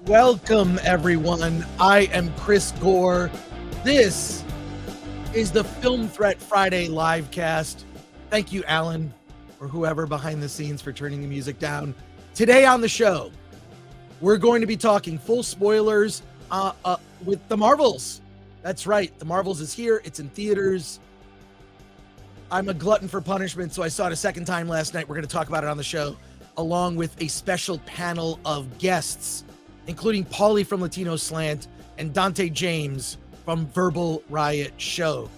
Welcome, everyone. I am Chris Gore. This is the Film Threat Friday livecast. Thank you, Alan, or whoever behind the scenes for turning the music down. Today on the show, we're going to be talking full spoilers with The Marvels. That's right. The Marvels is here. It's in theaters. I'm a glutton for punishment, so I saw it a second time last night. We're going to talk about it on the show, along with a special panel of guests, including Paulie from Latino Slant and Dante James from Verbal Riot Show.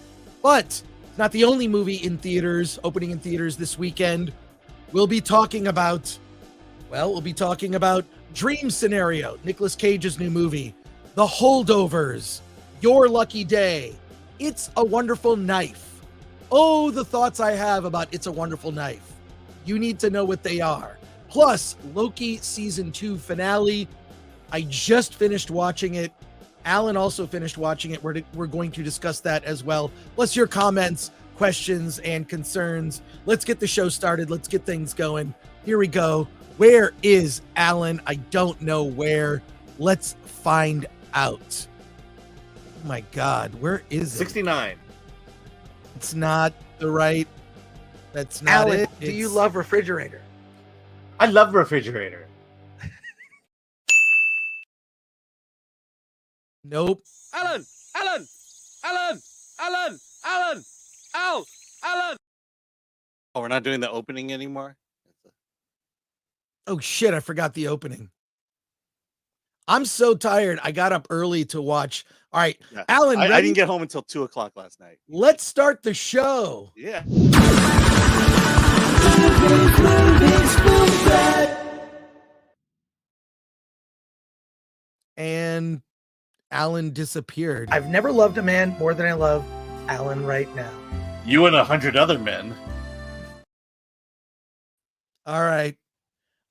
But it's not the only movie in theaters, opening in theaters this weekend. We'll be talking about Dream Scenario, Nicolas Cage's new movie, The Holdovers, Your Lucky Day, It's a Wonderful Knife. Oh, the thoughts I have about It's a Wonderful Knife. You need to know what they are. Plus, Loki Season 2 finale. I just finished watching it. Alan also finished watching it. We're going to discuss that as well. Plus your comments, questions, and concerns. Let's get the show started. Let's get things going. Here we go. Where is Alan? I don't know where. Let's find out. Oh my God, where is it? 69. It's not the right. That's not Alan, it. do you love Refrigerator? I love Refrigerator. Nope. Alan! Oh, we're not doing the opening anymore? Oh shit, I forgot the opening. I'm so tired. I got up early to watch. All right, Yeah. Alan, I ready? didn't get home until 2 o'clock last night. Let's start the show. Yeah. And Alan disappeared. I've never loved a man more than I love Alan right now. You and 100 other men. All right.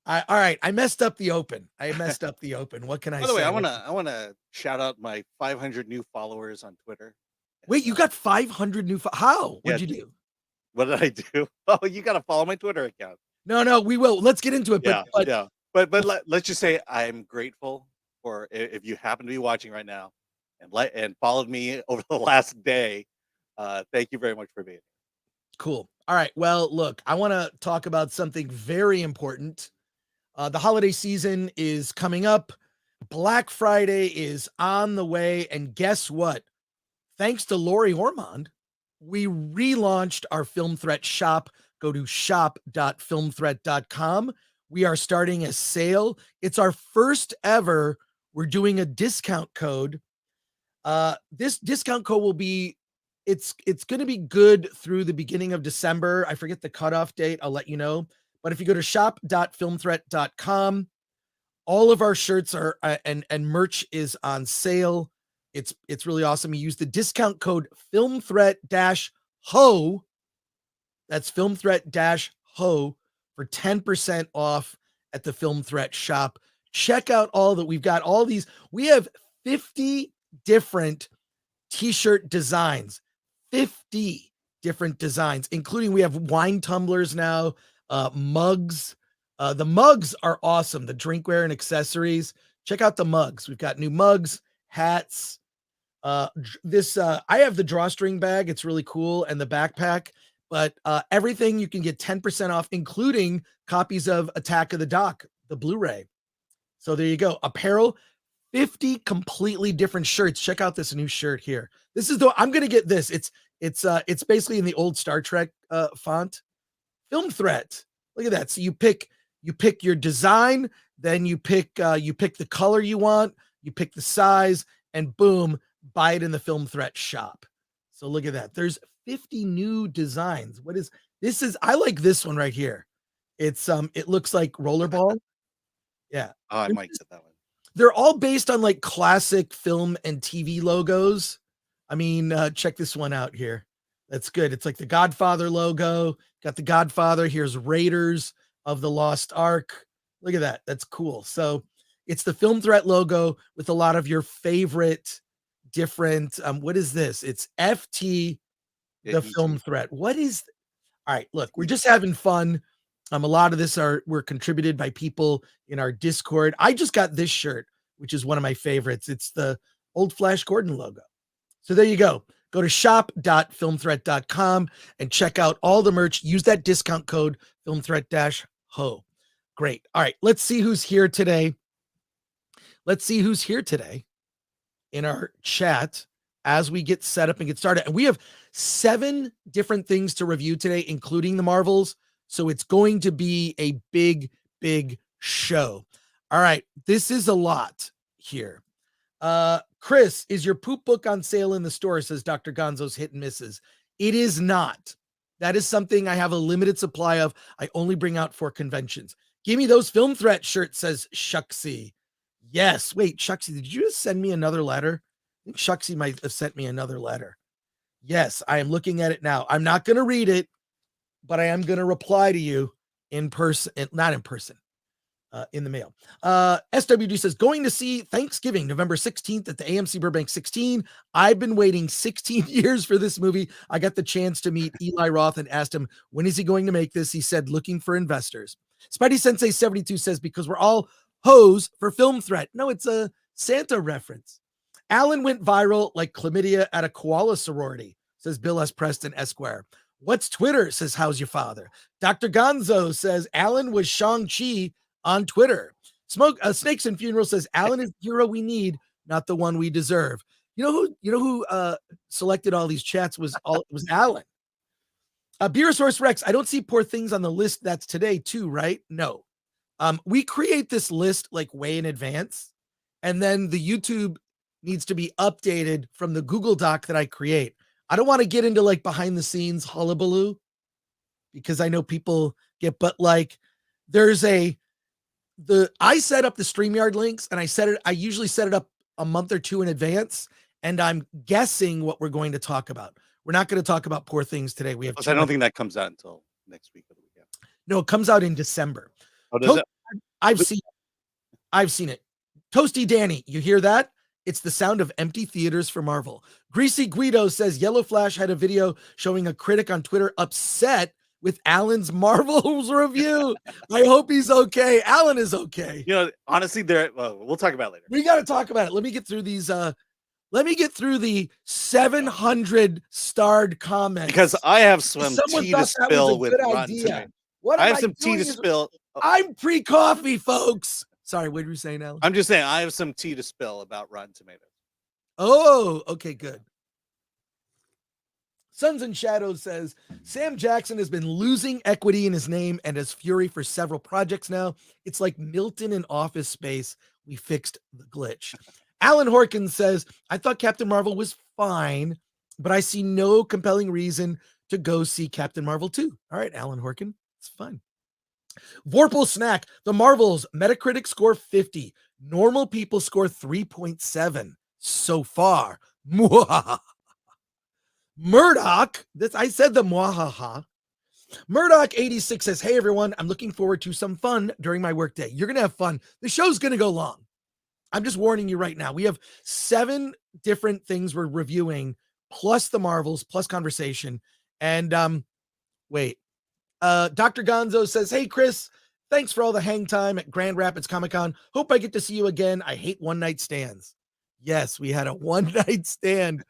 I messed up the open. What can I say? By the way, I want to shout out my 500 new followers on Twitter. Wait, you got 500 new how? What'd Yeah. you do? What did I do? Oh, you got to follow my Twitter account. No, we will. Let's get into it. But let's just say I'm grateful for if you happen to be watching right now and followed me over the last day. Thank you very much for being here. Cool. All right. Well, look, I want to talk about something very important. The holiday season is coming up. Black Friday is on the way. And guess what? Thanks to Lori Ormond, we relaunched our Film Threat shop. Go to shop.filmthreat.com. We are starting a sale. It's our first ever. We're doing a discount code. This discount code will be, it's going to be good through the beginning of December. I forget the cutoff date. I'll let you know. But if you go to shop.filmthreat.com, all of our shirts are and merch is on sale. It's really awesome. You use the discount code FilmThreat-HO. That's FilmThreat-HO for 10% off at the Film Threat shop. Check out all that we've got. All these. We have 50 different t-shirt designs. 50 different designs, including we have wine tumblers now. Mugs. The mugs are awesome. The drinkware and accessories. Check out the mugs. We've got new mugs, hats. I have the drawstring bag. It's really cool. And the backpack, but everything you can get 10% off, including copies of Attack of the Doc, the Blu-ray. So there you go. Apparel, 50 completely different shirts. Check out this new shirt here. I'm going to get this. It's basically in the old Star Trek font. Film Threat. Look at that. So you pick your design, then you pick the color you want, you pick the size, and boom, buy it in the Film Threat shop. So look at that. There's 50 new designs. What is this? I like this one right here. It looks like rollerball. Yeah. Oh, I might get that one. They're all based on like classic film and TV logos. I mean, check this one out here. That's good. It's like the Godfather logo. Got the Godfather. Here's Raiders of the Lost Ark. Look at that. That's cool. So it's the Film Threat logo with a lot of your favorite different. What is this? It's FT, the Film Threat. What is? All right. Look, we're just having fun. A lot of this were contributed by people in our Discord. I just got this shirt. which is one of my favorites. It's the old Flash Gordon logo. So there you go. Go to shop.filmthreat.com and check out all the merch. Use that discount code filmthreat-ho. Great. All right, let's see who's here today. Let's see who's here today in our chat as we get set up and get started. And we have 7 different things to review today, including the Marvels. So it's going to be a big, big show. All right, this is a lot here. Chris, is your poop book on sale in the store? Says Dr. Gonzo's Hit and Misses. It is not. That is something I have a limited supply of. I only bring out for conventions. Give me those Film Threat shirts, says Shucksy. Yes. Wait, Shucksy, did you just send me another letter? I think Shucksy might have sent me another letter. Yes, I am looking at it now. I'm not going to read it, but I am going to reply to you in person, not in person. In the mail. SWD says, going to see Thanksgiving, November 16th at the AMC Burbank 16. I've been waiting 16 years for this movie. I got the chance to meet Eli Roth and asked him, when is he going to make this? He said, looking for investors. Spidey Sensei 72 says, because we're all hoes for Film Threat. No, it's a Santa reference. Alan went viral like chlamydia at a koala sorority, says Bill S. Preston Esquire. What's Twitter? Says, how's your father? Dr. Gonzo says, Alan was Shang-Chi on Twitter. Snakes and Funeral says, Alan is the hero we need, not the one we deserve. You know who selected all these chats was Alan. Beerosaurus Rex, I don't see Poor Things on the list that's today too, right? No. We create this list like way in advance, and then the YouTube needs to be updated from the Google Doc that I create. I don't want to get into like behind the scenes hullabaloo because I know people get, but like I set up the StreamYard links and I usually set it up a month or 2 in advance, and I'm guessing what we're going to talk about. We're not going to talk about Poor Things today. We have. I don't think that comes out until next week. No, it comes out in December. Oh, does it? I've seen it. Toasty Danny, you hear that? It's the sound of empty theaters for Marvel. Greasy Guido says Yellow Flash had a video showing a critic on Twitter upset with Alan's Marvels review. I hope he's okay. Alan is okay. You know, honestly, we'll talk about it later. We got to talk about it. Let me get through these. Let me get through the 700 starred comments. Because I have some tea to spill with Rotten Tomatoes. I have some tea to spill. I'm pre-coffee, folks. Sorry, what were you saying, Alan? I'm just saying I have some tea to spill about Rotten Tomatoes. Oh, okay, good. Suns and Shadows says, Sam Jackson has been losing equity in his name and as Fury for several projects now. It's like Milton in Office Space. We fixed the glitch. Alan Horkins says, I thought Captain Marvel was fine, but I see no compelling reason to go see Captain Marvel 2. All right, Alan Horkin, it's fun. Vorpal Snack, the Marvels Metacritic score 50. Normal people score 3.7 so far. Murdoch, I said the mwahaha. Murdoch 86 says, hey everyone, I'm looking forward to some fun during my workday. You're gonna have fun. The show's gonna go long. I'm just warning you right now. We have 7 different things we're reviewing, plus the Marvels, plus conversation. And Dr. Gonzo says, hey Chris, thanks for all the hang time at Grand Rapids Comic-Con. Hope I get to see you again. I hate one-night stands. Yes, we had a one-night stand.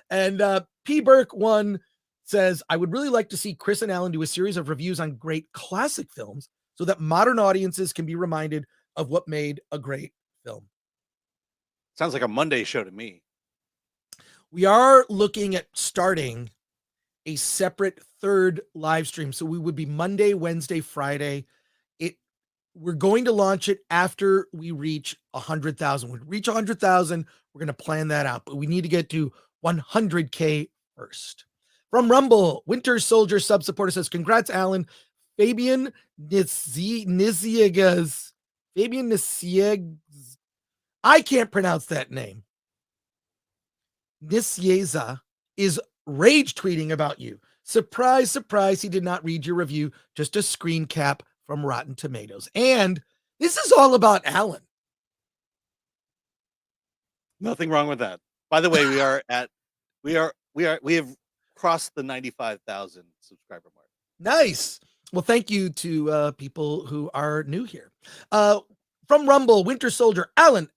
And P. Burke 1 says, I would really like to see Chris and Alan do a series of reviews on great classic films so that modern audiences can be reminded of what made a great film. Sounds like a Monday show to me. We are looking at starting a separate 3rd live stream. So we would be Monday, Wednesday, Friday. We're going to launch it after we reach 100,000. When we reach 100,000, we're going to plan that out, but we need to get to 100K first. From Rumble, Winter Soldier sub supporter says, congrats, Alan. Fabian Niziegas. I can't pronounce that name. Nisieza is rage tweeting about you. Surprise, surprise, he did not read your review. Just a screen cap from Rotten Tomatoes. And this is all about Alan. Nothing wrong with that. By the way, we have crossed the 95,000 subscriber mark. Nice. Well, thank you to people who are new here. From Rumble, Winter Soldier, Alan.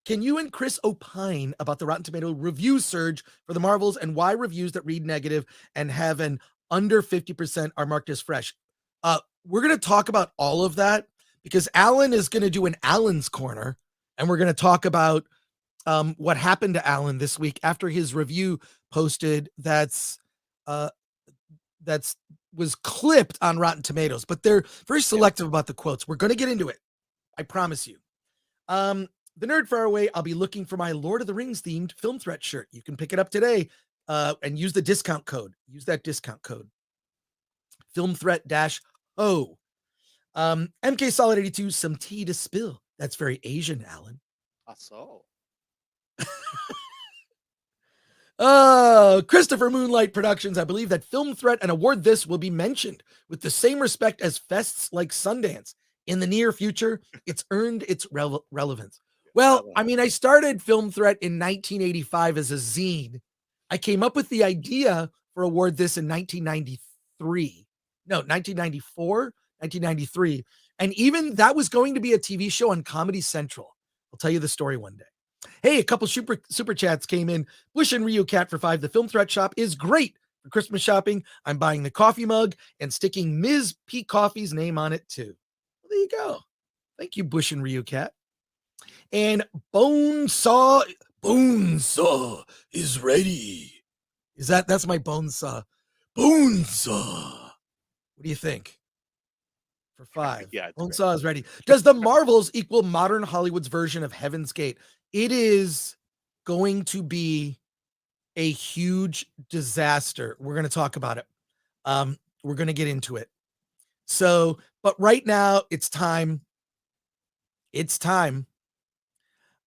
Can you and Chris opine about the Rotten Tomato review surge for the Marvels and why reviews that read negative and have an under 50% are marked as fresh? We're going to talk about all of that because Alan is going to do an Alan's Corner, and we're going to talk about what happened to Alan this week after his review posted that's was clipped on Rotten Tomatoes, but they're very selective about the quotes. We're going to get into it. I promise you. The Nerd Far Away, I'll be looking for my Lord of the Rings themed Film Threat shirt. You can pick it up today and use the discount code. Use that discount code. Film Threat -O. MK Solid 82, some tea to spill. That's very Asian, Alan. So. Christopher Moonlight Productions. I believe that Film Threat and Award This will be mentioned with the same respect as fests like Sundance. In the near future, it's earned its relevance. Well, I mean, I started Film Threat in 1985 as a zine. I came up with the idea for Award This in 1993. No, 1994, 1993. And even that was going to be a TV show on Comedy Central. I'll tell you the story one day. Hey, a couple super chats came in. Bush and Ryu Cat for 5. The Film Threat shop is great for Christmas shopping. I'm buying the coffee mug and sticking Ms. P. Coffee's name on it too. Well, there you go. Thank you, Bush and Ryu Cat. And Bonesaw is ready. That's my Bonesaw. Bonesaw. What do you think? For 5. Yeah, Bonesaw is ready. Does the Marvels equal modern Hollywood's version of Heaven's Gate? It is going to be a huge disaster. We're going to talk about it. We're going to get into it. So, but right now it's time. It's time.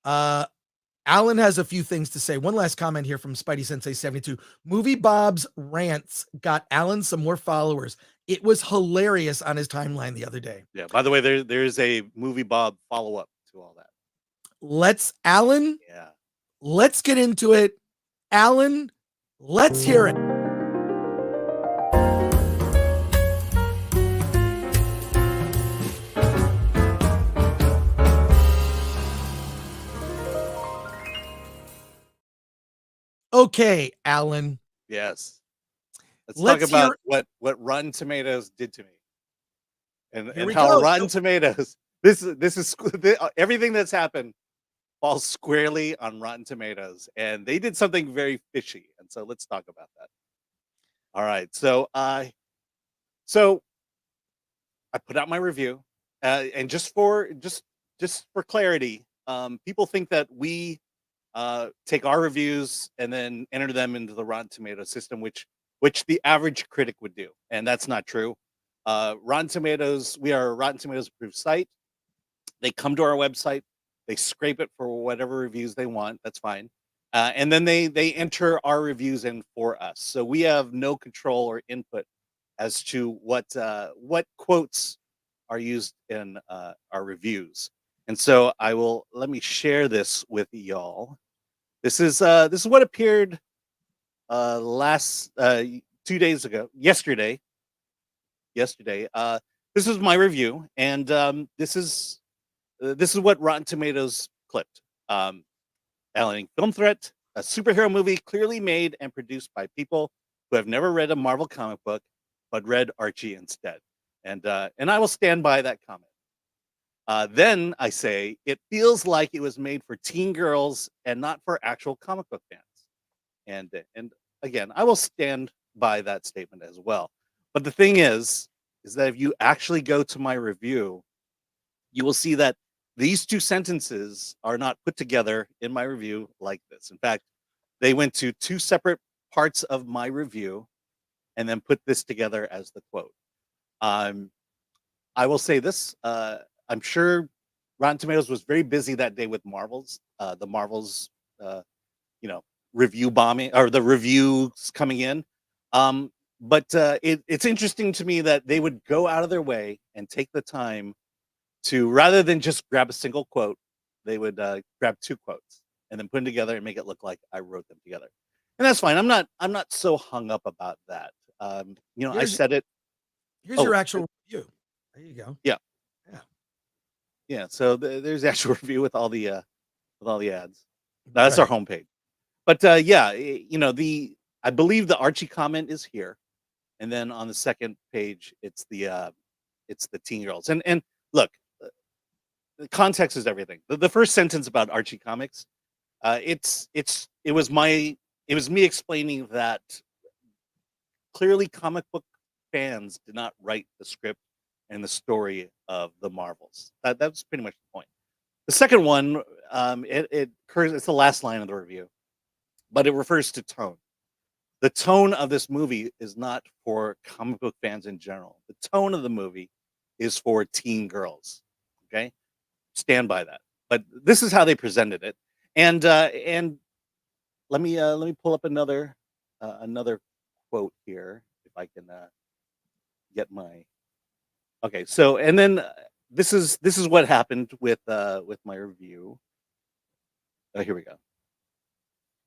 Alan has a few things to say. One last comment here from Spidey Sensei 72. Movie Bob's rants got Alan some more followers. It was hilarious on his timeline the other day. Yeah. By the way, there's a Movie Bob follow-up to all that. Alan. Yeah. Let's get into it. Alan, let's hear it. Okay, Alan. Yes. Let's talk about what Rotten Tomatoes did to me, and how Rotten Tomatoes. This is everything that's happened falls squarely on Rotten Tomatoes, and they did something very fishy. And so let's talk about that. All right, so I put out my review, and just for clarity, people think that we take our reviews and then enter them into the Rotten Tomatoes system, which the average critic would do, and that's not true. Rotten Tomatoes, we are a Rotten Tomatoes approved site. They come to our website, they scrape it for whatever reviews they want. That's fine, and then they enter our reviews in for us. So we have no control or input as to what quotes are used in our reviews. And so let me share this with y'all. This is what appeared last 2 days ago, yesterday. This is my review, and this is what Rotten Tomatoes clipped. Alan, Film Threat, a superhero movie clearly made and produced by people who have never read a Marvel comic book but read Archie instead. And I will stand by that comment. Then I say it feels like it was made for teen girls and not for actual comic book fans. And again, I will stand by that statement as well. But the thing is that if you actually go to my review, you will see that these two sentences are not put together in my review like this. In fact, they went to two separate parts of my review and then put this together as the quote. I will say this. I'm sure Rotten Tomatoes was very busy that day with the Marvels, review bombing or the reviews coming in. But it's interesting to me that they would go out of their way and take the time to, rather than just grab a single quote, they would grab two quotes and then put them together and make it look like I wrote them together. And that's fine. I'm not so hung up about that. I said it. Here's your actual review. There you go. Yeah. Yeah. Yeah, so there's the actual review with all the ads. That's our Right. homepage. But yeah, I believe the Archie comment is here, and then on the second page, it's the teen girls. And look, the context is everything. The first sentence about Archie comics, it was me explaining that clearly comic book fans did not write the script and the story of the Marvels. That's pretty much the point. The second one, it occurs. It's the last line of the review, but it refers to tone. The tone of this movie is not for comic book fans in general. The tone of the movie is for teen girls. Okay, stand by that. But this is how they presented it, and let me pull up another quote here if I can get my okay. So and then this is what happened with my review. Here we go.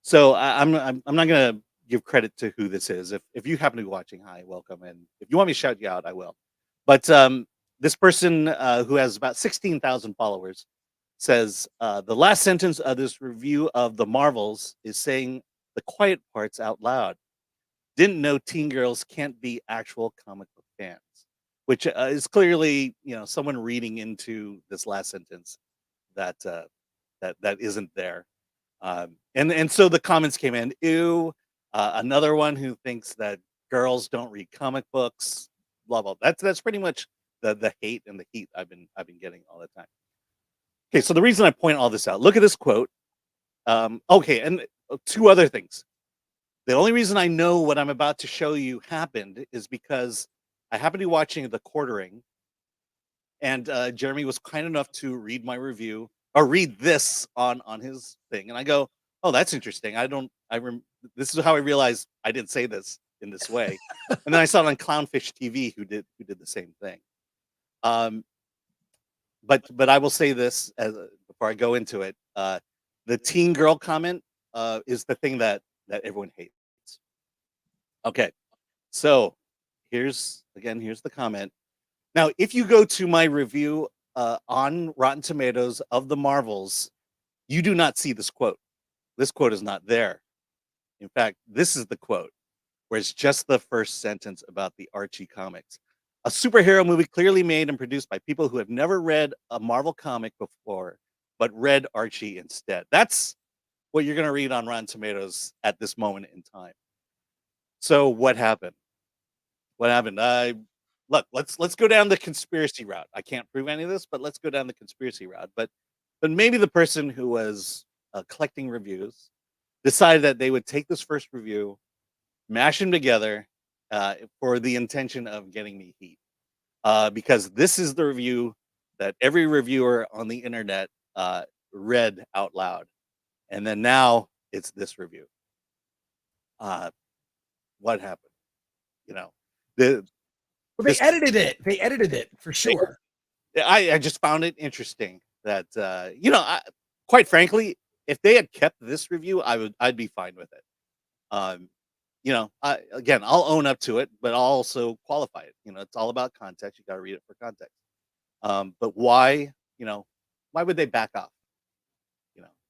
So I'm not gonna give credit to who this is. If you happen to be watching, hi, welcome, and if you want me to shout you out, I will. But this person who has about 16,000 followers says the last sentence of this review of the Marvels is saying the quiet parts out loud. Didn't know teen girls can't be actual comic book fans, which is clearly someone reading into this last sentence that that isn't there. And so the comments came in. Ew. Another one who thinks that girls don't read comic books. Blah blah. That's pretty much the hate and the heat I've been getting all the time. Okay, so the reason I point all this out, look at this quote. Okay, and two other things. The only reason I know what I'm about to show you happened is because I happened to be watching The Quartering, and Jeremy was kind enough to read my review or read this on his thing, and I go, "Oh, that's interesting." This is how I realized I didn't say this in this way, and then I saw it on Clownfish TV who did the same thing. Um, but I will say this before I go into it: the teen girl comment is the thing that everyone hates. Okay, so here's the comment. Now, if you go to my review on Rotten Tomatoes of the Marvels, you do not see this quote. This quote is not there. In fact, this is the quote, where it's just the first sentence about the Archie comics. A superhero movie clearly made and produced by people who have never read a Marvel comic before, but read Archie instead. That's what you're going to read on Rotten Tomatoes at this moment in time. So what happened? What happened? Look, let's go down the conspiracy route. I can't prove any of this, but let's go down the conspiracy route. But maybe the person who was collecting reviews decided that they would take this first review, mash them together for the intention of getting me heat. Because this is the review that every reviewer on the internet read out loud. And then now it's this review. What happened? The Well, they this edited it. They edited it for sure. I just found it interesting that quite frankly, if they had kept this review, I'd be fine with it. I'll own up to it, but I'll also qualify it. It's all about context. You got to read it for context. But why would they back off?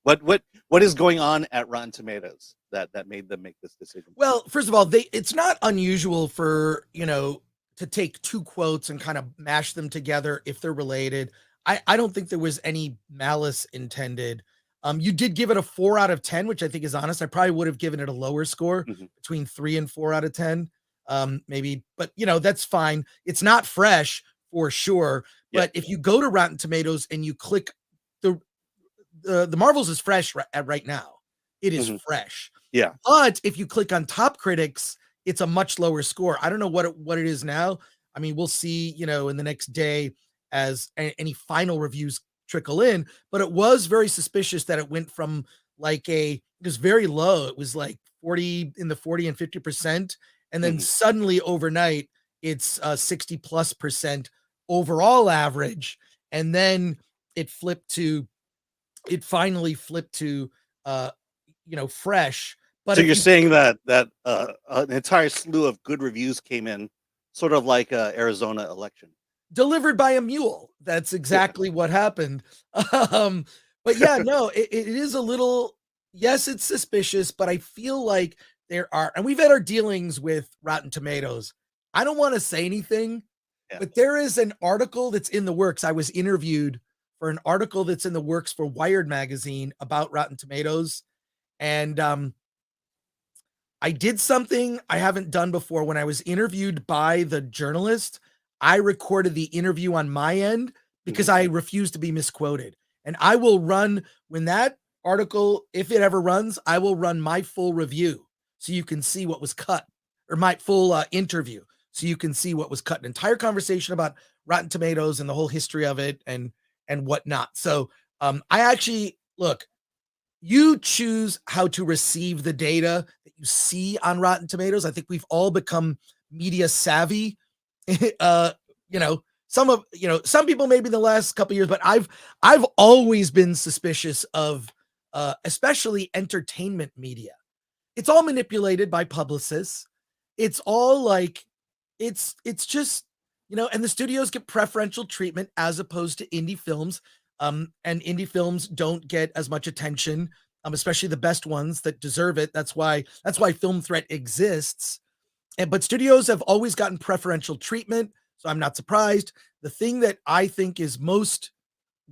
What is going on at Rotten Tomatoes that made them make this decision? Well, first of all, it's not unusual for, to take two quotes and kind of mash them together if they're related. I don't think there was any malice intended. You did give it a 4 out of 10, which I think is honest. I probably would have given it a lower score, Mhm. between 3 and 4 out of 10. Maybe, but that's fine. It's not fresh for sure. Yeah. But if you go to Rotten Tomatoes and you click the Marvels is fresh right now. It is Mhm. fresh. Yeah. But if you click on top critics, it's a much lower score. I don't know what it is now. I mean, we'll see, in the next day as any final reviews trickle in, but it was very suspicious that it went from it was very low. It was like 40 in the 40 and 50%. And then Mhm. suddenly overnight, it's 60+% overall average. And then it finally flipped to fresh. But So if you're you saying that an entire slew of good reviews came in, sort of like Arizona election. delivered by a mule. That's exactly what happened. Um, but yeah, no, it is a little, yes, it's suspicious, but I feel like there are, and we've had our dealings with Rotten Tomatoes. I don't want to say anything, Yeah. but there is an article that's in the works. I was interviewed for an article that's in the works for Wired magazine about Rotten Tomatoes. And I did something I haven't done before. When I was interviewed by the journalist, I recorded the interview on my end because I refuse to be misquoted. And I will run, when that article, if it ever runs, I will run my full review so you can see what was cut, or my full interview so you can see what was cut. An entire conversation about Rotten Tomatoes and the whole history of it and whatnot. So I actually, look, you choose how to receive the data that you see on Rotten Tomatoes. I think we've all become media savvy. You know, some people maybe in the last couple years, but I've always been suspicious of especially entertainment media. It's all manipulated by publicists. It's all like it's just, and the studios get preferential treatment as opposed to indie films. And indie films don't get as much attention, especially the best ones that deserve it. That's why Film Threat exists. But studios have always gotten preferential treatment, so I'm not surprised. The thing that I think is most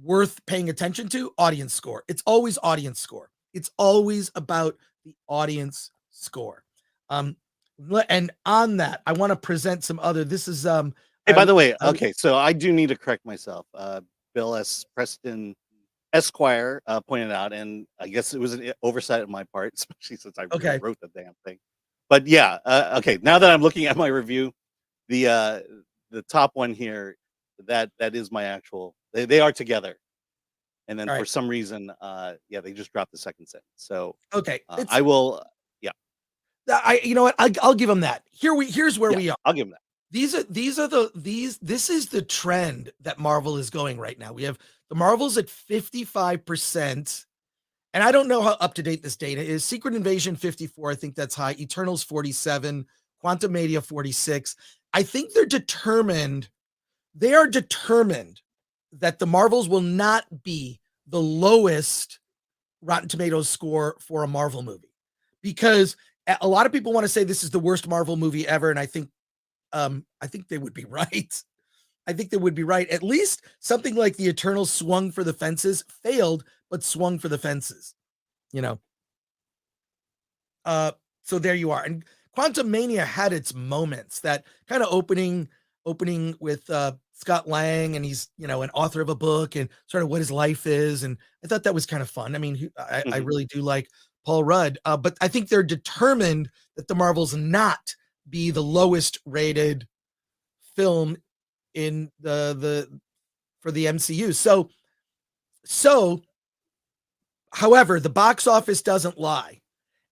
worth paying attention to, audience score. It's always audience score. It's always about the audience score. And on that, I want to present some other. This is Hey, by the way, okay, so I do need to correct myself. Bill S. Preston Esquire pointed out, and I guess it was an oversight on my part, especially since I really wrote the damn thing. But yeah, okay. Now that I'm looking at my review, the top one here, that is my actual. They are together, and then for some reason, they just dropped the second sentence. So I will. Yeah, you know what? I'll give them that. Here's where we are. I'll give them that. This is the trend that Marvel is going right now. We have the Marvels at 55%. And I don't know how up to date this data is. Secret Invasion 54, I think that's high. Eternals 47, Quantum Mania 46. I think they're determined. They are determined that the Marvels will not be the lowest Rotten Tomatoes score for a Marvel movie, because a lot of people want to say this is the worst Marvel movie ever, and I think they would be right. I think they would be right. At least something like the Eternals swung for the fences, failed, but swung for the fences, so there you are. And Quantum Mania had its moments, that kind of opening with Scott Lang, and he's, an author of a book and sort of what his life is. And I thought that was kind of fun. I mean, I really do like Paul Rudd, but I think they're determined that the Marvels not be the lowest rated film in for the MCU. So, however, the box office doesn't lie.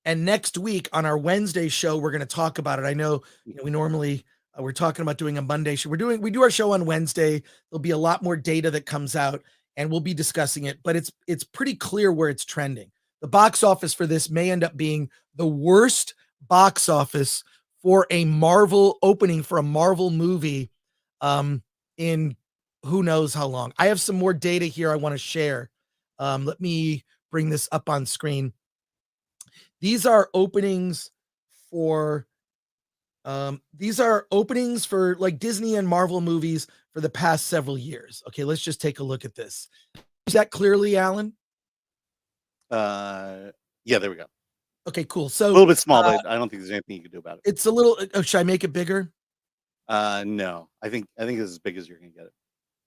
And next week on our Wednesday show, we're going to talk about it. I know, we normally we're talking about doing a Monday show. We do our show on Wednesday. There'll be a lot more data that comes out, and we'll be discussing it. But it's pretty clear where it's trending. The box office for this may end up being the worst box office for a Marvel opening for a Marvel movie in who knows how long. I have some more data here I want to share. Let me bring this up on screen. These are openings for like Disney and Marvel movies for the past several years. Okay, let's just take a look at this. Is that clearly, Alan? Yeah, there we go. Okay, cool. So a little bit small, but I don't think there's anything you can do about it. It's a little. Should I make it bigger? No, I think it's as big as you're gonna get it.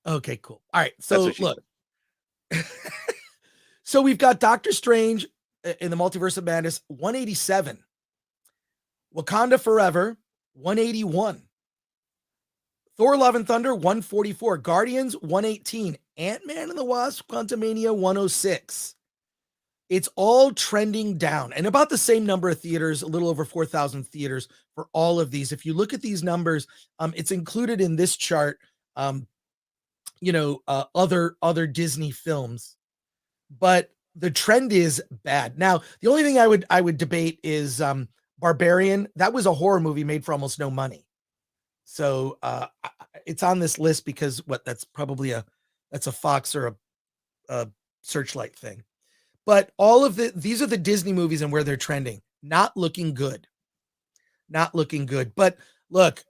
Okay, cool. All right. So look. So we've got Doctor Strange in the Multiverse of Madness, 187. Wakanda Forever, 181. Thor: Love and Thunder, 144. Guardians, 118. Ant-Man and the Wasp: Quantumania, 106. It's all trending down, and about the same number of theaters, a little over 4,000 theaters for all of these. If you look at these numbers, it's included in this chart, other Disney films, but the trend is bad. Now, the only thing I would debate is Barbarian. That was a horror movie made for almost no money. So it's on this list because that's probably that's a Fox or a Searchlight thing. But all of these are the Disney movies and where they're trending. Not looking good. Not looking good. But look,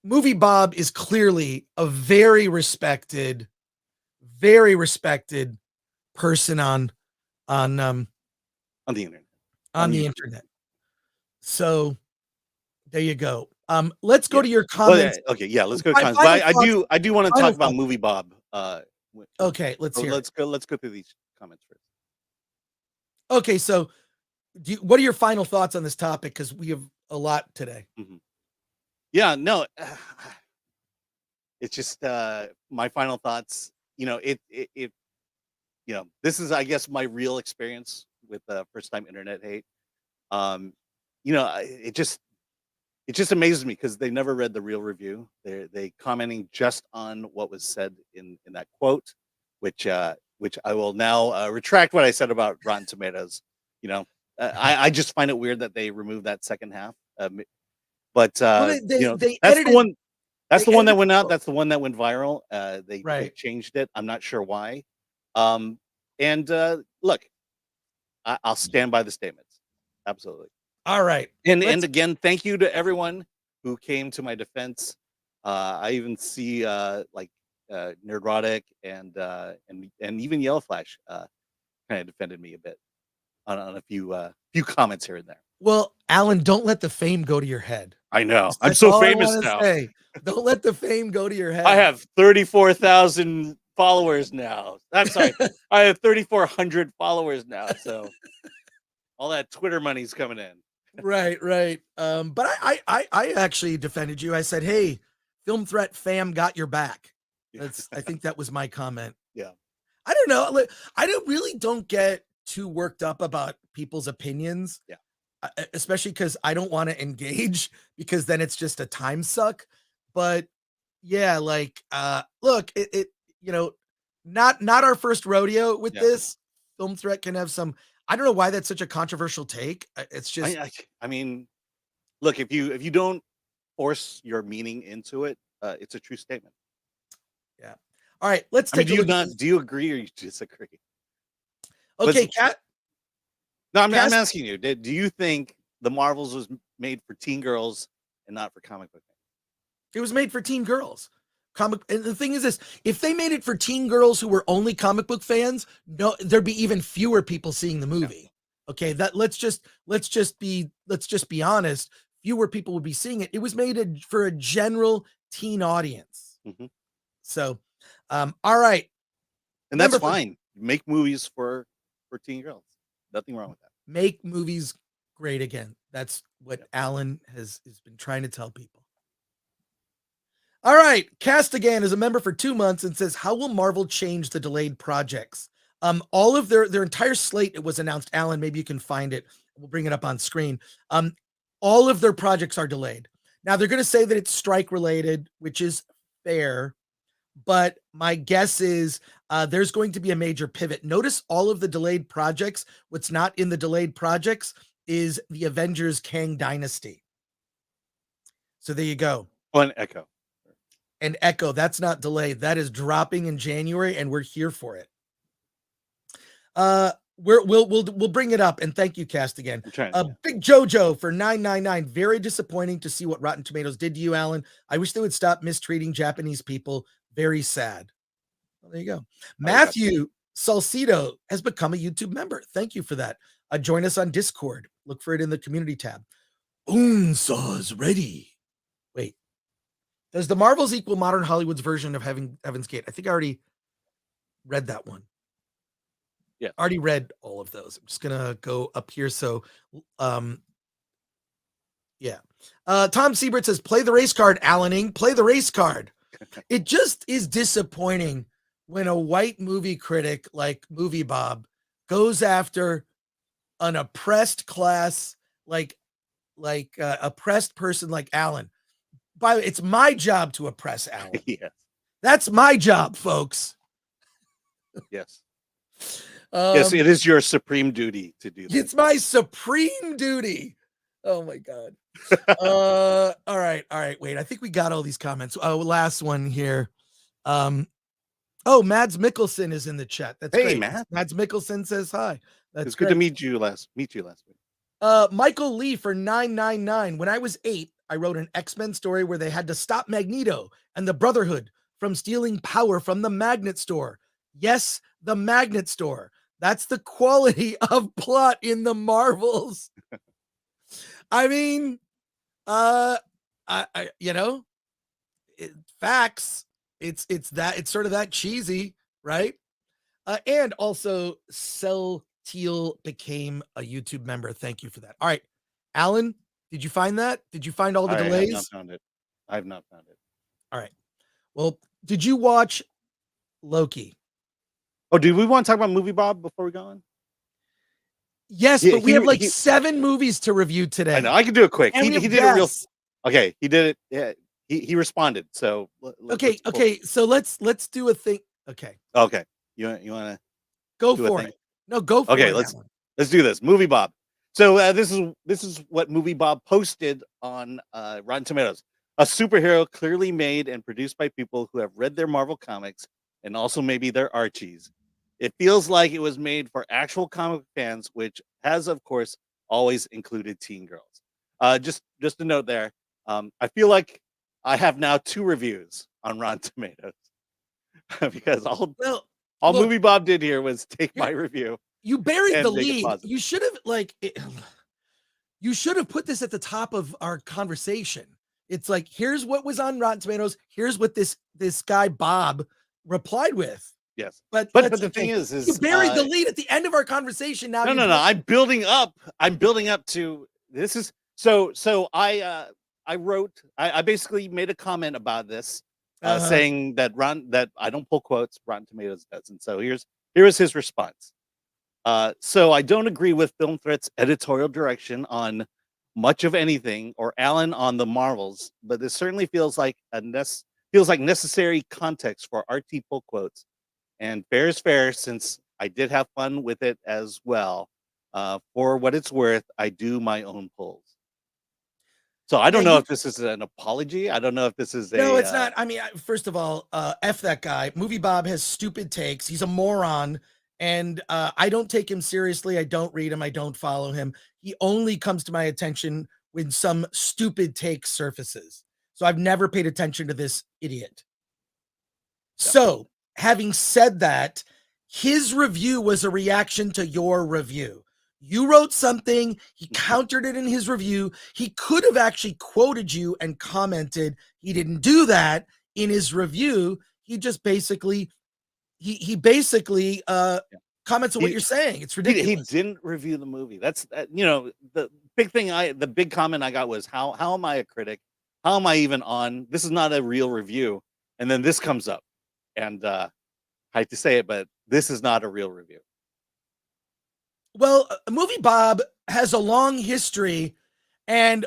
Movie Bob is clearly a very respected person on the internet. On the internet. So there you go. Let's go to your comments. Well, okay, yeah, let's go to comments. But I do want to talk about Movie Bob. Okay, let's hear. Let's go through these comments first. Okay, so what are your final thoughts on this topic? Because we have a lot today. Mm-hmm. Yeah, no, it's just my final thoughts. It this is, I guess, my real experience with first time internet hate. It just amazes me because they never read the real review. They commenting just on what was said in that quote, which I will now retract what I said about Rotten Tomatoes. I just find it weird that they removed that second half. But that's the one. That's the one that went out. That's the one that went viral. They changed it. I'm not sure why. Look, I'll stand by the statements. Absolutely. All right. And again, thank you to everyone who came to my defense. I even see Nerdrotic and even Yellow Flash kind of defended me a bit on a few comments here and there. Well, Alan, don't let the fame go to your head. I know. I'm so famous now. Don't let the fame go to your head. I have 34,000 followers now. I'm sorry. I have 3,400 followers now. So all that Twitter money's coming in. Right. But I actually defended you. I said, hey, Film Threat fam got your back. I think that was my comment. Yeah. I don't know. I don't get too worked up about people's opinions. Yeah. Especially because I don't want to engage because then it's just a time suck. But yeah, look, it not our first rodeo with this. Film Threat can have some. I don't know why that's such a controversial take. It's just. I mean, look, if you don't force your meaning into it, it's a true statement. Yeah. All right. Let's take. Do you agree or you disagree? Okay, Kat. No, I'm asking you. Do you think The Marvels was made for teen girls and not for comic book fans? It was made for teen girls. And the thing is this: if they made it for teen girls who were only comic book fans, no, there'd be even fewer people seeing the movie. Yeah. Okay, let's just be honest. Fewer people would be seeing it. It was made for a general teen audience. Mm-hmm. So, all right, and that's fine. Make movies for teen girls. Nothing wrong with that. Make movies great again. That's what Alan has been trying to tell people. All right. Castigan is a member for 2 months and says, how will Marvel change the delayed projects? All of their entire slate, it was announced. Alan, maybe you can find it. We'll bring it up on screen. All of their projects are delayed. Now they're going to say that it's strike related, which is fair. But my guess is there's going to be a major pivot. Notice all of the delayed projects. What's not in the delayed projects is the Avengers Kang Dynasty. So there you go. An Echo. And Echo, that's not delayed. That is dropping in January, and we're here for it. We'll bring it up, and thank you, Cast again. Big Jojo for $9.99. Very disappointing to see what Rotten Tomatoes did to you, Alan. I wish they would stop mistreating Japanese people. Very sad. Well, there you go. Matthew Salcido has become a YouTube member. Thank you for that. Join us on Discord. Look for it in the community tab. Saw's ready. Wait. Does the Marvels equal modern Hollywood's version of Heaven's Gate? I think I already read that one. Yeah. Already read all of those. I'm just going to go up here. So, yeah. Tom Siebert says, play the race card, Alaning. Play the race card. It just is disappointing when a white movie critic like Movie Bob goes after an oppressed class, like oppressed person like Alan. By the way, it's my job to oppress Alan. Yes. That's my job, folks. Yes. Yes, it is your supreme duty to do that. It's my supreme duty. Oh my God. All right. Wait, I think we got all these comments. Last one here. Oh, Mads Mikkelsen is in the chat. That's Hey, great. Matt. Mads Mikkelsen says hi. That's It's good to meet you last week. Michael Lee for 999. When I was 8, I wrote an X-Men story where they had to stop Magneto and the Brotherhood from stealing power from the Magnet Store. Yes, the Magnet Store. That's the quality of plot in the Marvels. I mean, facts. It's sort of that cheesy, right? And also Cell Teal became a YouTube member. Thank you for that. All right, Alan, did you find that? Did you find all the delays? I have not found it. All right. Well, did you watch Loki? Oh, do we want to talk about Movie Bob before we go on? Yes, but we have 7 movies to review today. I know. I can do it quick. And He did it real. Okay, he did it. Yeah, he responded. So okay. So let's do a thing. Okay. You want to go for it? No, go for it. Okay, let's do this. Movie Bob. So this is what Movie Bob posted on Rotten Tomatoes. A superhero clearly made and produced by people who have read their Marvel comics and also maybe their Archies. It feels like it was made for actual comic fans, which has, of course, always included teen girls. Just a note there. I feel like I have now 2 reviews on Rotten Tomatoes because all Movie Bob did here was take my review. You buried the lead. You should have you should have put this at the top of our conversation. It's like, here's what was on Rotten Tomatoes. Here's what this guy Bob replied with. Yes, but the thing is you buried the lead at the end of our conversation. Now, no. I'm building up to this. Is so. I basically made a comment about this, saying that I don't pull quotes. Rotten Tomatoes doesn't. So here is his response. So I don't agree with Film Threat's editorial direction on much of anything, or Alan on the Marvels, but this certainly feels like necessary context for RT pull quotes. And fair is fair, since I did have fun with it as well. For what it's worth, I do my own pulls. So I don't know if this is an apology. I don't know if this is No, it's not. I mean, first of all, F that guy. Movie Bob has stupid takes. He's a moron. And I don't take him seriously. I don't read him. I don't follow him. He only comes to my attention when some stupid take surfaces. So I've never paid attention to this idiot. Yeah. So having said that, his review was a reaction to your review. You wrote something, he countered it in his review. He could have actually quoted you and commented. He didn't do that in his review. He just basically comments on what you're saying. It's ridiculous. He didn't review the movie. That's the big thing. The big comment I got was, how am I a critic? How am I even on? This is not a real review. And then this comes up, and I hate to say it, but this is not a real review. Well, Movie Bob has a long history, and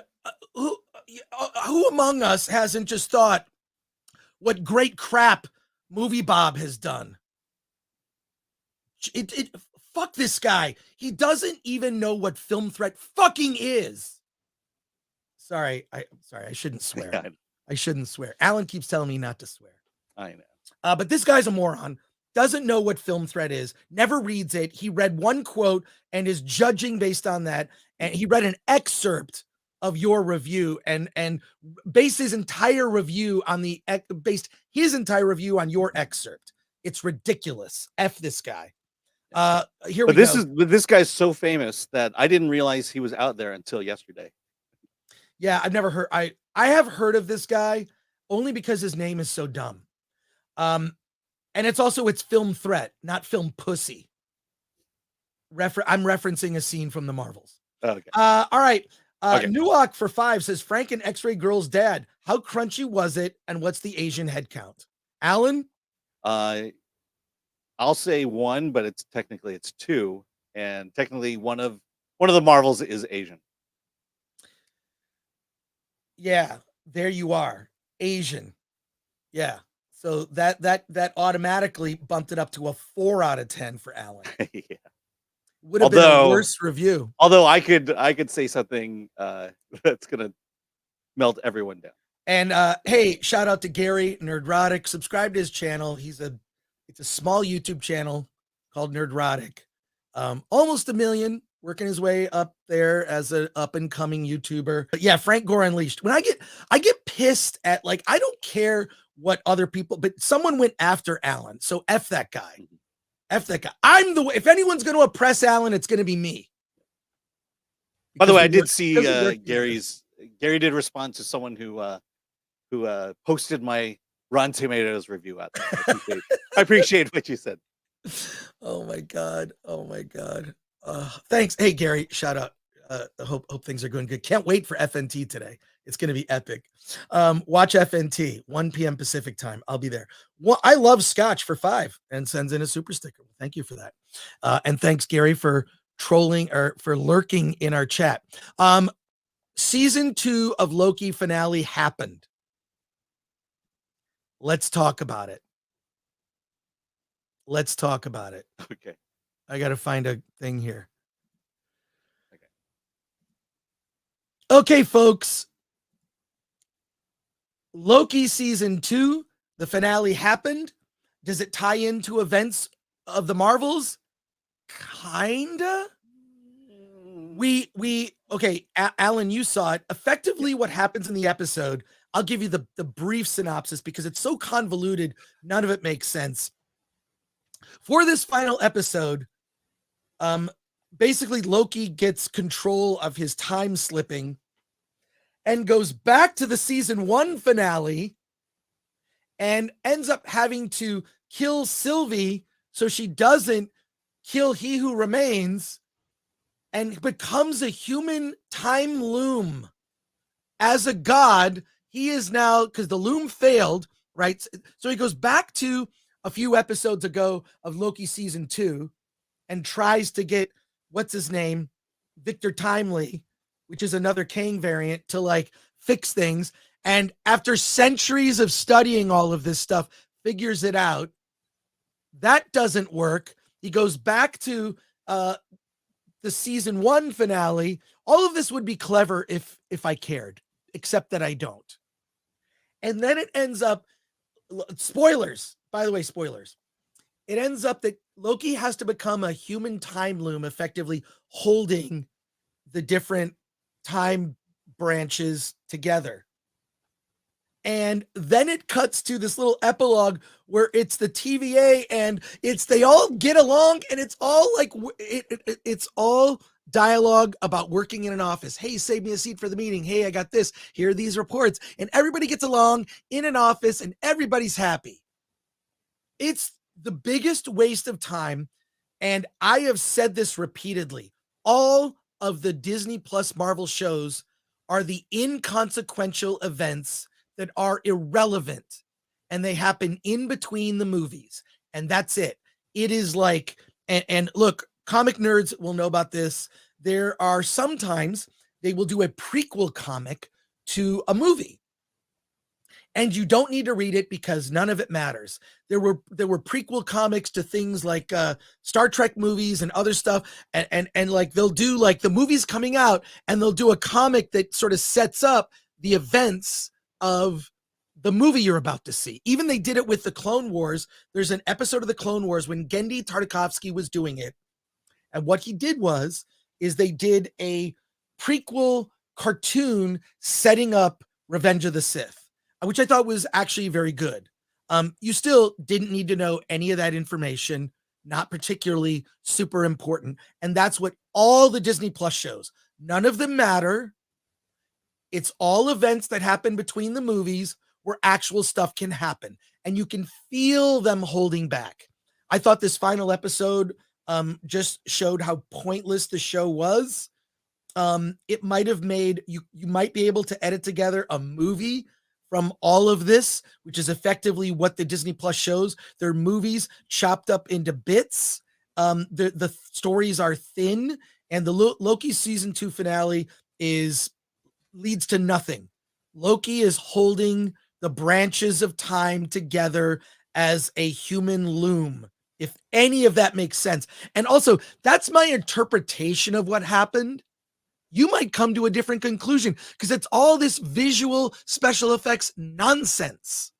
who among us hasn't just thought, what great crap Movie Bob has done? Fuck this guy. He doesn't even know what Film Threat fucking is. Sorry, I shouldn't swear. Yeah, I shouldn't swear. Alan keeps telling me not to swear. I know. But this guy's a moron. Doesn't know what Film Threat is. Never reads it. He read one quote and is judging based on that. And he read an excerpt of your review and based his entire review on your excerpt. It's ridiculous. F this guy. Here we go. But this guy's so famous that I didn't realize he was out there until yesterday. Yeah, I've never heard. I have heard of this guy only because his name is so dumb. And it's Film Threat, not Film Pussy. I'm referencing a scene from the Marvels. Okay. All right. Nuak for 5 says, Frank and X-Ray Girl's dad. How crunchy was it? And what's the Asian head count? Alan? I'll say 1, but it's 2. And technically one of the Marvels is Asian. Yeah, there you are. Asian. Yeah. So that automatically bumped it up to a 4 out of 10 for Alan. Yeah. would have been a Although- worse review. Although I could say something that's gonna melt everyone down. And hey, shout out to Gary Nerdrotic. Subscribe to his channel. It's a small YouTube channel called Nerdrotic. Almost 1 million, working his way up there as an up and coming YouTuber. But yeah, Frank Gore Unleashed. When I get pissed at, like, I don't care what other people, but someone went after Alan. So F that guy. F that guy. If anyone's going to oppress Alan, it's going to be me. By the way, I Because did we see work together. Gary did respond to someone who posted my Rotten Tomatoes review out there. I appreciate what you said. Oh my god. Thanks. Hey Gary, shout out. Hope things are going good. Can't wait for FNT today. It's going to be epic. Watch FNT 1 p.m. Pacific time. I'll be there. Well, I love Scotch for 5 and sends in a super sticker. Thank you for that. And thanks Gary for trolling or for lurking in our chat. Season 2 of Loki finale happened. Let's talk about it. Okay. I got to find a thing here. Okay, folks. Loki season 2, the finale happened. Does it tie into events of the Marvels? Kinda. Okay, Alan, you saw it. Effectively, what happens in the episode, I'll give you the brief synopsis because it's so convoluted, none of it makes sense. For this final episode, basically Loki gets control of his time slipping and goes back to the season 1 finale and ends up having to kill Sylvie so she doesn't kill He Who Remains, and becomes a human time loom. As a god, he is now, because the loom failed, right? So he goes back to a few episodes ago of Loki season 2 and tries to get, what's his name? Victor Timely, which is another Kang variant, to like fix things. And after centuries of studying all of this stuff, figures it out. That doesn't work. He goes back to the season 1 finale. All of this would be clever if I cared, except that I don't. And then it ends up, spoilers, by the way, spoilers. It ends up that Loki has to become a human time loom, effectively holding the different time branches together. And then it cuts to this little epilogue where it's the TVA and they all get along, and it's all like, it's all dialogue about working in an office. Hey, save me a seat for the meeting. Hey, I got this. Here are these reports. And everybody gets along in an office and everybody's happy. It's the biggest waste of time. And I have said this repeatedly. All of the Disney Plus Marvel shows are the inconsequential events that are irrelevant, and they happen in between the movies. And that's it. It is like, and look, comic nerds will know about this. There are sometimes they will do a prequel comic to a movie, and you don't need to read it because none of it matters. There were prequel comics to things like Star Trek movies and other stuff, and like they'll do like the movies coming out, and they'll do a comic that sort of sets up the events of the movie you're about to see. Even they did it with the Clone Wars. There's an episode of the Clone Wars when Genndy Tartakovsky was doing it, and what he did is they did a prequel cartoon setting up Revenge of the Sith, which I thought was actually very good. You still didn't need to know any of that information, not particularly super important. And that's what all the Disney Plus shows. None of them matter. It's all events that happen between the movies where actual stuff can happen. And you can feel them holding back. I thought this final episode just showed how pointless the show was. It might have made, you might be able to edit together a movie from all of this, which is effectively what the Disney Plus shows. They're movies chopped up into bits. The stories are thin, and the Loki season 2 finale leads to nothing. Loki is holding the branches of time together as a human loom. if any of that makes sense. And also, that's my interpretation of what happened. You might come to a different conclusion because it's all this visual special effects nonsense.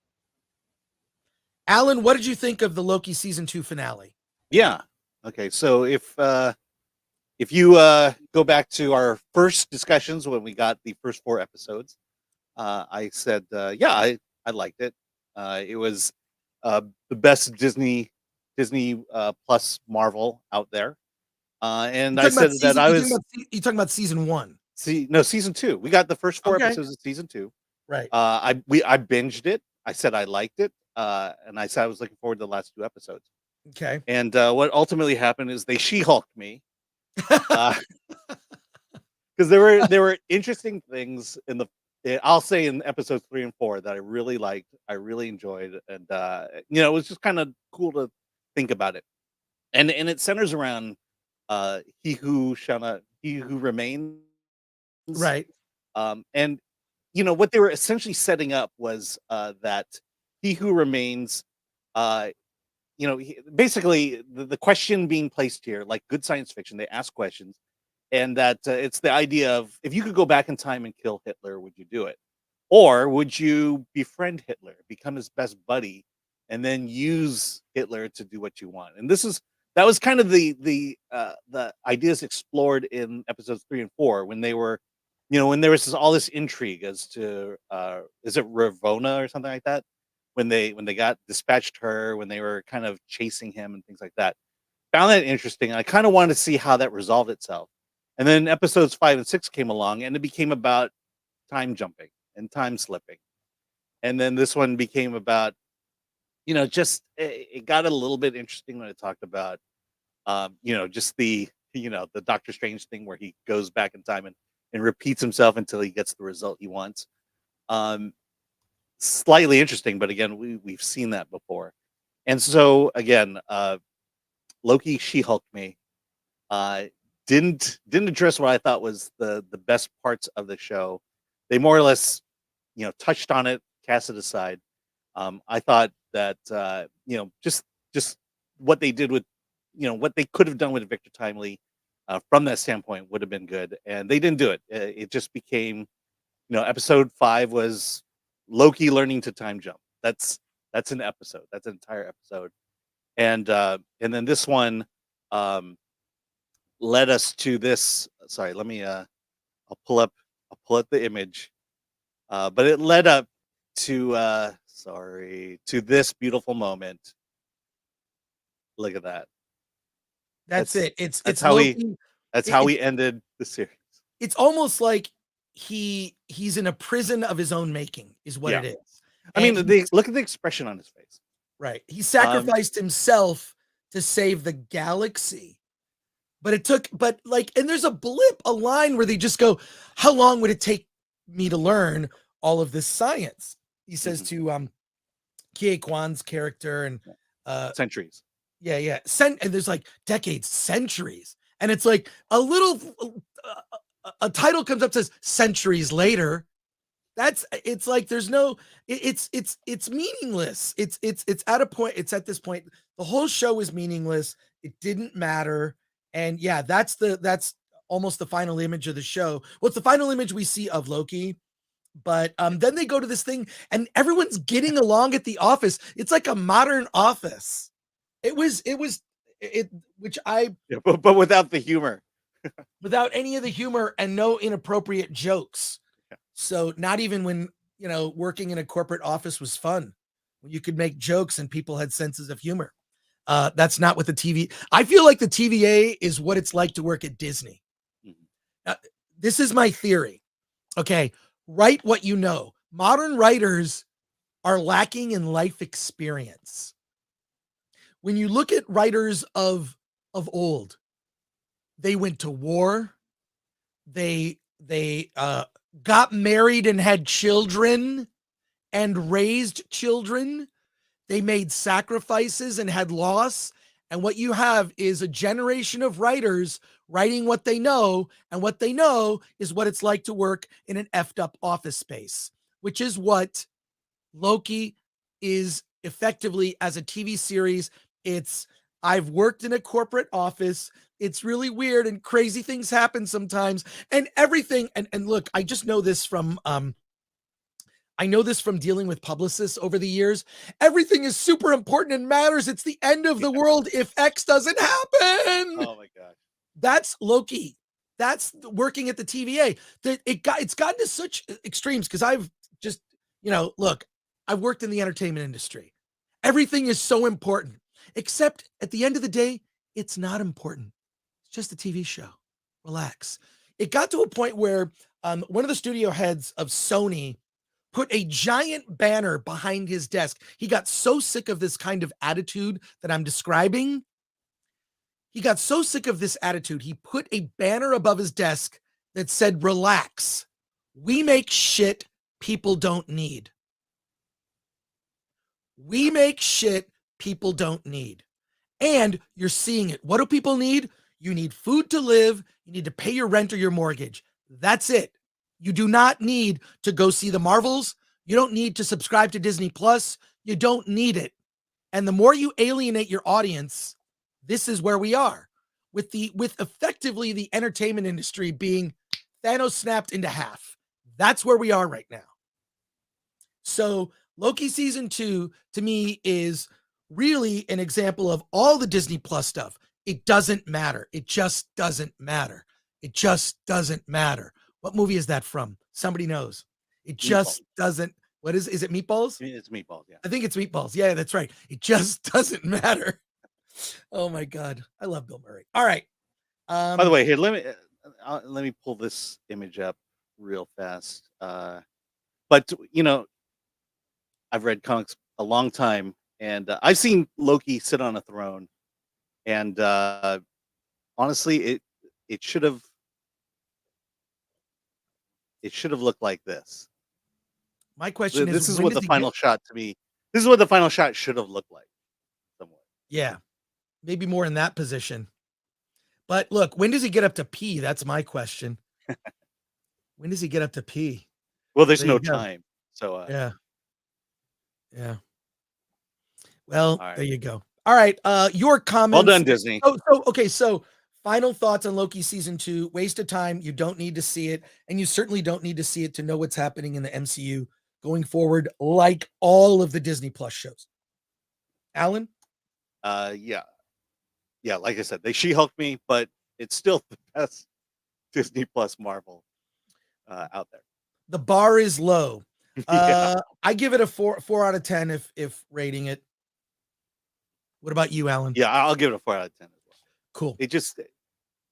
Alan, what did you think of the Loki season 2 finale? Yeah. Okay. So if you go back to our first discussions when we got the first 4 episodes, I said, yeah, I liked it. It was the best Disney plus Marvel out there. And I said that I was. You talking about season 1? Season 2. We got the first 4 episodes of season 2. Right. I binged it. I said I liked it, and I said I was looking forward to the last 2 episodes. Okay. And what ultimately happened is they She-Hulked me, because there were interesting things in the. I'll say in episodes 3 and 4 that I really liked. I really enjoyed, and it was just kind of cool to think about it. And it centers around he who remains. Right. And what they were essentially setting up was that he who remains, basically the question being placed here, like good science fiction, they ask questions, and that it's the idea of, if you could go back in time and kill Hitler, would you do it? Or would you befriend Hitler, become his best buddy, and then use Hitler to do what you want? And that was kind of the ideas explored in episodes 3 and 4 when they were, when there was all this intrigue as to is it Ravonna or something like that, when they got dispatched her, when they were kind of chasing him and things like that. Found that interesting. I kind of wanted to see how that resolved itself. And then episodes 5 and 6 came along, and it became about time jumping and time slipping. And then this one became about, just it got a little bit interesting when it talked about, just the Doctor Strange thing where he goes back in time and repeats himself until he gets the result he wants. Slightly interesting, but again, we've seen that before. And so again, Loki She-Hulked me. Didn't address what I thought was the best parts of the show. They more or less, touched on it, cast it aside. I thought that just what they did with, what they could have done with Victor Timely from that standpoint would have been good, and they didn't do it. It just became, episode 5 was Loki learning to time jump. That's an episode. That's an entire episode, and then this one led us to this. Sorry, let me. I'll pull up the image, but it led up to to this beautiful moment. Look at that. That's it. That's how we ended the series. It's almost like he's in a prison of his own making, is what it is. I mean, look at the expression on his face. Right. He sacrificed himself to save the galaxy. But and there's a line where they just go, how long would it take me to learn all of this science? He says to Kie Kwan's character, and centuries. Yeah. And there's like decades, centuries. And it's like a title comes up, says centuries later. It's like there's no, it's meaningless. It's at a point, it's at this point, the whole show is meaningless. It didn't matter. And yeah, that's almost the final image of the show. Well, it's the final image we see of Loki. But then they go to this thing and everyone's getting along at the office. It's like a modern office. But without the humor. Without any of the humor and no inappropriate jokes. So not even when, working in a corporate office was fun, when you could make jokes and people had senses of humor. That's not what the TV. I feel like the TVA is what it's like to work at Disney. This is my theory. Okay. Write what you know. Modern writers are lacking in life experience. When you look at writers of old, they went to war. They got married and had children and raised children. They made sacrifices and had loss. And what you have is a generation of writers writing what they know. And what they know is what it's like to work in an effed up office space, which is what Loki is effectively as a TV series. It's I've worked in a corporate office. It's really weird and crazy things happen sometimes. And everything, and look, I just know this from I know this from dealing with publicists over the years. Everything is super important and matters. It's the end of the world if X doesn't happen. Oh my gosh. That's Loki. That's working at the TVA. It's gotten to such extremes because I've just, look, I've worked in the entertainment industry. Everything is so important, except at the end of the day, it's not important. It's just a TV show. Relax. It got to a point where one of the studio heads of Sony put a giant banner behind his desk. He got so sick of this kind of attitude that I'm describing. He got so sick of this attitude, he put a banner above his desk that said, "Relax. We make shit people don't need. We make shit people don't need." And you're seeing it. What do people need? You need food to live. You need to pay your rent or your mortgage. That's it. You do not need to go see the Marvels. You don't need to subscribe to Disney Plus. You don't need it. And the more you alienate your audience, this is where we are with effectively the entertainment industry being Thanos snapped into half. That's where we are right now. So Loki season 2 to me is really an example of all the Disney Plus stuff. It doesn't matter. It just doesn't matter. It just doesn't matter. What movie is that from? Somebody knows. It just doesn't. What is it? Meatballs? It's Meatballs. Yeah. I think it's Meatballs. Yeah, that's right. It just doesn't matter. Oh my God. I love Bill Murray. All right. By the way, here, let me pull this image up real fast. But I've read comics a long time, and I've seen Loki sit on a throne, and honestly, it should have looked like this. My question is, this is what the final shot to me. This is what the final shot should have looked like. Somewhat. Yeah, maybe more in that position. But look, when does he get up to pee? That's my question. When does he get up to pee? Well, there's no time. So yeah. Well, right. There you go. All right. Your comments. Well done, Disney. So final thoughts on Loki season 2. Waste of time. You don't need to see it, and you certainly don't need to see it to know what's happening in the MCU going forward, like all of the Disney Plus shows. Alan? Yeah. Like I said, they She-Hulk me, but it's still the best Disney Plus Marvel out there. The bar is low. Yeah. I give it a 4 out of 10 if rating it. What about you, Alan? Yeah, I'll give it a 4 out of 10 as well. Cool. It just,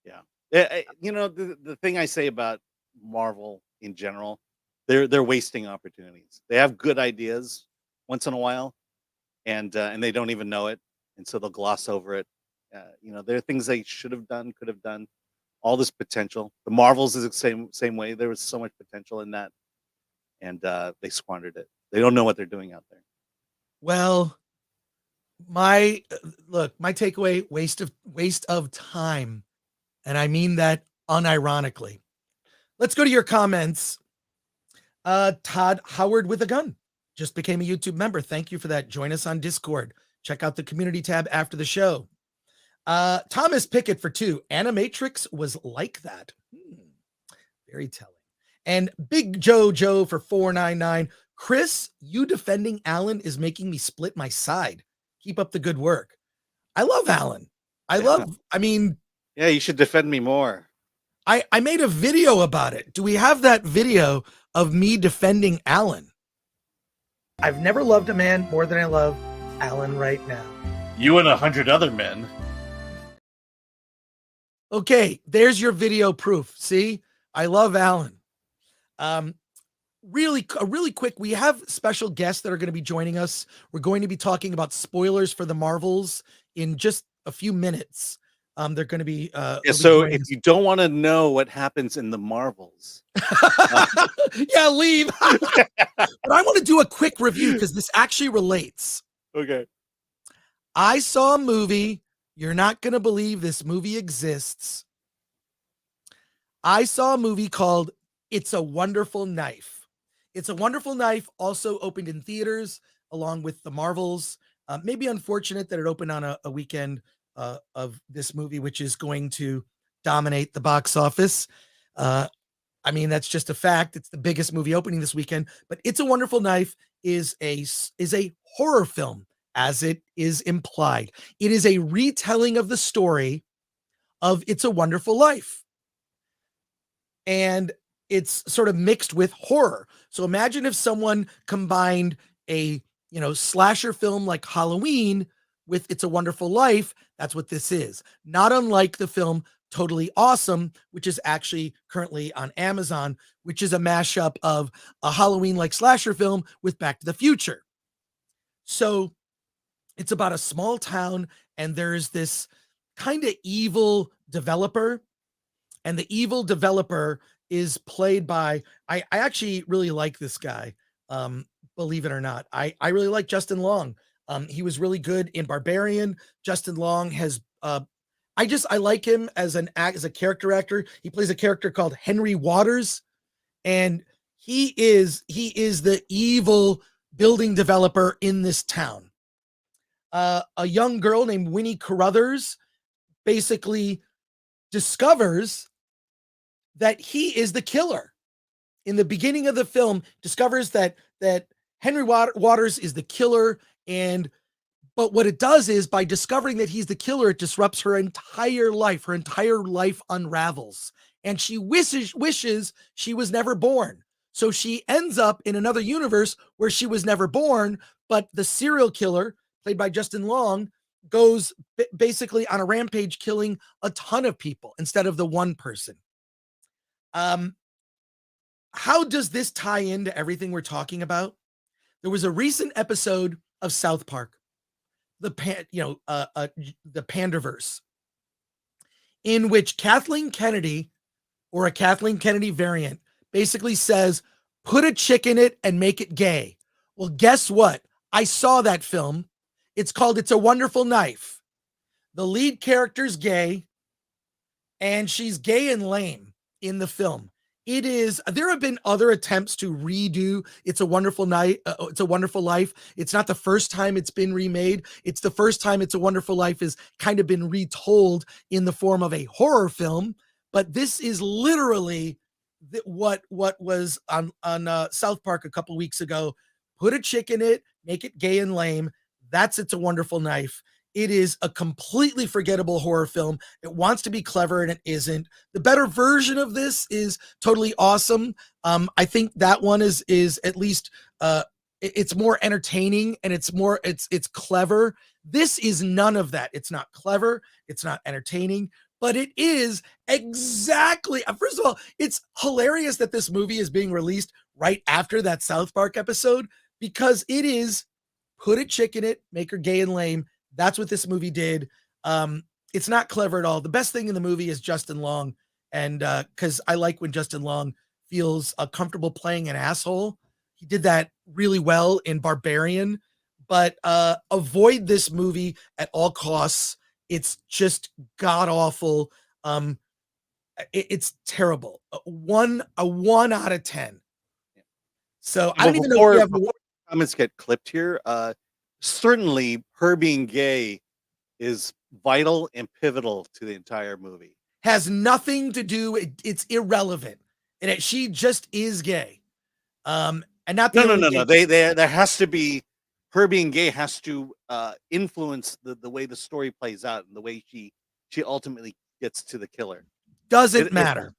yeah. The thing I say about Marvel in general, they're wasting opportunities. They have good ideas once in a while, and they don't even know it, and so they'll gloss over it. There are things they should have done, could have done. All this potential. The Marvels is the same way. There was so much potential in that, and they squandered it. They don't know what they're doing out there. Well, my takeaway: waste of time, and I mean that unironically. Let's go to your comments. Todd Howard with a gun just became a YouTube member. Thank you for that. Join us on Discord. Check out the community tab after the show. Thomas Pickett for 2. Animatrix was like that. Very telling. And Big Joe for 4.99. Chris, you defending Alan is making me split my side. Keep up the good work. I love Alan. Yeah, you should defend me more. I made a video about it. Do we have that video of me defending Alan? I've never loved a man more than I love Alan right now. You and 100 other men. Okay, there's your video proof. See, I love Alan. Really quick, we have special guests that are going to be joining us. We're going to be talking about spoilers for the Marvels in just a few minutes. They're going to be so if you don't want to know what happens in the Marvels, yeah, leave. But I want to do a quick review because this actually relates. Okay. I saw a movie. You're not going to believe this movie exists. I saw a movie called It's a Wonderful Knife. It's a Wonderful Knife also opened in theaters along with the Marvels. Maybe unfortunate that it opened on a weekend of this movie, which is going to dominate the box office. I mean, that's just a fact. It's the biggest movie opening this weekend. But It's a Wonderful Knife is a horror film, as it is implied. It is a retelling of the story of It's a Wonderful Life. And it's sort of mixed with horror. So imagine if someone combined a, slasher film like Halloween with It's a Wonderful Life. That's what this is. Not unlike the film Totally Awesome, which is actually currently on Amazon, which is a mashup of a Halloween-like slasher film with Back to the Future. So it's about a small town, and there's this kind of evil developer, and the evil developer is played by, I actually really like this guy. Believe it or not, I really like Justin Long. He was really good in Barbarian. Justin Long has, I like him as a character actor. He plays a character called Henry Waters, and he is the evil building developer in this town. A young girl named Winnie Carruthers basically discovers that he is the killer. In the beginning of the film, discovers that Henry Waters is the killer, but what it does is, by discovering that he's the killer, it disrupts her entire life. Her entire life unravels, and she wishes she was never born. So she ends up in another universe where she was never born, but the serial killer, played by Justin Long, goes basically on a rampage, killing a ton of people instead of the one person. How does this tie into everything we're talking about? There was a recent episode of South Park, the Panderverse, in which Kathleen Kennedy, or a Kathleen Kennedy variant, basically says, put a chick in it and make it gay. Well, guess what? I saw that film. It's called It's a Wonderful Knife. The lead character's gay, and she's gay and lame in the film. There have been other attempts to redo It's a Wonderful Night. It's a Wonderful Life. It's not the first time it's been remade. It's the first time It's a Wonderful Life has kind of been retold in the form of a horror film. But this is literally what was on South Park a couple weeks ago. Put a chick in it, make it gay and lame. That's It's a Wonderful Knife. It is a completely forgettable horror film. It wants to be clever and it isn't. The better version of this is Totally Awesome. I think that one is at least it's more entertaining, and it's clever. This is none of that. It's not clever. It's not entertaining, but it is exactly. First of all, it's hilarious that this movie is being released right after that South Park episode, because it is put a chick in it, make her gay and lame. That's what this movie did. It's not clever at all. The best thing in the movie is Justin Long. And because I like when Justin Long feels comfortable playing an asshole. He did that really well in Barbarian. But avoid this movie at all costs. It's just god awful. It's terrible. A 1 out of 10. So I don't even know if we have before comments get clipped here. Certainly her being gay is vital and pivotal to the entire movie. Has nothing to do. It's irrelevant, and she just is gay. And not the no. There has to be, her being gay has to influence the way the story plays out and the way she ultimately gets to the killer. Doesn't matter.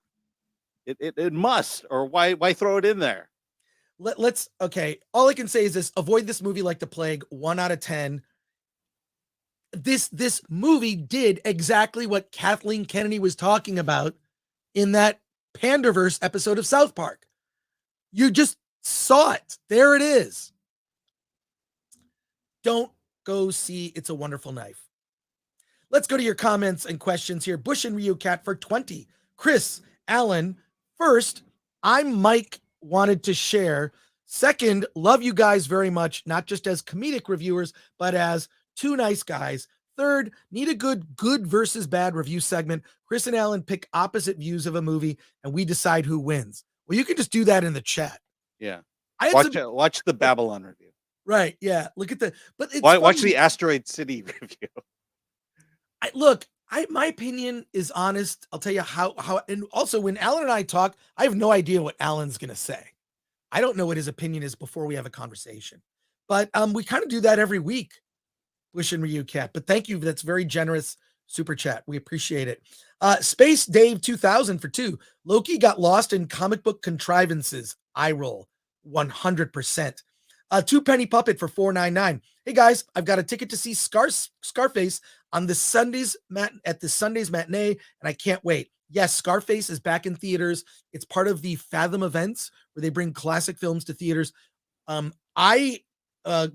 It must, or why throw it in there? Let's okay. All I can say is this: avoid this movie like the plague. 1 out of 10. This movie did exactly what Kathleen Kennedy was talking about in that Panderverse episode of South Park. You just saw it. There it is. Don't go see It's a Wonderful Knife. Let's go to your comments and questions here. Bush and Ryu Cat for 20. Chris, Alan, first, I'm Mike. Wanted to share. Second, love you guys very much, not just as comedic reviewers, but as two nice guys. Third, need a good versus bad review segment. Chris and Alan pick opposite views of a movie, and we decide who wins. Well, you can just do that in the chat. Yeah. I Watch the Babylon review. Right. Yeah. Look at the. But it's Watch funny. the Asteroid City review. My opinion is honest. I'll tell you how. And also, when Alan and I talk, I have no idea what Alan's gonna say. I don't know what his opinion is before we have a conversation. But we kind of do that every week. Wish and Ryu Cat. But thank you. That's very generous super chat. We appreciate it. Space Dave 2000 for 2. Loki got lost in comic book contrivances. I roll 100%. Two Penny Puppet for 4.99. Hey guys, I've got a ticket to see Scarface on the at the Sunday's matinee, and I can't wait. Yes, Scarface is back in theaters. It's part of the Fathom events where they bring classic films to theaters. I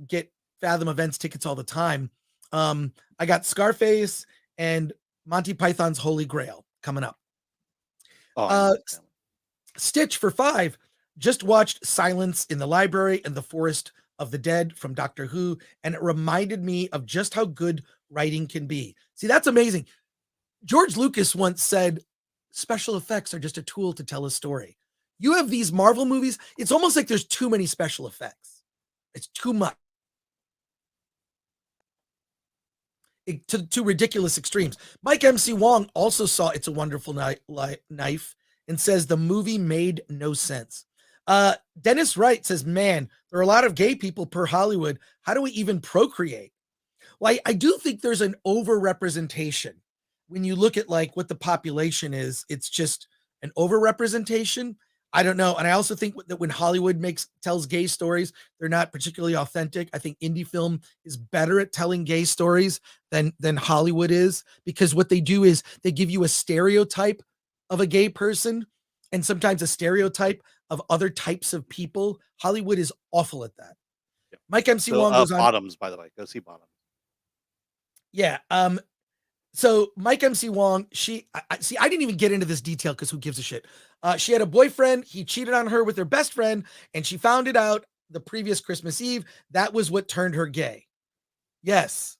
get Fathom events tickets all the time. I got Scarface and Monty Python's Holy Grail coming up. Stitch for 5. Just watched Silence in the Library and the Forest of the Dead from Doctor Who, and it reminded me of just how good writing can be. See, that's amazing. George Lucas once said, special effects are just a tool to tell a story. You have these Marvel movies, it's almost like there's too many special effects. It's too much. To ridiculous extremes. Mike MC Wong also saw It's a Wonderful Knife and says the movie made no sense. Dennis Wright says, man, there are a lot of gay people per Hollywood. How do we even procreate? Well, I do think there's an overrepresentation. When you look at like what the population is, it's just an overrepresentation. I don't know. And I also think that when Hollywood tells gay stories, they're not particularly authentic. I think indie film is better at telling gay stories than Hollywood is, because what they do is they give you a stereotype of a gay person and sometimes a stereotype of other types of people. Hollywood is awful at that. Yeah. Mike MC Wong goes on. Bottoms, by the way. Go see Bottoms. Yeah. So Mike MC Wong, I didn't even get into this detail because who gives a shit. She had a boyfriend. He cheated on her with her best friend, and she found it out the previous Christmas Eve. That was what turned her gay. Yes.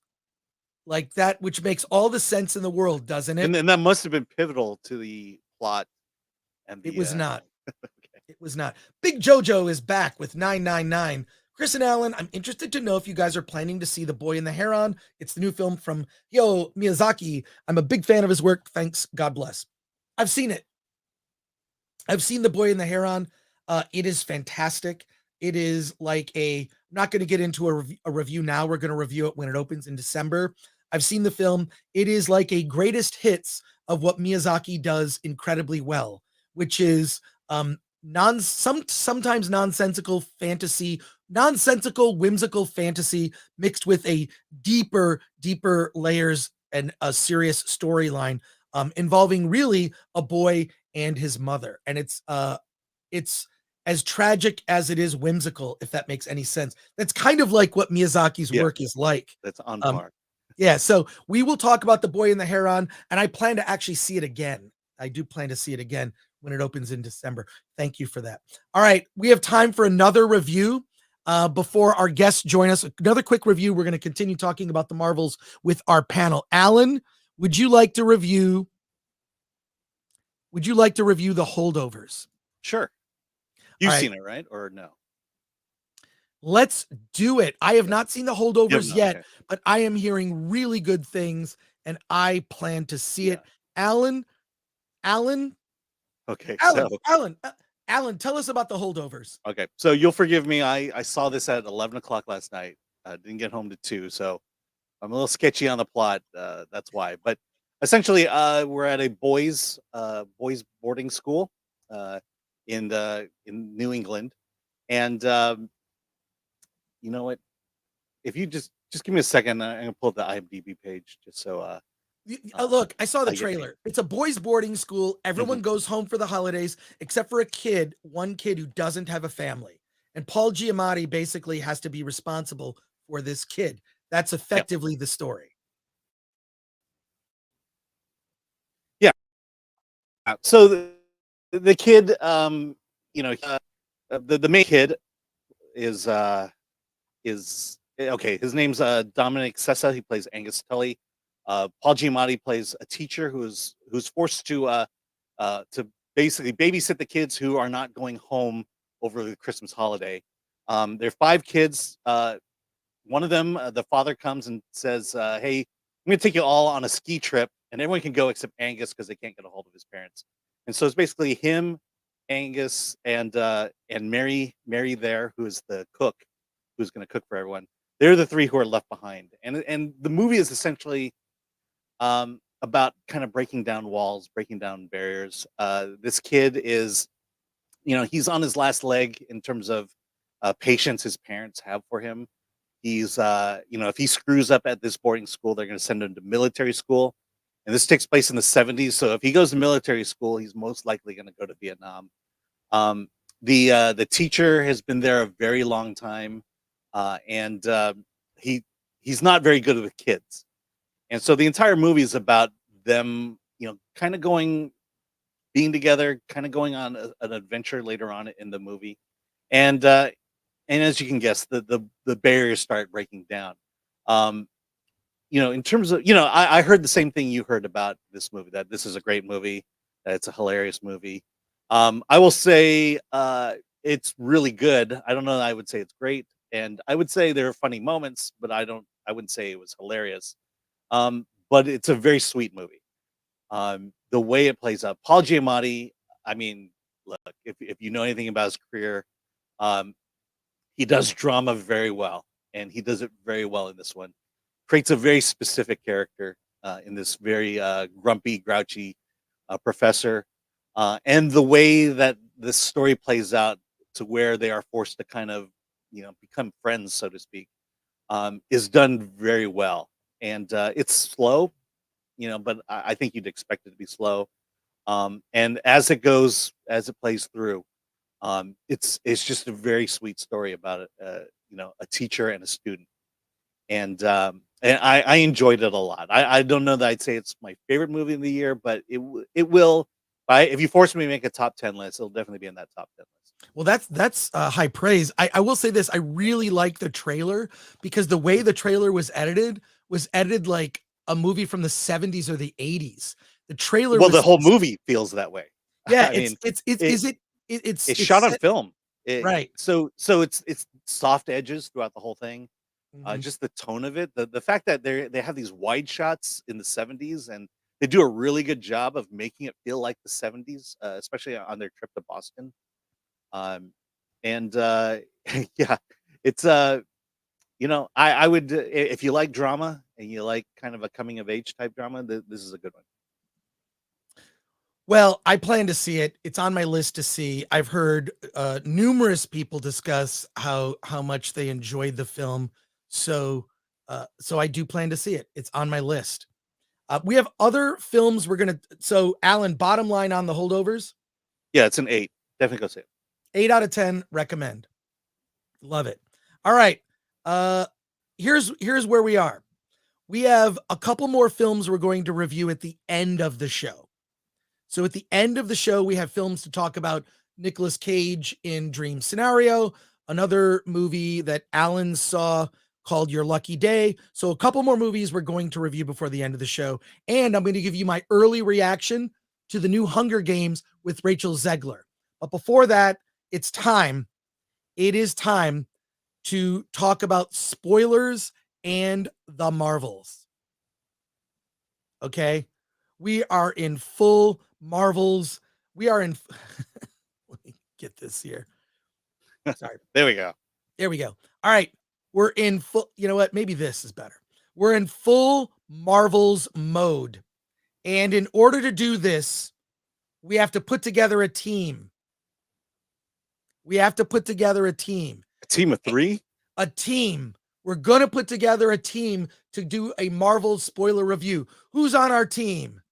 Like that, which makes all the sense in the world, doesn't it? And that must have been pivotal to the plot. And it was not. Okay. It was not. Big Jojo is back with 999. Chris and Alan, I'm interested to know if you guys are planning to see The Boy and the Heron. It's the new film from Miyazaki. I'm a big fan of his work. Thanks. God bless. I've seen it. I've seen The Boy and the Heron. It is fantastic. It is like I'm not going to get into a review now. We're going to review it when it opens in December. I've seen the film. It is like a greatest hits of what Miyazaki does incredibly well, which is sometimes nonsensical whimsical fantasy mixed with a deeper layers and a serious storyline involving really a boy and his mother. And it's as tragic as it is whimsical, if that makes any sense. That's kind of like what Miyazaki's work is like. That's on par. Yeah, so we will talk about The Boy and the Heron, and I plan to actually see it again. I do plan to see it again when it opens in December. Thank you for that. All right, we have time for another review before our guests join us. Another quick review. We're going to continue talking about the Marvels with our panel. Alan, would you like to review The Holdovers? Sure. You've seen it, right? Or no? Let's do it. I have not seen The Holdovers yet, okay. but I am hearing really good things, and I plan to see it. Alan. Okay. Alan, tell us about The Holdovers. Okay. So you'll forgive me. I saw this at 11 o'clock last night. I didn't get home to 2, so I'm a little sketchy on the plot. That's why. But essentially, we're at a boys boarding school in New England, and you know what? If you just give me a second, I'm gonna pull up the IMDb page just so. Look, I saw the trailer. It's a boys' boarding school. Everyone goes home for the holidays except for one kid who doesn't have a family. And Paul Giamatti basically has to be responsible for this kid. That's effectively the story. Yeah. So the kid, the main kid is okay. His name's Dominic Sessa. He plays Angus Tully. Paul Giamatti plays a teacher who's forced to basically babysit the kids who are not going home over the Christmas holiday. There are 5 kids. One of them, the father comes and says, "Hey, I'm going to take you all on a ski trip, and everyone can go except Angus because they can't get a hold of his parents." And so it's basically him, Angus, and Mary there, who is the cook, who's going to cook for everyone. They're the 3 who are left behind, and the movie is essentially about kind of breaking down walls, breaking down barriers. This kid is, he's on his last leg in terms of patience his parents have for him. He's, if he screws up at this boarding school, they're going to send him to military school. And this takes place in the 70s. So if he goes to military school, he's most likely going to go to Vietnam. The teacher has been there a very long time. And he's not very good with kids. And so the entire movie is about them, kind of being together, kind of going on an adventure later on in the movie. And as you can guess, the barriers start breaking down. In terms of, I heard the same thing you heard about this movie, that this is a great movie, that it's a hilarious movie. I will say it's really good. I don't know that I would say it's great. And I would say there are funny moments, but I wouldn't say it was hilarious. But it's a very sweet movie. The way it plays out, Paul Giamatti, I mean, look, if you know anything about his career, he does drama very well, and he does it very well in this one. Creates a very specific character in this very grumpy, grouchy professor, and the way that this story plays out to where they are forced to kind of, become friends, so to speak, is done very well. And it's slow, but I think you'd expect it to be slow. And as it plays through, it's just a very sweet story about a teacher and a student, and I enjoyed it a lot. I don't know that I'd say it's my favorite movie of the year, but it will. If you force me to make a top 10 list, it'll definitely be in that top 10 list. Well, that's high praise. I will say this: I really like the trailer, because the way the trailer was edited like a movie from the 70s or the 80s. The trailer. Well, the whole movie feels that way. Yeah, it's shot on film, right? So it's soft edges throughout the whole thing. Mhm. Just the tone of it, the fact that they have these wide shots in the 70s, and they do a really good job of making it feel like the 70s, especially on their trip to Boston. Yeah, it's I would, if you like drama and you like kind of a coming of age type drama, this is a good one. Well, I plan to see it. It's on my list to see. I've heard numerous people discuss how much they enjoyed the film. So I do plan to see it. It's on my list. We have other films so Alan, bottom line on The Holdovers? Yeah, it's an 8. Definitely go see it. 8 out of 10, recommend. Love it. All right. Here's where we are. We have a couple more films we're going to review at the end of the show. So at the end of the show, we have films to talk about. Nicolas Cage in Dream Scenario, another movie that Alan saw called Your Lucky Day. So a couple more movies we're going to review before the end of the show. And I'm going to give you my early reaction to the new Hunger Games with Rachel Zegler. But before that, it's time. It is time to talk about spoilers and the Marvels. Okay? We are in full Marvels. We are in. Let me get this here. Sorry. There we go. There we go. All right. We're in full. You know what? Maybe this is better. We're in full Marvels mode. And in order to do this, we have to put together a team. A team of 3? A team. We're going to put together a team to do a Marvel spoiler review. Who's on our team?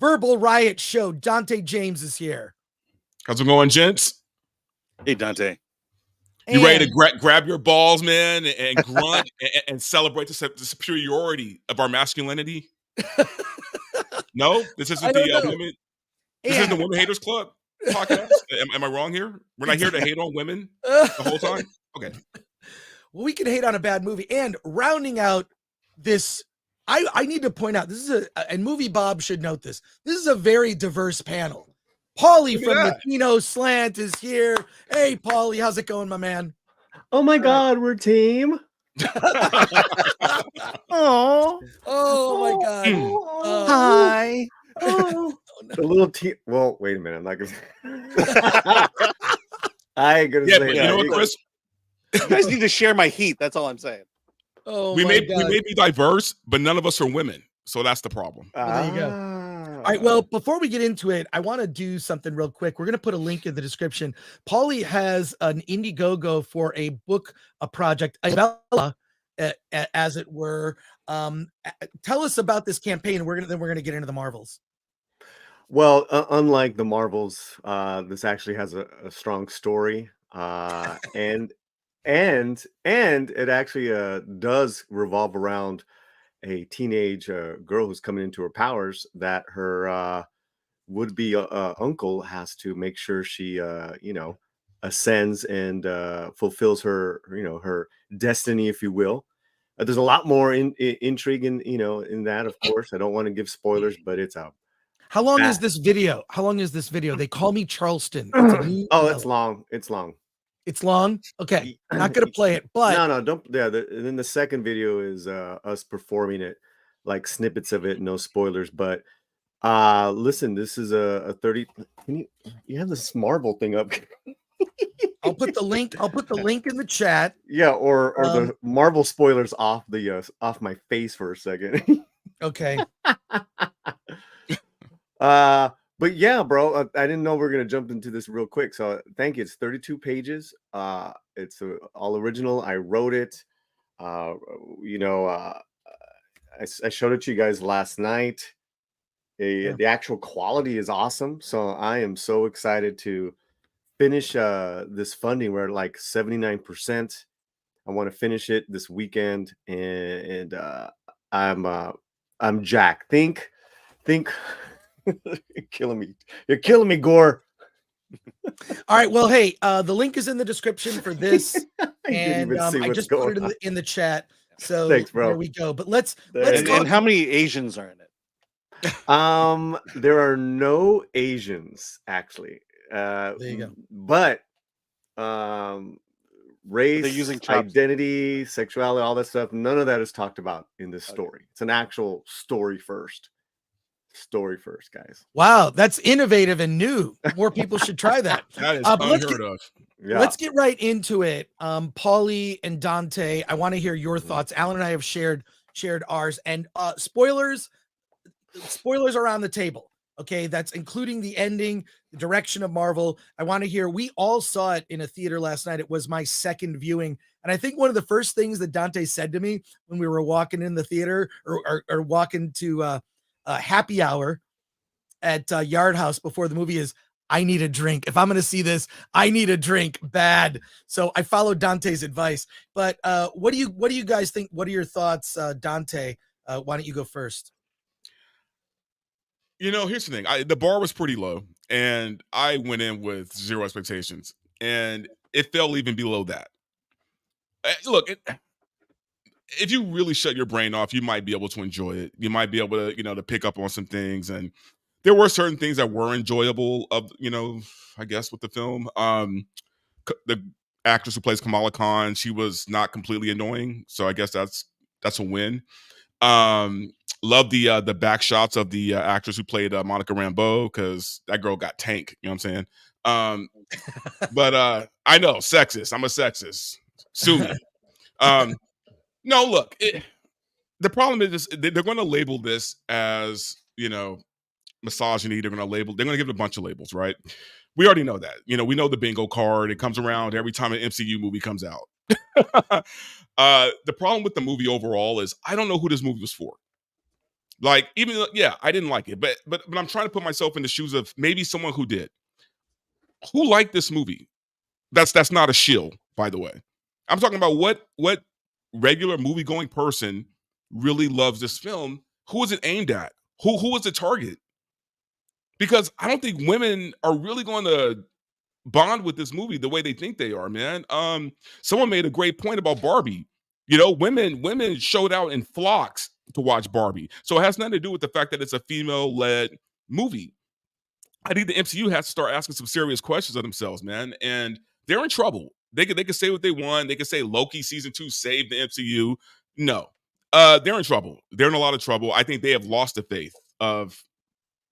Verbal Riot Show. Dante James is here. How's it going, gents? Hey, Dante. You ready to grab your balls, man, and grunt and celebrate the superiority of our masculinity? No? This isn't the women. This isn't the Women Haters Club podcast. Am I wrong here? We're not here to hate on women the whole time? Okay. Well, we can hate on a bad movie. And rounding out this, I need to point out, this is and Movie Bob should note this. This is a very diverse panel. Paulie from Latino Slant is here. Hey, Paulie, how's it going, my man? Oh my God, we're team. Oh, Oh my God. hi. Oh, no. the little team. Well, wait a minute. I'm not gonna. I ain't gonna Yeah, say but that. you know what, You- Chris? You guys need to share my heat. That's all I'm saying. Oh We my may God. be diverse, but none of us are women. So that's the problem. Well, there you go. Ah. All right. Well, before we get into it, I want to do something real quick. We're going to put a link in the description. Paulie has an Indiegogo for a book, a project, a novella, as it were. Tell us about this campaign. And we're gonna get into the Marvels. Well, unlike the Marvels, this actually has a strong story, and it actually does revolve around a teenage girl who's coming into her powers that her would-be uncle has to make sure she ascends and fulfills her destiny, if you will. There's a lot more intrigue in that, of course. I don't want to give spoilers, but it's out. How long is That- this video? How long is this video? They call me Charleston. It's a new Oh, novella. it's long. It's long. It's long. Okay, not gonna play it, but No, don't. Yeah, and then the second video is us performing it, like snippets of it, no spoilers. But listen, this is a 30. Can you have this Marvel thing up? I'll put the link. I'll put the link in the chat. Yeah, or the Marvel spoilers off off my face for a second. Okay. But yeah, bro, I didn't know we are gonna jump into this real quick. So thank you. It's 32 pages. It's all original. I wrote it. You know, I showed it to you guys last night. The actual quality is awesome. So I am so excited to finish this funding. We're at like 79%. I want to finish it this weekend, and I'm Jack. Think. You're killing me. You're killing me, Gore. All right. Well, hey, the link is in the description for this, I didn't and even see I what's just put going it on. in the chat. So Thanks, bro. there we go. But let's Thanks. talk. And how many Asians are in it? There are no Asians actually. There you go. But race, They're using chopsticks. identity, sexuality, all that stuff, none of that is talked about in this story. It's an actual story first. Story first, guys. Wow, that's innovative and new. More people should try that. That is But let's unheard of. Yeah. Let's get right into it. Paulie and Dante, I want to hear your thoughts. Alan and I have shared ours, and spoilers are on the table. Okay, that's including the ending, the direction of Marvel. I want to hear. We all saw it in a theater last night. It was my second viewing, and I think one of the first things that Dante said to me when we were walking in the theater or walking to happy hour at Yard House before the movie is, I need a drink. If I'm going to see this, I need a drink bad. So I followed Dante's advice. But what do you guys think? What are your thoughts, Dante? Why don't you go first? You know, here's the thing. The bar was pretty low, and I went in with zero expectations, and it fell even below that. Look, if you really shut your brain off, you might be able to enjoy it. You might be able to, to pick up on some things, and there were certain things that were enjoyable I guess with the film. The actress who plays Kamala Khan, she was not completely annoying, so I guess that's a win. Love the back shots of the actress who played Monica Rambeau, because that girl got tank. You know what I'm saying? But I know, sexist. I'm a sexist. Sue me. No, look. The problem is they're going to label this as misogyny. They're going to give it a bunch of labels, right? We already know that. We know the bingo card. It comes around every time an MCU movie comes out. The problem with the movie overall is I don't know who this movie was for. Like, even I didn't like it, but I'm trying to put myself in the shoes of maybe someone who did. Who liked this movie? That's not a shill, by the way. I'm talking about what regular movie going person really loves this film. Who is it aimed at? Who is the target? Because I don't think women are really going to bond with this movie the way they think they are, man. Someone made a great point about Barbie. Women showed out in flocks to watch Barbie. So it has nothing to do with the fact that it's a female-led movie. I think the MCU has to start asking some serious questions of themselves, man. And they're in trouble. They could say what they want. They could say Loki season 2 saved the MCU. No, they're in trouble. They're in a lot of trouble. I think they have lost the faith of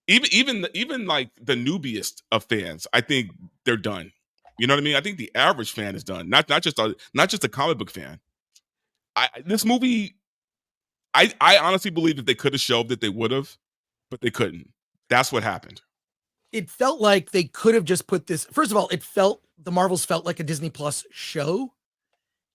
even like the newbiest of fans. I think they're done. You know what I mean? I think the average fan is done. Not just a comic book fan. This movie, I honestly believe if they could have shelved it, they would have, but they couldn't. That's what happened. It felt like they could have just put this. First of all, the Marvels felt like a Disney Plus show,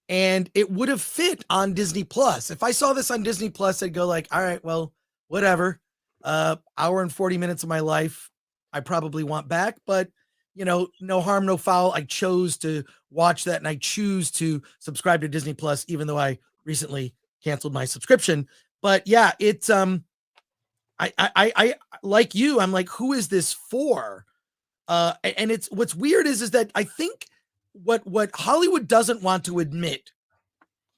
and it would have fit on Disney Plus. If I saw this on Disney Plus, I'd go like, all right, well, whatever. Hour and 40 minutes of my life, I probably want back, but no harm, no foul. I chose to watch that, and I choose to subscribe to Disney Plus, even though I recently canceled my subscription. But yeah, it's I like you. I'm like, who is this for? And it's what's weird is that I think what Hollywood doesn't want to admit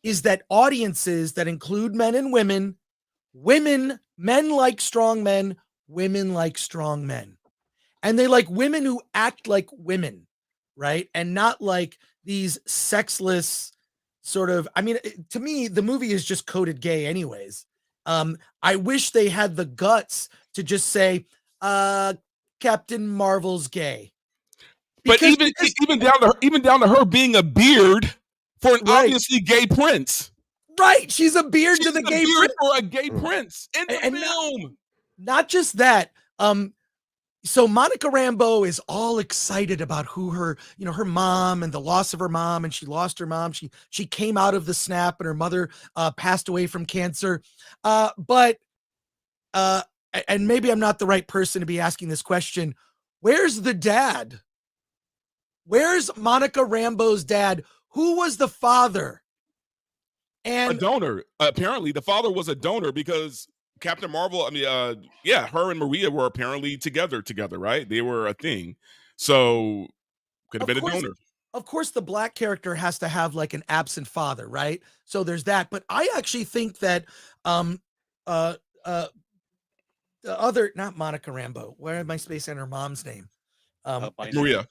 is that audiences that include men and men like strong men, women like strong men. And they like women who act like women, right? And not like these sexless sort of, I mean, to me, the movie is just coded gay anyways. I wish they had the guts to just say, Captain Marvel's gay. But even down to her being a beard for an obviously gay prince. Right. She's a beard to the gay prince. For a gay prince in the film. Not just that. So Monica Rambeau is all excited about who her mom and the loss of her mom, and she lost her mom. She came out of the snap, and her mother passed away from cancer. But maybe I'm not the right person to be asking this question. Where's the dad? Where's Monica Rambeau's dad? Who was the father? And a donor. Apparently, the father was a donor because Captain Marvel, her and Maria were apparently together, right? They were a thing. So could have been a donor. Of course, the black character has to have like an absent father, right? So there's that. But I actually think that the other, not Monica Rambeau, where am I spacing her mom's name? Maria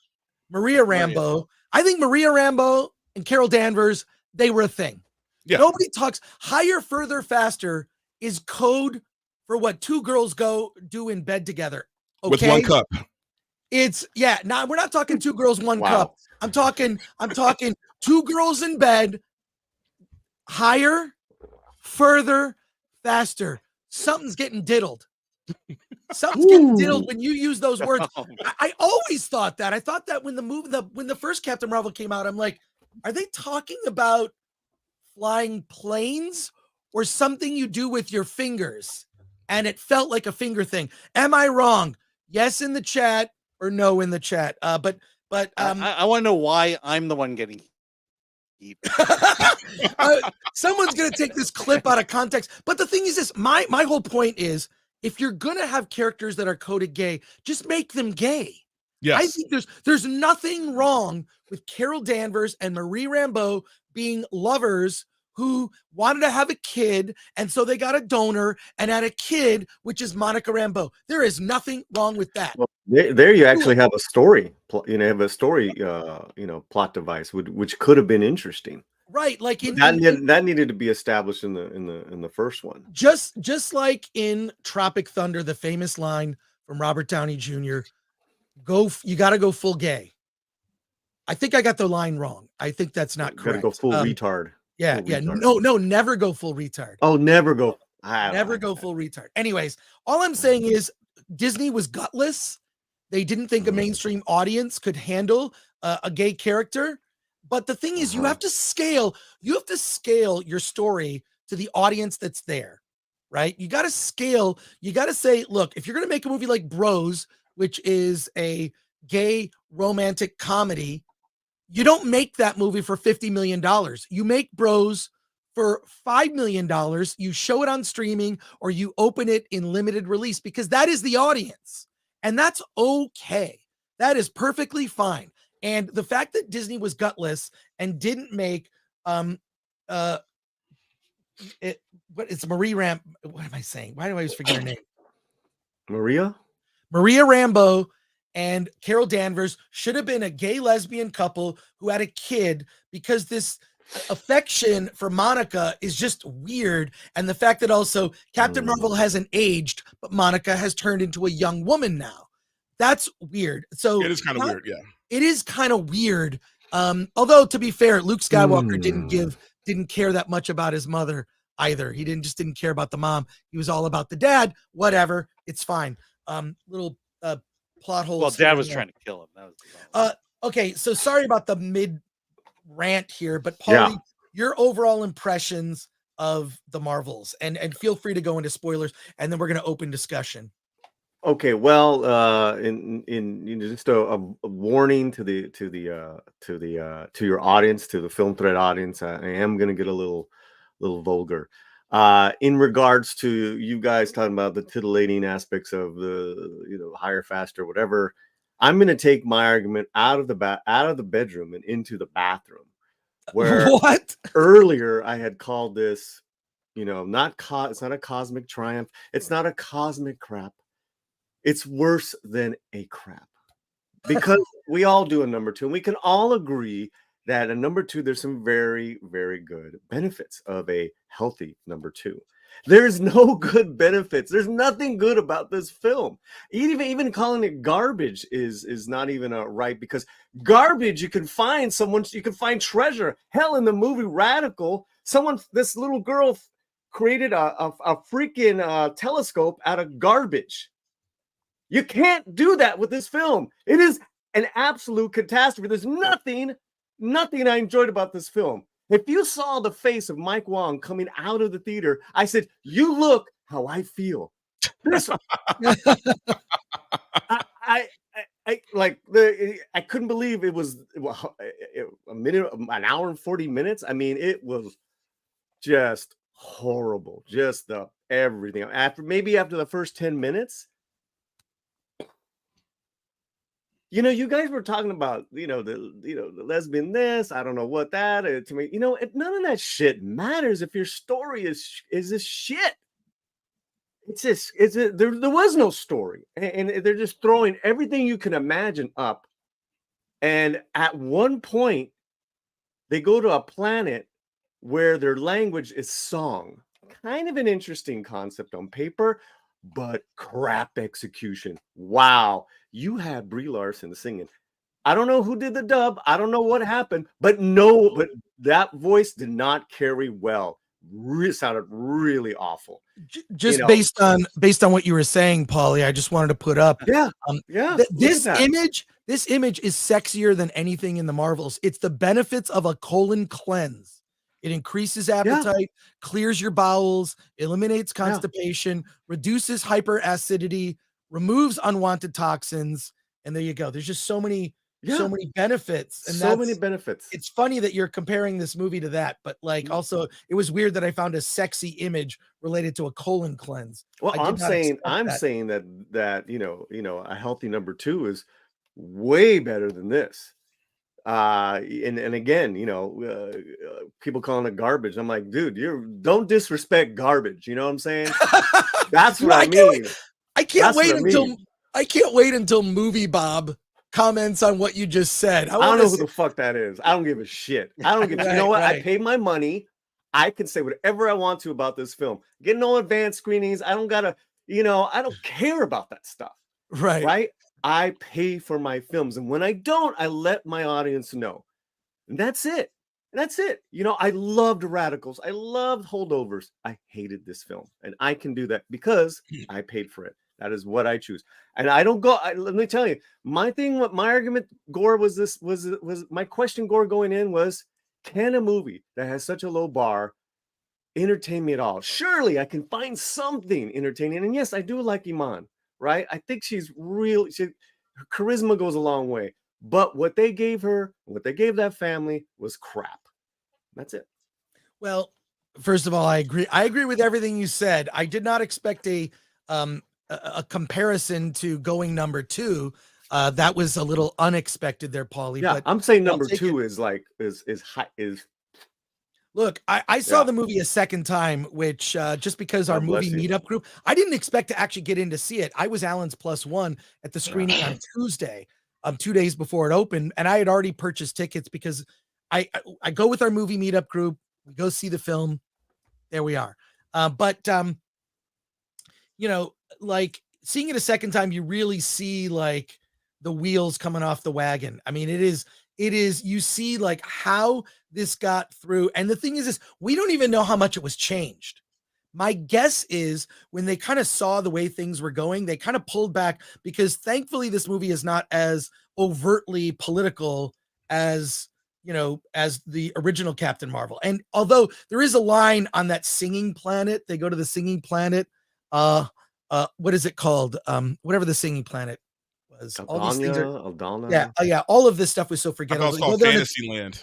Rambeau. I think Maria Rambeau and Carol Danvers, they were a thing. Yeah. Nobody talks higher, further, faster is code for what two girls do in bed together. Okay? With one cup. We're not talking two girls, one cup. I'm talking two girls in bed, higher, further, faster. Something's getting diddled. Something's getting diddled when you use those words. I always thought that. I thought that when the first Captain Marvel came out, I'm like, are they talking about flying planes or something you do with your fingers? And it felt like a finger thing. Am I wrong? Yes in the chat or no in the chat. But I want to know why I'm the one getting heat. Someone's gonna take this clip out of context. But the thing is this: my whole point is, if you're gonna have characters that are coded gay, just make them gay. Yes. I think there's nothing wrong with Carol Danvers and Marie Rambeau being lovers who wanted to have a kid, and so they got a donor and had a kid, which is Monica Rambeau. There is nothing wrong with that. Well, there you actually have a story, plot device, which could have been interesting. Right, like that needed to be established in the first one. Just like in Tropic Thunder, the famous line from Robert Downey Jr., you got to go full gay. I think I got the line wrong. I think that's not correct. Got to go full retard. Yeah, no, never go full retard. Oh, never go. Never go full retard. Anyways, all I'm saying is Disney was gutless. They didn't think a mainstream audience could handle a gay character. But the thing is, you have to scale your story to the audience that's there, right? You got to scale. You got to say, look, if you're going to make a movie like Bros, which is a gay romantic comedy, you don't make that movie for $50 million. You make Bros for $5 million. You show it on streaming or you open it in limited release because that is the audience. And that's okay. That is perfectly fine. And the fact that Disney was gutless and didn't make it's Marie Ram. What am I saying? Why do I always forget her name? Maria Rambeau and Carol Danvers should have been a gay lesbian couple who had a kid, because this affection for Monica is just weird. And the fact that also Captain Marvel hasn't aged, but Monica has turned into a young woman now. That's weird. So It is kind of weird, yeah. It is kind of weird. Although to be fair, Luke Skywalker didn't care that much about his mother either. He didn't care about the mom. He was all about the dad. Whatever, it's fine. Little plot holes. Well, Dad was trying to kill him. That was the problem. Okay, so sorry about the mid rant here, but Paulie, your overall impressions of the Marvels, and feel free to go into spoilers, and then we're going to open discussion. Okay, well, just a warning to your audience, to the Film Threat audience. I am going to get a little vulgar in regards to you guys talking about the titillating aspects of the higher, faster, whatever. I'm going to take my argument out of the bedroom and into the bathroom, where what earlier I had called this, it's not a cosmic triumph. It's not a cosmic crap. It's worse than a crap, because we all do a number 2, and we can all agree that a number 2, there's some very, very good benefits of a healthy number 2. There's no good benefits. There's nothing good about this film. Even calling it garbage is not even right, because garbage, you can find treasure. Hell, in the movie Radical, this little girl created a freaking telescope out of garbage. You can't do that with this film. It is an absolute catastrophe. There's nothing I enjoyed about this film. If you saw the face of Mike Wong coming out of the theater, I said, "You look how I feel." This, I couldn't believe it was an hour and 40 minutes. I mean, it was just horrible. Just everything. After the first 10 minutes. You guys were talking about, the lesbian this, I don't know what that is to me. None of that shit matters if your story is this shit. There was no story, and they're just throwing everything you can imagine up. And at one point, they go to a planet where their language is song. Kind of an interesting concept on paper, but crap execution. Wow. You had Brie Larson singing. I don't know who did the dub. I don't know what happened, but that voice did not carry well. Sounded really awful. Just based on what you were saying, Paulie, I just wanted to put up. This image is sexier than anything in the Marvels. It's the benefits of a colon cleanse. It increases appetite, clears your bowels, eliminates constipation, reduces hyperacidity, removes unwanted toxins, and there you go. There's just so many benefits, and many benefits. It's funny that you're comparing this movie to that, but also it was weird that I found a sexy image related to a colon cleanse. Well, I'm saying that a healthy number 2 is way better than this. And again, people calling it garbage. I'm like, dude, don't disrespect garbage. You know what I'm saying? That's what I mean. I can't wait until Movie Bob comments on what you just said. I don't know who the fuck that is. I don't give a shit. I don't give. You know what? I paid my money. I can say whatever I want to about this film. Get no advanced screenings. I don't gotta. I don't care about that stuff. Right. I pay for my films, and when I don't, I let my audience know. And that's it. I loved Radicals. I loved Holdovers. I hated this film, and I can do that because I paid for it. That is what I choose. And I don't go. Let me tell you, my argument, Gore, was my question, Gore, going in was, can a movie that has such a low bar entertain me at all? Surely I can find something entertaining. And yes, I do like Iman. Right? I think her charisma goes a long way. But what they gave her, what they gave that family was crap. That's it. Well, first of all, I agree. I agree with everything you said. I did not expect a comparison to going number 2. That was a little unexpected there, Paulie. Yeah, but I'm saying number 2 is high. Look, I saw Yeah. the movie a second time, which just because our God bless movie you. meetup group, I didn't expect to actually get in to see it. I was Alan's +1 at the screening on Tuesday, 2 days before it opened, and I had already purchased tickets because I go with our movie meetup group. We go see the film. There we are. But you know, like seeing it a second time, you really see like the wheels coming off the wagon. I mean, it is you see like how this got through. And the thing is this, we don't even know how much it was changed. My guess is when they kind of saw the way things were going, they kind of pulled back because thankfully this movie is not as overtly political as as the original Captain Marvel. And although there is a line on that singing planet, they go to the singing planet. What is it called? Whatever the singing planet was. All these things are Aldana. yeah, yeah. All of this stuff was so I thought forgettable. it was They go called there Fantasyland.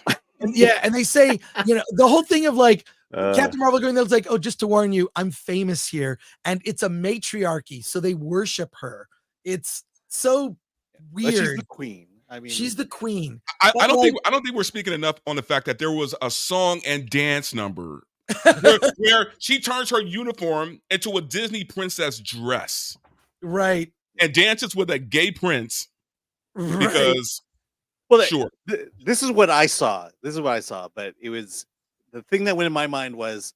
and they say, the whole thing of like Uh, Captain Marvel going there, it's like, oh, just to warn you, I'm famous here, and it's a matriarchy, so they worship her. It's so But she's weird. the queen. I mean, She's the queen. I But, don't like- think we're speaking enough on the fact that there was a song and dance number where she turns her uniform into a Disney princess dress right, and dances with a gay prince right. because well, sure. This is what I saw. But it was the thing that went in my mind was,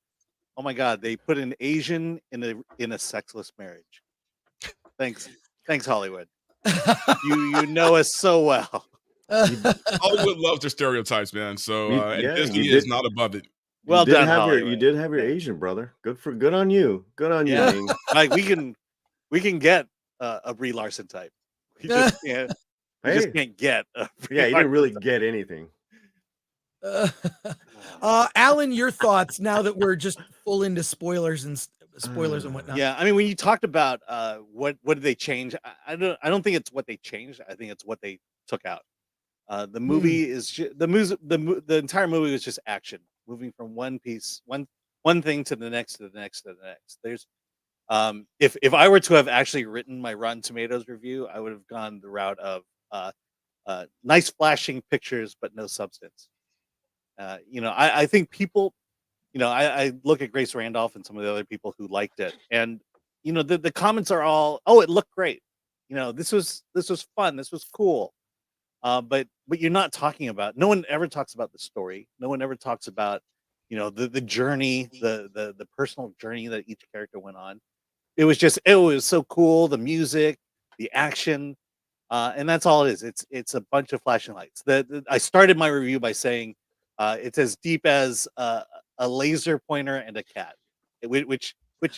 oh my God, they put an Asian in a sexless marriage. Thanks, Hollywood. You know us so well. Hollywood loves their stereotypes, man. So and Disney is not above it. Well done, you Hollywood. did have your Asian brother. Good on you. Good on you. Yeah. Ming. Like we can get a Brie Larson type. We just can't. We just can't get. Yeah, you didn't really get anything. Alan, your thoughts now that we're just full into spoilers and whatnot. Yeah, I mean, when you talked about what did they change, I don't think it's what they changed. I think it's what they took out. The movie is the entire movie was just action, moving from one thing to the next to the next to the next. There's if I were to have actually written my Rotten Tomatoes review, I would have gone the route of nice flashing pictures but no substance. I think people, I look at Grace Randolph and some of the other people who liked it, and the comments are all, oh, it looked great, this was fun, this was cool, but you're not talking about. No one ever talks about the story. No one ever talks about the journey, the personal journey that each character went on. It was so cool, the music, the action, and that's all it is. It's a bunch of flashing lights. I started my review by saying it's as deep as a laser pointer and a cat, which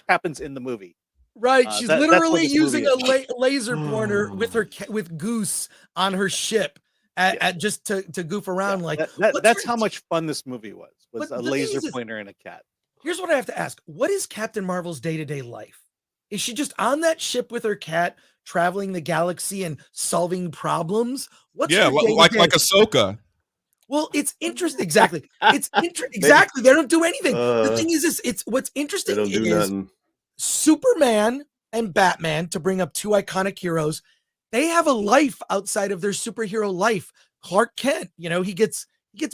happens in the movie. Right, she's literally using a laser pointer with Goose on her ship at just to goof around. Yeah, that's how much fun this movie was a laser pointer and a cat. Here's what I have to ask: what is Captain Marvel's day-to-day life? Is she just on that ship with her cat, traveling the galaxy and solving problems? What's her like Ahsoka. Well, it's interesting. Exactly. Exactly. They don't do anything. The thing is, it's what's interesting is nothing. Superman and Batman, to bring up two iconic heroes, they have a life outside of their superhero life. Clark Kent, he gets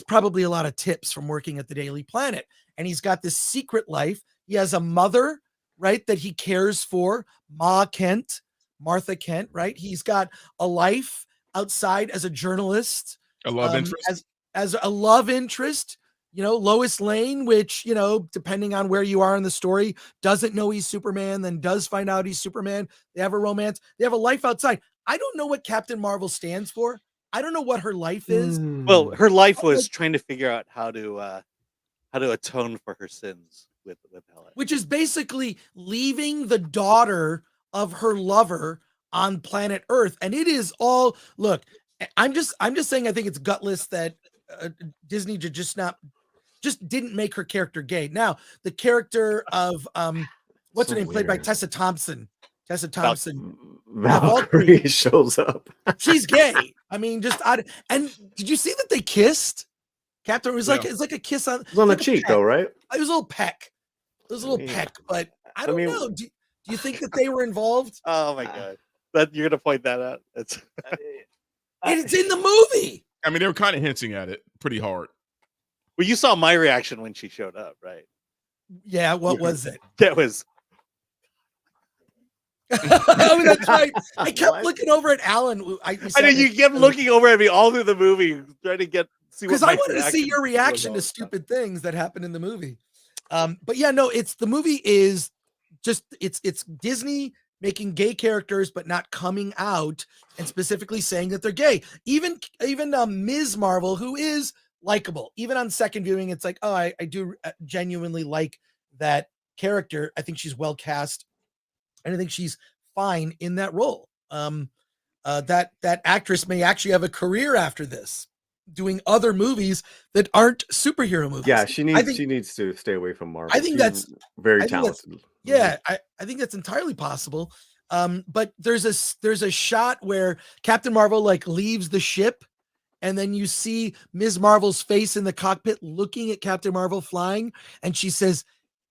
probably a lot of tips from working at the Daily Planet, and he's got this secret life. He has a mother, right, that he cares for, Martha Kent, right? He's got a life outside as a journalist, a love interest. As a love interest, Lois Lane, which, depending on where you are in the story, doesn't know he's Superman, then does find out he's Superman. They have a romance. They have a life outside. I don't know what Captain Marvel stands for. I don't know what her life is. Well, her life was trying to figure out how to atone for her sins with Helen, which is basically leaving the daughter of her lover on planet Earth. And it is all, look, I'm just saying, I think it's gutless that Disney just didn't make her character gay. Now, the character of what's her name, played by Tessa Thompson. Valkyrie shows up. She's gay. I mean, and did you see that they kissed? Captain was like, it's like a kiss on the cheek, though, right? It was a little peck. It was a little peck, but I don't know. Do you think that they were involved? Oh my God. But you're gonna point that out. It's in the movie. I mean, they were kind of hinting at it pretty hard. Well, you saw my reaction when she showed up, right? Yeah, what was it? That was Oh, that's right. I kept What? looking over at Alan. I know you kept looking over at me all through the movie, trying to see what because I my wanted to see your reaction to was. stupid things that happened in the movie. But yeah, no, the movie is just it's Disney making gay characters but not coming out and specifically saying that they're gay. Even Ms. Marvel, who is likable, even on second viewing, it's like, oh, I do genuinely like that character. I think she's well cast, and I think she's fine in that role. That actress may actually have a career after this, doing other movies that aren't superhero movies. Yeah, she needs to stay away from Marvel. I think She's that's very I think that's- talented. Yeah, I think that's entirely possible. But there's a shot where Captain Marvel like leaves the ship, and then you see Ms. Marvel's face in the cockpit looking at Captain Marvel flying, and she says,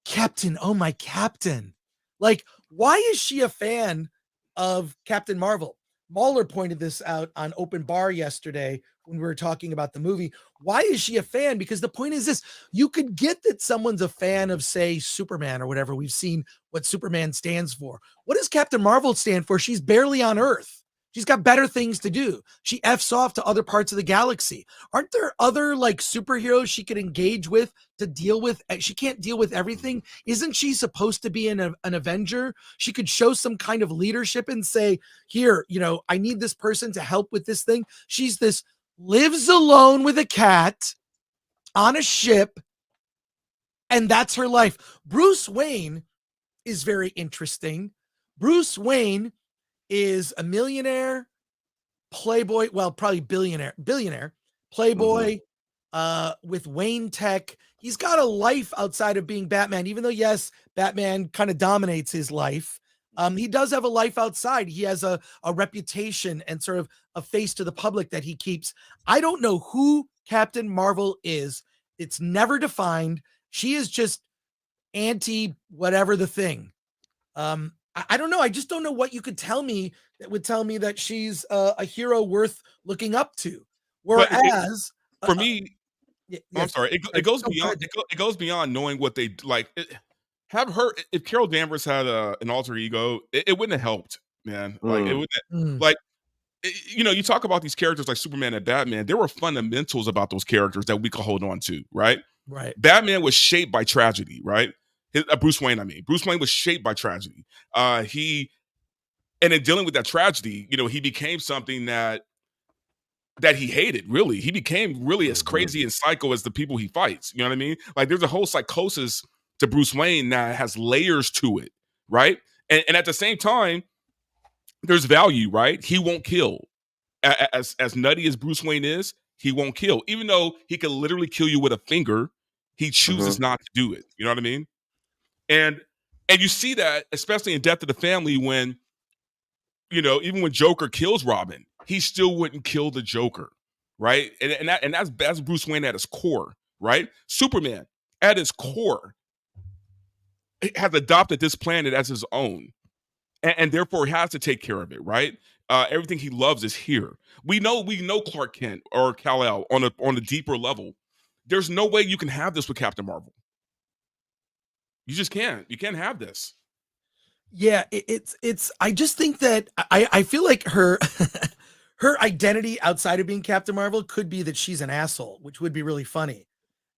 "Captain, oh my Captain." Like, why is she a fan of Captain Marvel? Mahler pointed this out on Open Bar yesterday when we were talking about the movie. Why is she a fan? Because the point is this: you could get that someone's a fan of, say, Superman or whatever. We've seen what Superman stands for. What does Captain Marvel stand for? She's barely on Earth. She's got better things to do. She F's off to other parts of the galaxy. Aren't there other like superheroes she could engage with to deal with? She can't deal with everything. Isn't she supposed to be an Avenger? She could show some kind of leadership and say, here, I need this person to help with this thing. She's this lives alone with a cat on a ship, and that's her life. Bruce Wayne is very interesting. Bruce Wayne is a millionaire, playboy, well, probably billionaire, playboy, with Wayne Tech. He's got a life outside of being Batman, even though, yes, Batman kind of dominates his life. He does have a life outside. He has a reputation and sort of a face to the public that he keeps. I don't know who Captain Marvel is. It's never defined. She is just anti whatever the thing. I don't know. I just don't know what you could tell me that would tell me that she's a hero worth looking up to. Whereas, for me, yes, I'm sorry, it goes beyond. It goes beyond knowing what they like. Have her. If Carol Danvers had an alter ego, it wouldn't have helped, man. Like it wouldn't. Like you talk about these characters like Superman and Batman. There were fundamentals about those characters that we could hold on to, right? Right. Batman was shaped by tragedy, right? Bruce Wayne, Bruce Wayne was shaped by tragedy. And in dealing with that tragedy, he became something that he hated. Really, he became really as crazy and psycho as the people he fights. You know what I mean? Like there's a whole psychosis to Bruce Wayne that has layers to it, right? And at the same time, there's value, right? He won't kill. As nutty as Bruce Wayne is, he won't kill. Even though he could literally kill you with a finger, he chooses not to do it. You know what I mean? And you see that, especially in Death of the Family, when, even when Joker kills Robin, he still wouldn't kill the Joker, right? And that's Bruce Wayne at his core, right? Superman, at his core, has adopted this planet as his own, and therefore he has to take care of it, right? Everything he loves is here. We know Clark Kent or Kal-El on a deeper level. There's no way you can have this with Captain Marvel. You just can't. You can't have this. Yeah, it's. I just think that I feel like her her identity outside of being Captain Marvel could be that she's an asshole, which would be really funny.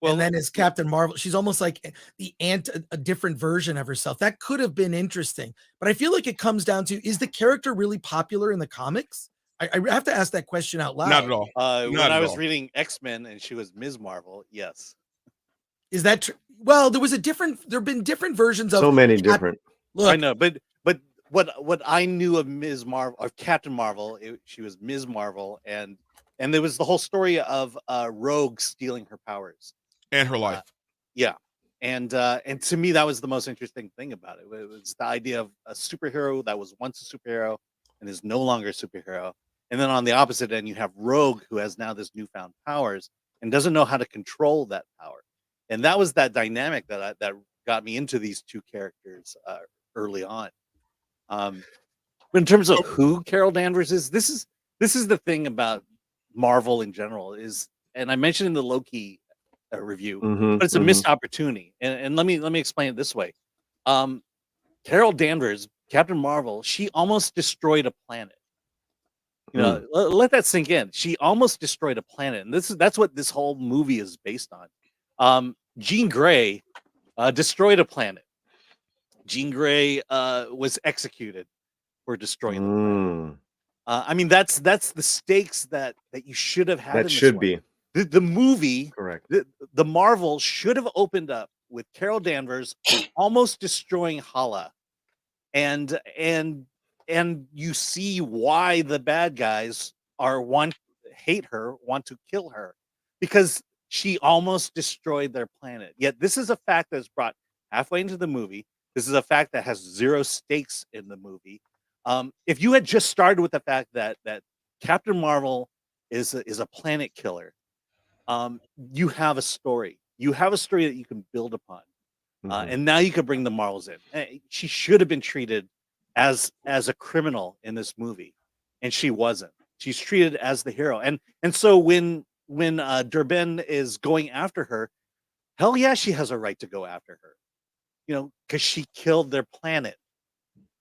Well, and then as Captain Marvel, she's almost like a different version of herself. That could have been interesting, but I feel like it comes down to, is the character really popular in the comics? I have to ask that question out loud. Not at all. When I was reading X-Men and she was Ms. Marvel, yes. Is that true? Well, there have been different versions of so many different. Look, I know, but what I knew of Ms. Marvel, of Captain Marvel, she was Ms. Marvel, and there was the whole story of Rogue stealing her powers and her life. And to me, that was the most interesting thing about it. It was the idea of a superhero that was once a superhero and is no longer a superhero. And then on the opposite end, you have Rogue, who has now this newfound powers and doesn't know how to control that power. And that was that dynamic that got me into these two characters early on. But in terms of who Carol Danvers is, this is the thing about Marvel in general is, and I mentioned in the Loki review, Mhm, but it's a mhm. missed opportunity. And let me explain it this way. Carol Danvers, Captain Marvel, she almost destroyed a planet. You know, let that sink in. She almost destroyed a planet, and that's what this whole movie is based on. Jean Grey destroyed a planet. Jean Grey was executed for destroying the planet. Mm. I mean, that's the stakes that you should have had. That in this should one. be The movie. correct. The Marvel should have opened up with Carol Danvers almost destroying Hala, and you see why the bad guys hate her, want to kill her, because she almost destroyed their planet. Yet this is a fact that's brought halfway into the movie. This is a fact that has zero stakes in the movie. If you had just started with the fact that Captain Marvel is a planet killer, you have a story. You have a story that you can build upon, and now you can bring the Marvels in. She should have been treated as a criminal in this movie, and she wasn't. She's treated as the hero, and so when Durbin is going after her, hell yeah, she has a right to go after her, you know, because she killed their planet.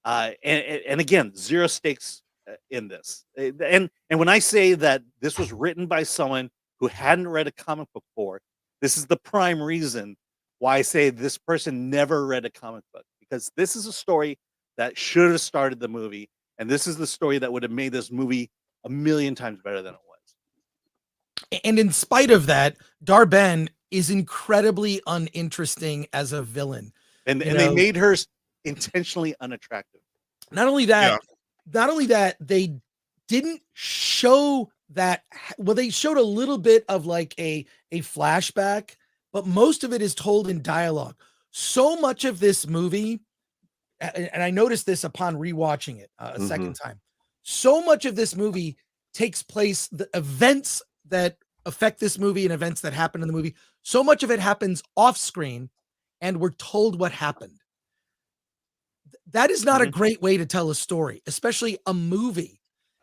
And again, zero stakes in this. And when I say that this was written by someone who hadn't read a comic book before, this is the prime reason why I say this person never read a comic book, because this is a story that should have started the movie, and this is the story that would have made this movie a million times better than it was. And in spite of that, Darben is incredibly uninteresting as a villain. And they made her intentionally unattractive. Not only that, they didn't show that. Well, they showed a little bit of like a flashback, but most of it is told in dialogue. So much of this movie, and I noticed this upon rewatching it a second time, so much of this movie takes place, the events that affect this movie and events that happen in the movie, so much of it happens off screen, and we're told what happened. That is not a great way to tell a story, especially a movie.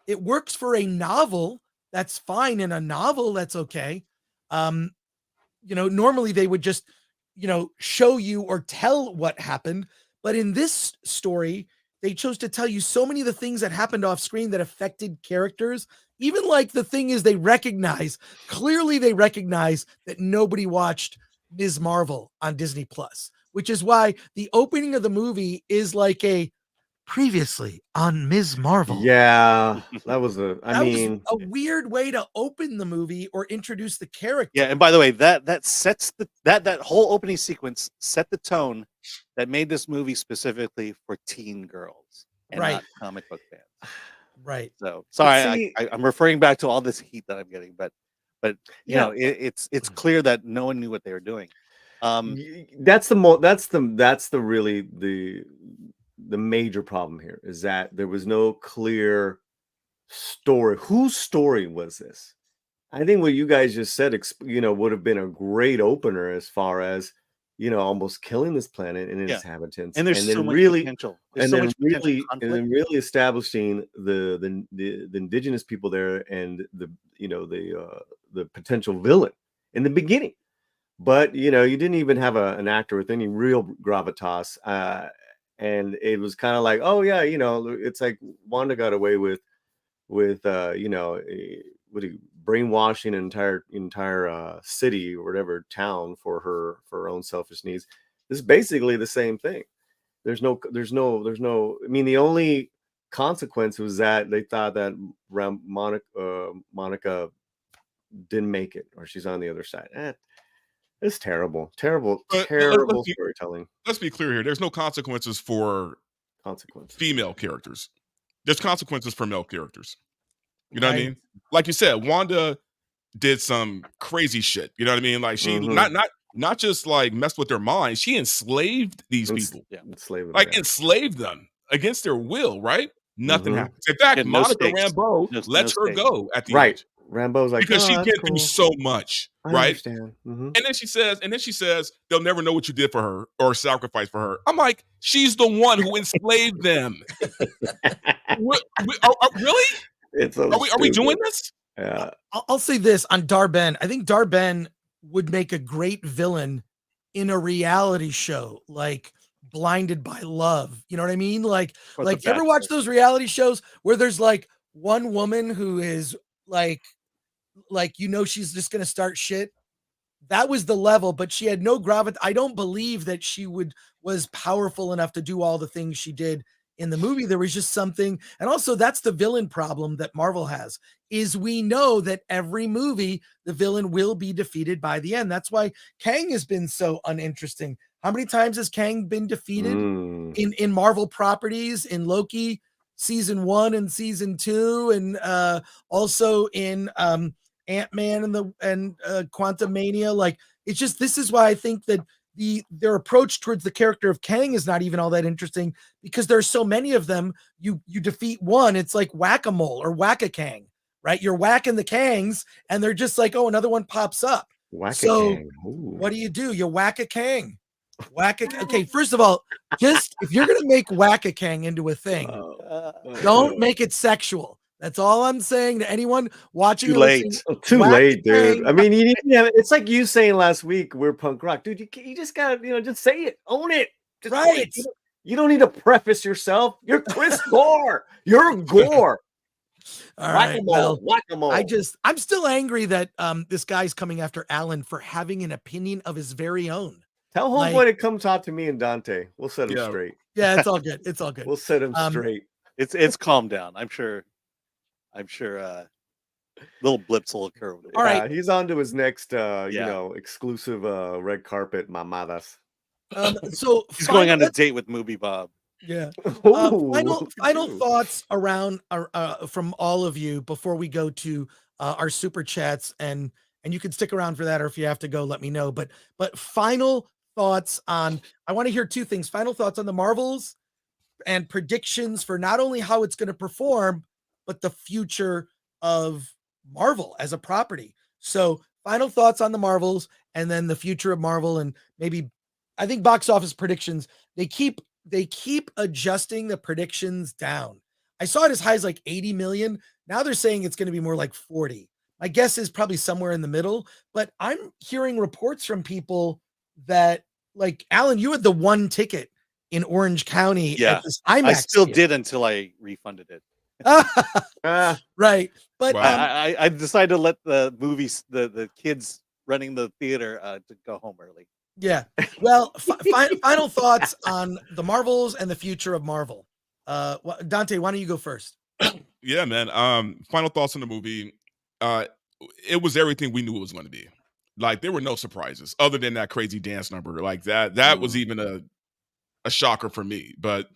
It works for a novel. That's fine. In a novel, that's okay. You know, normally they would just, you know, show you or tell what happened. But in this story, they chose to tell you so many of the things that happened off screen that affected characters. Even like the thing is, they recognize that nobody watched Ms. Marvel on Disney Plus, which is why the opening of the movie is like a previously on Ms. Marvel. Yeah, that was a weird way to open the movie or introduce the character. Yeah, and by the way, that sets that whole opening sequence set the tone that made this movie specifically for teen girls and not comic book fans. Right. So sorry, I'm referring back to all this heat that I'm getting, but you know, it's clear that no one knew what they were doing. That's really the major problem here, is that there was no clear story. Whose story was this? I think what you guys just said, you know, would have been a great opener as far as, you know, almost killing this planet and its inhabitants, and there's then so much really potential. and then really establishing the indigenous people there and the potential villain in the beginning. But you know, you didn't even have an actor with any real gravitas, and it was kind of like, oh yeah, you know, it's like Wanda got away with you know, brainwashing an entire city or whatever town for her own selfish needs. This is basically the same thing. There's no. I mean, the only consequence was that they thought that Monica didn't make it, or she's on the other side. It's terrible storytelling. Let's be clear here. There's no consequences for female characters. There's consequences for male characters. You know what I mean? Like you said, Wanda did some crazy shit. You know what I mean? Like she not just like messed with their minds. She enslaved these people. Enslaved them against their will. Right? Nothing happens. In fact, Monica Rambeau lets her go at the end. Rambo's like, because she's been through so much, right? And then she says, they'll never know what you did for her or sacrifice for her. I'm like, she's the one who enslaved them. Really? It's so are we doing this? Yeah. I'll say this on Darben. I think Darben would make a great villain in a reality show, like Blinded by Love. You know what I mean? Like Or The you ever watch Bachelor. those reality shows where there's like one woman who is like she's just gonna start shit? That was the level, but she had no gravity. I don't believe that she was powerful enough to do all the things she did in the movie. There was just something, and also that's the villain problem that Marvel has, is we know that every movie the villain will be defeated by the end. That's why Kang has been so uninteresting. How many times has Kang been defeated in Marvel properties, in Loki season 1 and season 2, and also in Ant-Man and Quantumania? Like, it's just, this is why I think that their approach towards the character of Kang is not even all that interesting, because there's so many of them. You defeat one, it's like whack-a-mole or whack-a-Kang, right? You're whacking the Kangs and they're just like, oh, another one pops up. So what do? You whack a Kang. Okay, first of all, just if you're gonna make whack-a-Kang into a thing, don't make it sexual. That's all I'm saying to anyone watching. Too late. Too late, dude. I mean, it's like you saying last week we're punk rock, dude. You just gotta, just say it, own it. Just own it. You don't need to preface yourself. You're Chris Gore. You're Gore. All right. Well, whack-a-mole. I'm still angry that this guy's coming after Alan for having an opinion of his very own. Tell homeboy to come talk to me and Dante. We'll set him straight. Yeah, it's all good. It's all good. We'll set him straight. It's calmed down. I'm sure little blips will occur. All right. He's on to his next exclusive red carpet mamadas. So he's going on a date with Movie Bob. Yeah. Final thoughts around from all of you before we go to our super chats, and you can stick around for that, or if you have to go, let me know. But final thoughts on, I want to hear two things. Final thoughts on the Marvels and predictions for not only how it's going to perform, but the future of Marvel as a property. So final thoughts on the Marvels, and then the future of Marvel, and maybe, I think, box office predictions. They keep adjusting the predictions down. I saw it as high as like 80 million. Now they're saying it's going to be more like 40. My guess is probably somewhere in the middle, but I'm hearing reports from people that, like, Alan, you had the one ticket in Orange County at this IMAX. I still did until I refunded it. Right. But Wow. I decided to let the movies, the kids running the theater to go home early. Yeah. Well, final thoughts on the Marvels and the future of Marvel. Dante, why don't you go first? Yeah, man. Final thoughts on the movie. It was everything we knew it was going to be. Like, there were no surprises other than that crazy dance number. Like that was even a shocker for me. But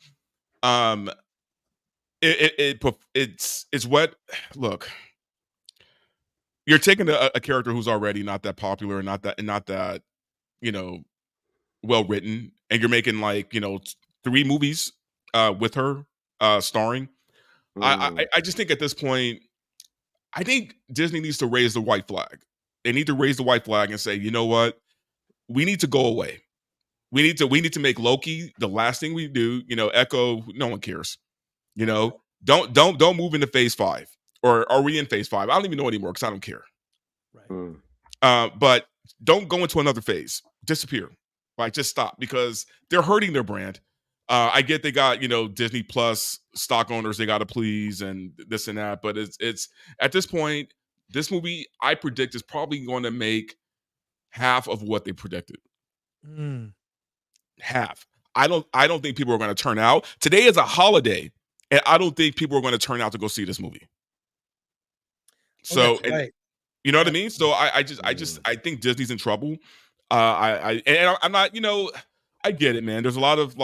it's what, look, you're taking a character who's already not that popular and not that well written, and you're making 3 movies with her starring. I just think at this point, I think Disney needs to raise the white flag. They need to raise the white flag and say, you know what, we need to go away. We need to make Loki the last thing we do. Echo, no one cares. Don't move into phase 5, or are we in phase 5? I don't even know anymore because I don't care. Right. But don't go into another phase. Disappear. Like, just stop, because they're hurting their brand. I get they got Disney Plus stock owners they got to please and this and that, but it's at this point, this movie I predict is probably going to make half of what they predicted. Half. I don't think people are going to turn out. Today is a holiday, and I don't think people are going to turn out to go see this movie. So, right. You know what I mean? So I think Disney's in trouble. I'm not, I get it, man. There's a lot of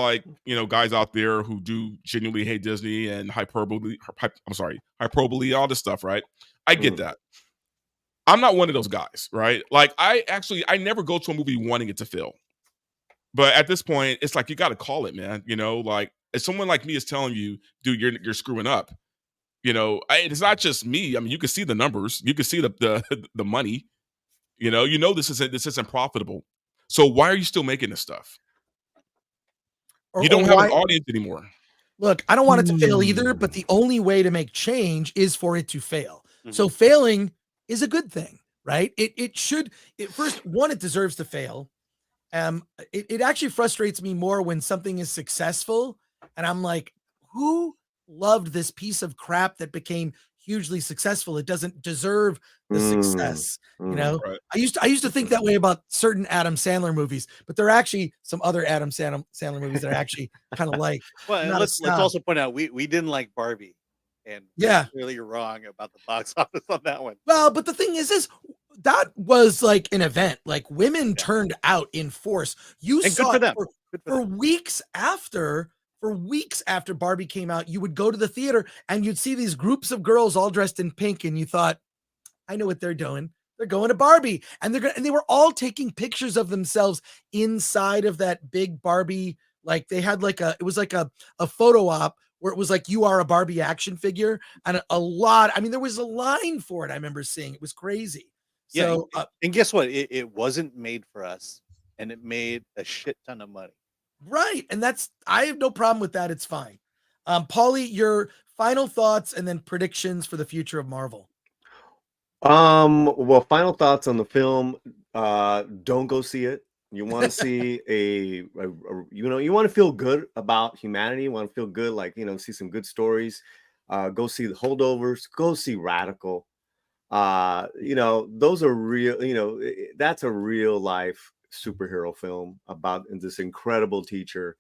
guys out there who do genuinely hate Disney and hyperbole, all this stuff, right? I get that. I'm not one of those guys, right? Like, I never go to a movie wanting it to fail. But at this point, it's like, you got to call it, man. Like, if someone like me is telling you, dude, you're screwing up. It's not just me. I mean, you can see the numbers, you can see the money. This isn't profitable. So why are you still making this stuff? You don't have an audience anymore. Look, I don't want it to fail either, but the only way to make change is for it to fail. So failing is a good thing, right? It should. First, one, it deserves to fail. It actually frustrates me more when something is successful, and I'm like, who loved this piece of crap that became hugely successful? It doesn't deserve the success, you know. Right. I used to think that way about certain Adam Sandler movies, but there are actually some other Adam Sandler movies that I actually kind of like. I'm Well, not a let's snob. also point out we didn't like Barbie, and we're Yeah. clearly wrong about the box office on that one. Well, but the thing is that was like an event. Like women Yeah. turned out in force. You And saw good for it them. for, Good for for them. weeks after. For weeks after Barbie came out, you would go to the theater and you'd see these groups of girls all dressed in pink, and you thought, I know what they're doing. They're going to Barbie, and they were all taking pictures of themselves inside of that big Barbie. Like they had it was like a photo op where it was like, you are a Barbie action figure, and a lot. I mean, there was a line for it. I remember seeing it was crazy. Yeah, So and guess what? It wasn't made for us, and it made a shit ton of money. right, and I have no problem with that. It's fine. Paulie, your final thoughts and then predictions for the future of Marvel. Well, final thoughts on the film. Don't go see it. You want to see you want to feel good about humanity. You want to feel good, like, see some good stories. Go see the Holdovers. Go see Radical. Those are real. That's a real life superhero film about this incredible teacher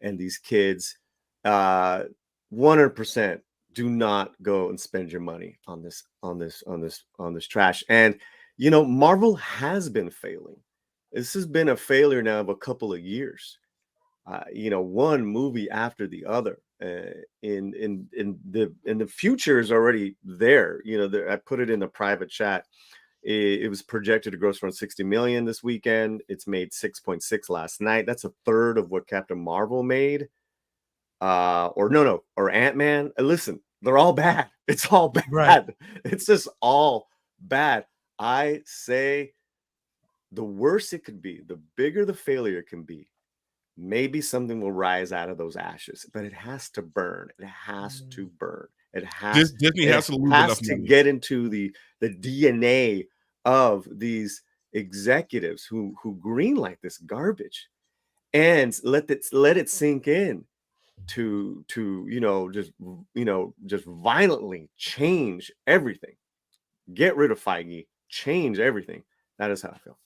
and these kids. 100%. Do not go and spend your money on this trash. And Marvel has been failing. This has been a failure now of a couple of years. One movie after the other. In the future is already there. I put it in the private chat. It was projected to gross around 60 million this weekend. It's made 6.6 last night. That's a third of what Captain Marvel made. Or Ant-Man. Listen, they're all bad. It's all bad. Right. It's just all bad. I say the worse it could be, the bigger the failure can be, maybe something will rise out of those ashes, but it has to burn. It has to burn. Disney has to lose enough money. Get into the DNA of these executives who greenlight this garbage, and let it sink in to just violently change everything. Get rid of Feige, change everything. That is how I feel.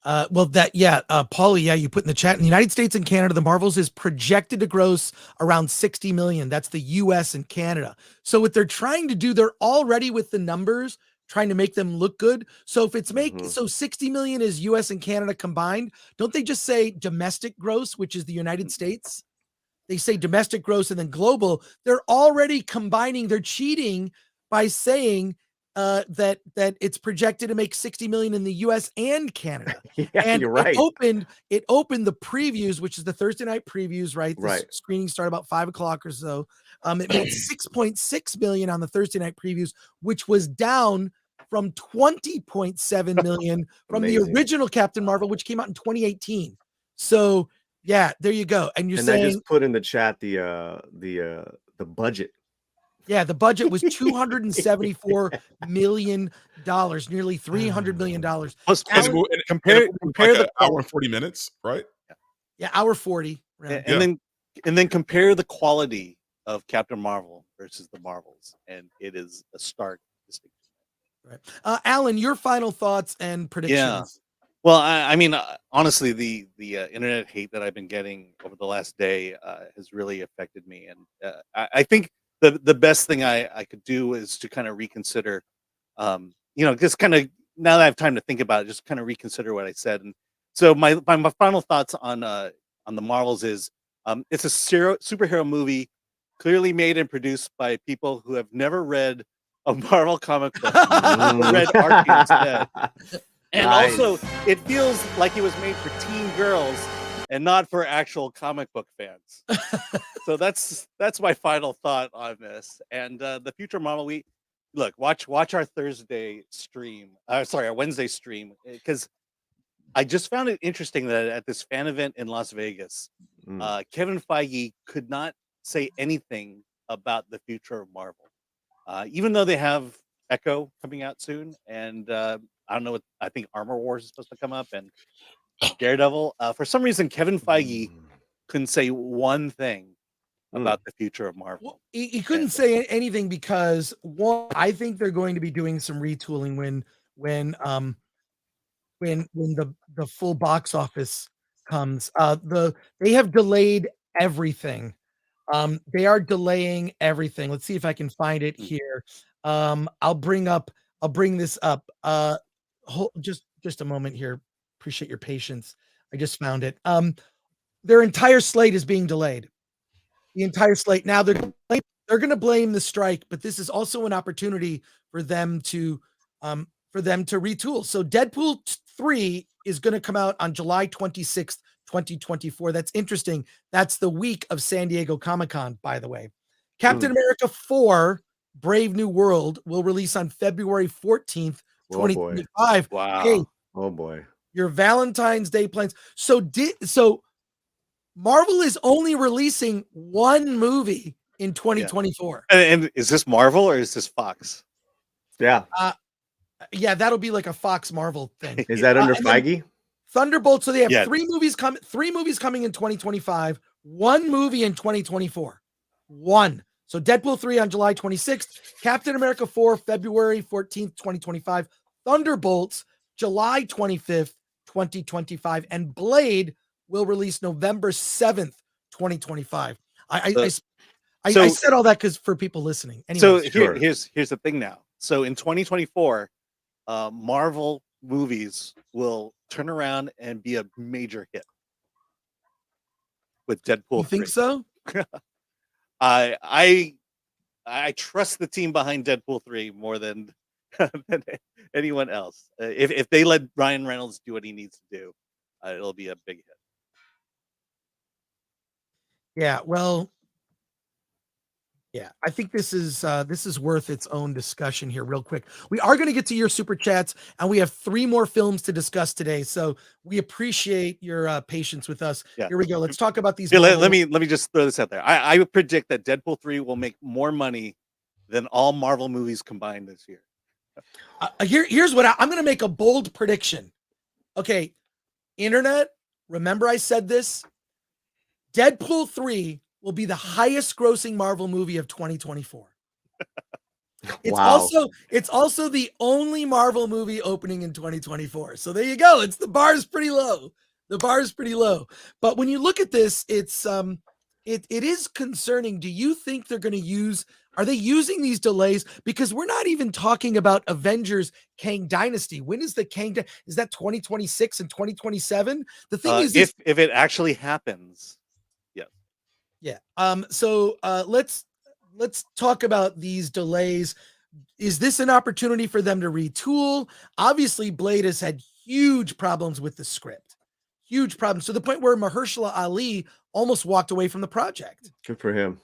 Paulie, you put in the chat, in the United States and Canada, the Marvels is projected to gross around 60 million. That's the US and Canada. So what they're trying to do, they're already with the numbers trying to make them look good. So if it's so 60 million is US and Canada combined, don't they just say domestic gross, which is the United States? They say domestic gross and then global. They're already combining. They're cheating by saying that it's projected to make 60 million in the US and Canada. Yeah, and you're right. It opened the previews, which is the Thursday night previews, right? The Right. screening started about 5:00 or so. It made 6.6 million on the Thursday night previews, which was down from 20.7 million from the Amazing. original Captain Marvel, which came out in 2018. So yeah, there you go. And you're saying I just put in the chat the budget. Yeah, the budget was $274 million, nearly $300 million. Plus, compare the hour and 40 minutes, right? Yeah, hour 40. And then compare the quality of Captain Marvel versus the Marvels, and it is a stark distinction. Right. Alan, your final thoughts and predictions. Yeah. Well, I mean, honestly, the internet hate that I've been getting over the last day has really affected me, and I think the best thing I could do is to kind of reconsider, just kind of, now that I have time to think about it, just kind of reconsider what I said. And so my final thoughts on the Marvels is, it's a superhero movie, clearly made and produced by people who have never read a Marvel comic book, or read Archie instead. And also, it feels like it was made for teen girls and not for actual comic book fans. So that's my final thought on this. And the future Marvel, watch our Thursday stream. Our Wednesday stream, because I just found it interesting that at this fan event in Las Vegas, Kevin Feige could not say anything about the future of Marvel, even though they have Echo coming out soon, and I don't know what I think Armor Wars is supposed to come up, and Daredevil. For some reason, Kevin Feige couldn't say one thing about the future of Marvel. Well, he couldn't say anything because one, I think they're going to be doing some retooling when the full box office comes. They have delayed everything. They are delaying everything. Let's see if I can find it here. I'll bring this up. Just a moment here. Appreciate your patience. I just found it. Their entire slate is being delayed. The entire slate. Now they're going to blame the strike, but this is also an opportunity for them to retool. So Deadpool 3 is going to come out on July 26th, 2024. That's interesting. That's the week of San Diego Comic-Con, by the way. Captain America 4 Brave New World will release on February 14th, 2025. Wow. Hey, oh boy. Your Valentine's Day plans. So Marvel is only releasing one movie in 2024. And is this Marvel or is this Fox? Yeah. Yeah, that'll be like a Fox Marvel thing. Is that under Feige? Thunderbolt. So they have three movies coming in 2025, one movie in 2024. One. So Deadpool 3 on July 26th, Captain America 4, February 14th, 2025, Thunderbolts, July 25th, 2025, and Blade will release November 7th, 2025. I said all that because for people listening. Anyways, so here's the thing now. So in 2024, Marvel movies will turn around and be a major hit with Deadpool. You think so? I trust the team behind Deadpool 3 more than anyone else. If they let Ryan Reynolds do what he needs to do, it'll be a big hit. Yeah, well, yeah, I think this is worth its own discussion here real quick. We are going to get to your super chats, and we have 3 more films to discuss today. So we appreciate your patience with us. Yeah. Here we go. Let's talk about these. Here, let me just throw this out there. I would predict that Deadpool 3 will make more money than all Marvel movies combined this year. Here's what I'm going to make a bold prediction. Okay, internet, remember I said this? Deadpool 3 will be the highest grossing Marvel movie of 2024. It's also the only Marvel movie opening in 2024. So there you go. The bar is pretty low. The bar is pretty low. But when you look at this, it is concerning. Do you think are they using these delays? Because we're not even talking about Avengers Kang Dynasty. When is the Kang? Is that 2026 and 2027? The thing is, if it actually happens. Yeah. So let's talk about these delays. Is this an opportunity for them to retool? Obviously, Blade has had huge problems with the script. Huge problems to the point where Mahershala Ali almost walked away from the project. Good for him.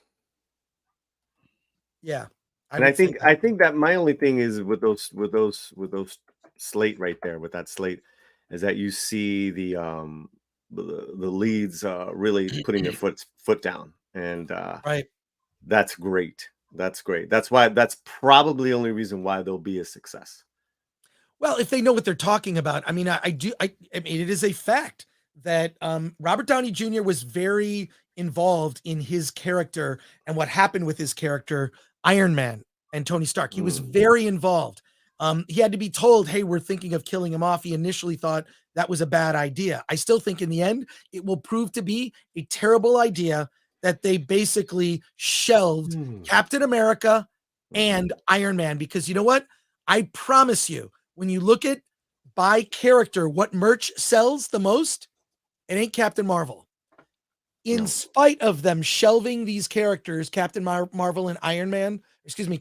Yeah. I think that my only thing is with those slate right there, with that slate, is that you see the leads really putting their foot down, and right. That's great. That's probably the only reason why they'll be a success. Well, if they know what they're talking about. I mean, I mean, it is a fact that Robert Downey Jr. was very involved in his character and what happened with his character, Iron Man and Tony Stark. He was very involved. He had to be told, hey, we're thinking of killing him off. He initially thought that was a bad idea. I still think in the end, it will prove to be a terrible idea that they basically shelved Captain America and Iron Man, because you know what? I promise you, when you look at by character, what merch sells the most, it ain't Captain Marvel. In spite of them shelving these characters, Captain Marvel and Iron Man,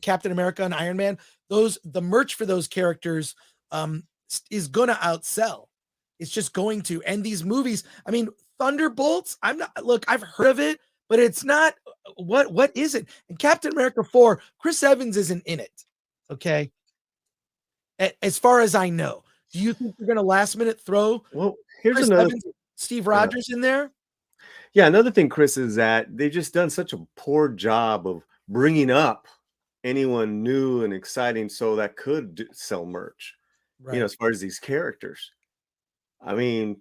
Captain America and Iron Man, the merch for those characters is gonna outsell. It's just going to. And these movies, I mean, Thunderbolts, I've heard of it, but it's not, what is it? And Captain America 4, Chris Evans isn't in it. Okay. As far as I know, do you think they're going to last minute throw here's Chris another Evans, Steve Rogers in there? Yeah. Another thing, Chris, is that they've just done such a poor job of bringing up anyone new and exciting so that could sell merch. Right. You know, as far as these characters. I mean,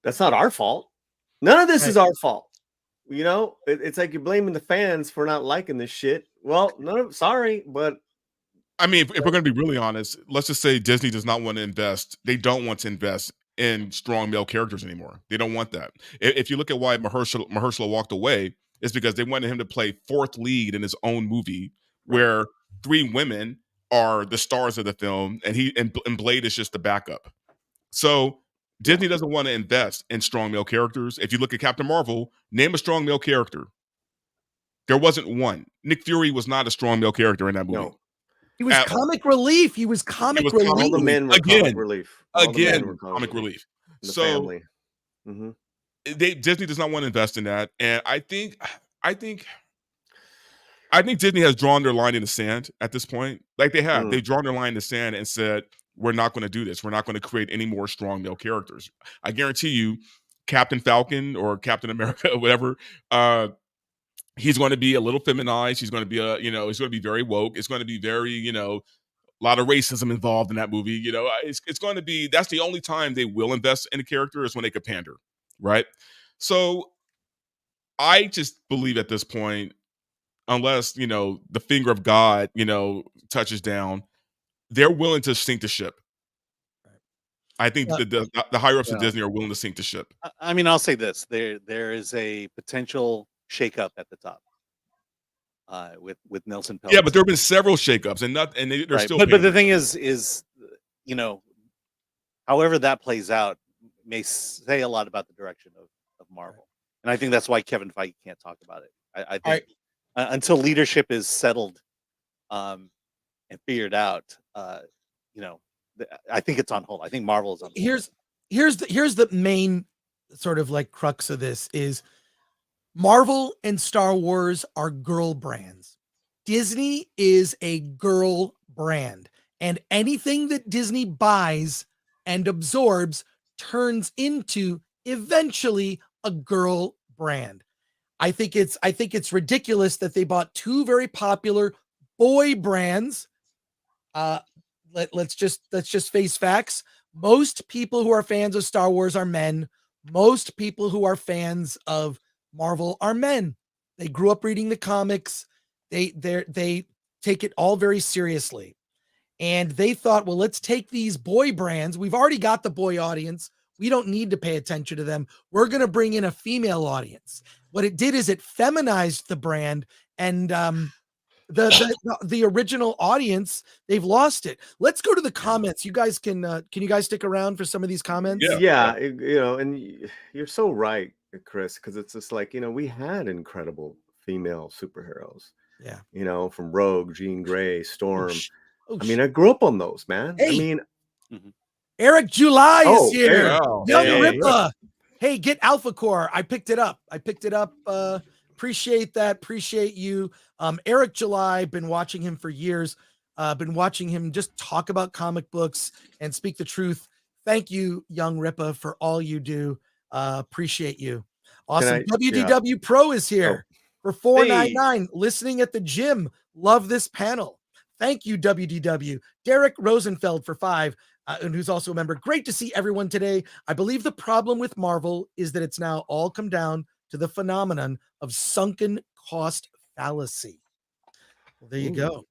that's not our fault. None of this is our fault. You know, it's like you're blaming the fans for not liking this shit. Well, sorry, but I mean, if we're going to be really honest, let's just say Disney does not want to invest. They don't want to invest in strong male characters anymore. They don't want that. If you look at why Mahershala walked away, it's because they wanted him to play fourth lead in his own movie, where 3 women are the stars of the film, and Blade is just the backup. So Disney doesn't want to invest in strong male characters. If you look at Captain Marvel, name a strong male character. There wasn't one. Nick Fury was not a strong male character in that movie. no. He was comic relief. He was comic relief. All the men were comic relief. Comic relief. The So family. Disney does not want to invest in that, and I think Disney has drawn their line in the sand at this point. Like they have, they've drawn their line in the sand and said, "We're not going to do this. We're not going to create any more strong male characters." I guarantee you, Captain Falcon or Captain America or whatever, he's going to be a little feminized. He's going to be he's going to be very woke. It's going to be very, a lot of racism involved in that movie. It's going to be, that's the only time they will invest in a character is when they could pander, right? So I just believe at this point, unless, the finger of God, touches down, they're willing to sink the ship. I think the higher ups of Disney are willing to sink the ship. I mean, I'll say this: there is a potential shakeup at the top with Nelson Peltz. Yeah, but there have been several shakeups, and they're still. But the thing is, however that plays out may say a lot about the direction of Marvel, and I think that's why Kevin Feige can't talk about it. I think until leadership is settled and figured out, I think it's on hold. I think Marvel is on hold. Here's the main sort of like crux of this is Marvel and Star Wars are girl brands. Disney is a girl brand, and anything that Disney buys and absorbs turns into eventually a girl brand. I think it's ridiculous that they bought 2 very popular boy brands. Let's just face facts. Most people who are fans of Star Wars are men. Most people who are fans of Marvel are men. They grew up reading the comics. They take it all very seriously. And they thought, well, let's take these boy brands. We've already got the boy audience. We don't need to pay attention to them. We're going to bring in a female audience. What it did is it feminized the brand, and the original audience, they've lost it. Let's go to the comments. You guys can you guys stick around for some of these comments? Yeah. And you're so right, Chris, because it's just like, we had incredible female superheroes. Yeah. From Rogue, Jean Grey, Storm. I mean, I grew up on those, man. Hey. I mean, Eric July is here. Wow. Young Rippa. Hey, get Alpha Core. I picked it up. Appreciate that. Appreciate you. Eric July, been watching him for years. Been watching him just talk about comic books and speak the truth. Thank you, Young Rippa, for all you do. Appreciate you. Awesome. WDW Pro is here for $4.99. Listening at the gym. Love this panel. Thank you, WDW. Derek Rosenfeld for $5. And who's also a member. Great to see everyone today. I believe the problem with Marvel is that it's now all come down to the phenomenon of sunken cost fallacy. Well, there you go.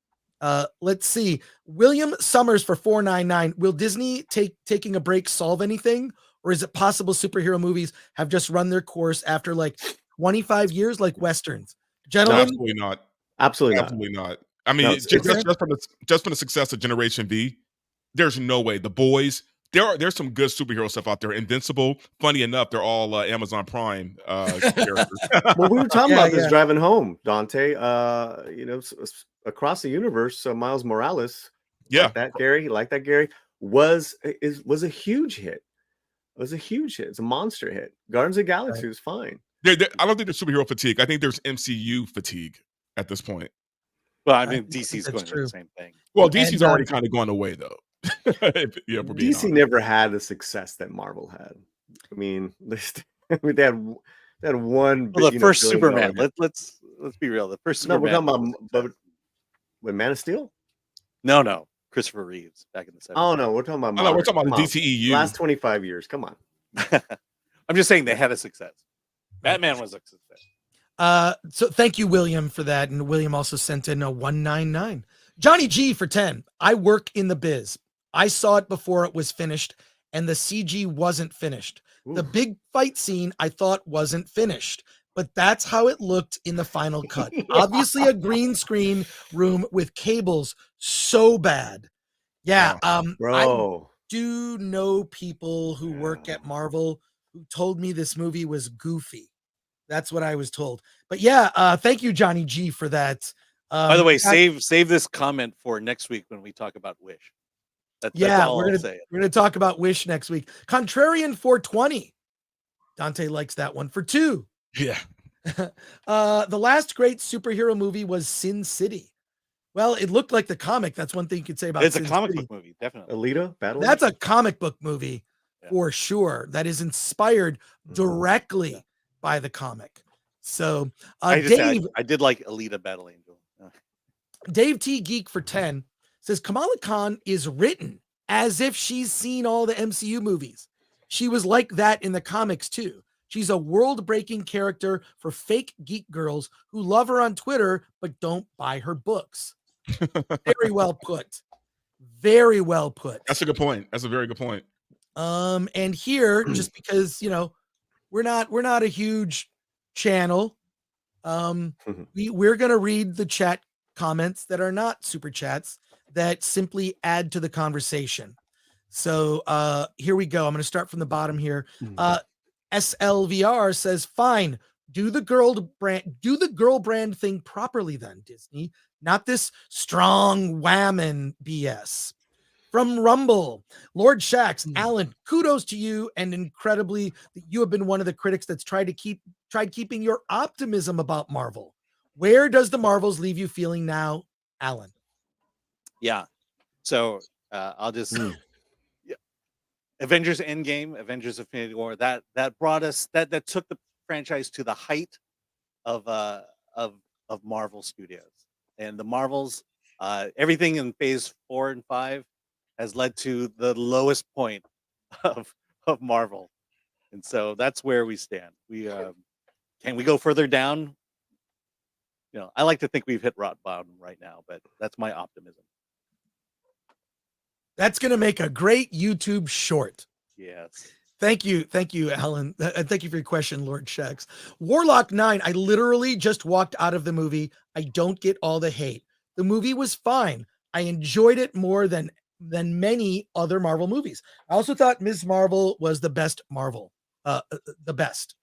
Let's see. William Summers for $4.99. Will Disney taking a break solve anything? Or is it possible superhero movies have just run their course after like 25 years like Westerns? Gentlemen? Absolutely not. Absolutely not. I mean, just from the success of Generation V, there's no way. The Boys, there's some good superhero stuff out there. Invincible, funny enough, they're all Amazon Prime characters. Well, we were talking about this driving home, Dante. Across the universe, Miles Morales, like that Gary, was a huge hit. It was a huge hit. It's a monster hit. Guardians of the Galaxy was fine. I don't think there's superhero fatigue. I think there's MCU fatigue at this point. Well, I mean, DC's going through the same thing. Well, DC's already kind of gone away, though. DC never had the success that Marvel had. I mean, they had one. Well, the first Superman. Let's be real. The first Superman. We're talking about with Man of Steel? No, Christopher Reeves back in the 70s. Oh no, we're talking about. Oh, no, we're modern. talking about Come the on. DCEU. Last 25 years. Come on. I'm just saying they had a success. Batman was a success. So thank you, William, for that. And William also sent in a 199. Johnny G for 10. I work in the biz. I saw it before it was finished, and the CG wasn't finished. Oof. The big fight scene I thought wasn't finished, but that's how it looked in the final cut. Obviously, a green screen room with cables, so bad. Yeah, I Bro. do know people who work at Marvel who told me this movie was goofy. That's what I was told. But yeah, thank you, Johnny G, for that. By the way, save this comment for next week when we talk about Wish. That's all we're gonna talk about Wish next week. Contrarian 420. Dante likes that one for 2. Yeah. The last great superhero movie was Sin City. Well, it looked like the comic. That's one thing you could say about it's Sin a comic City. book movie, definitely. Alita Battle. That's a comic book movie Yeah. for sure. That is inspired directly by the comic. So Dave, I did like Alita Battle Angel. Dave T Geek for 10 says Kamala Khan is written as if she's seen all the MCU movies. She was like that in the comics too. She's a world-breaking character for fake geek girls who love her on Twitter but don't buy her books. Very well put. Very well put. That's a good point. That's a very good point. And here, just because we're not a huge channel, we're gonna read the chat comments that are not super chats that simply add to the conversation. So here we go. I'm gonna start from the bottom here. SLVR says, fine, do the girl brand thing properly then, Disney. Not this strong whammon BS. From Rumble, Lord Shax, Alan, kudos to you, and incredibly, you have been one of the critics that's tried keeping your optimism about Marvel. Where does the Marvels leave you feeling now, Alan? Yeah. So I'll just Avengers Endgame, Avengers Infinity War, that brought us that took the franchise to the height of Marvel Studios. And the Marvels, everything in phase 4 and 5 has led to the lowest point of Marvel. And so that's where we stand. We can we go further down? I like to think we've hit rock bottom right now, but that's my optimism. That's going to make a great YouTube short. Yes. Thank you, Alan. And thank you for your question, Lord Shax. Warlock 9, I literally just walked out of the movie. I don't get all the hate. The movie was fine. I enjoyed it more than many other Marvel movies. I also thought Ms. Marvel was the best Marvel. The best.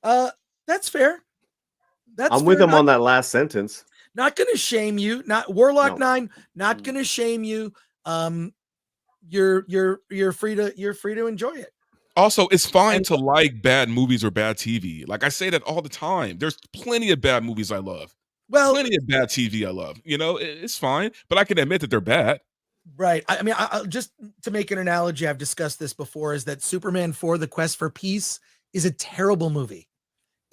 That's fair. I'm with him on that last sentence. Not going to shame you. Not Warlock 9, not going to shame you. You're free to enjoy it. Also, it's fine to like bad movies or bad TV. Like I say that all the time. There's plenty of bad movies I love. Well, plenty of bad TV I love. It's fine, but I can admit that they're bad. Right. I mean, I just to make an analogy, I've discussed this before, is that Superman 4: The Quest for Peace is a terrible movie.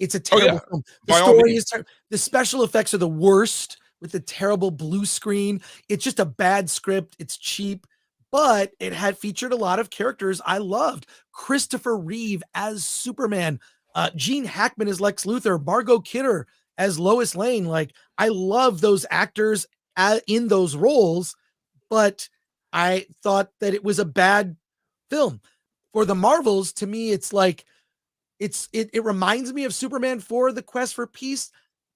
It's a terrible film. The story is the special effects are the worst with the terrible blue screen. It's just a bad script. It's cheap, but it had featured a lot of characters I loved. Christopher Reeve as Superman, Gene Hackman as Lex Luthor, Margot Kidder as Lois Lane. Like, I love those actors in those roles, but I thought that it was a bad film. For the Marvels, to me, it's like, it reminds me of Superman 4: The Quest for Peace,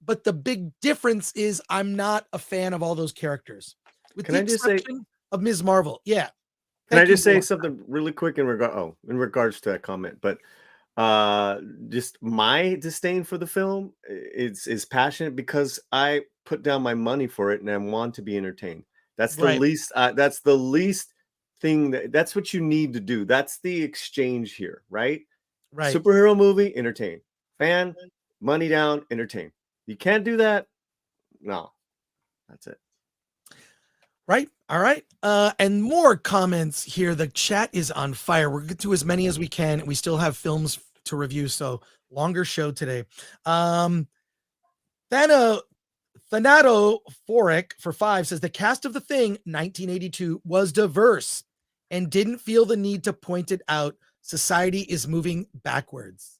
but the big difference is I'm not a fan of all those characters. With the exception of Ms. Marvel. Yeah. Can I just say something really quick in regards to that comment? But just my disdain for the film is passionate because I put down my money for it and I want to be entertained. That's the least. That's the least thing. That's what you need to do. That's the exchange here, right? Right. Superhero movie, entertain. Fan, money down, entertain. You can't do that. No, that's it. Right. All right. And more comments here. The chat is on fire. We'll get to as many as we can. We still have films to review, so longer show today. Thanato Foric for 5 says the cast of The Thing 1982 was diverse and didn't feel the need to point it out. Society is moving backwards.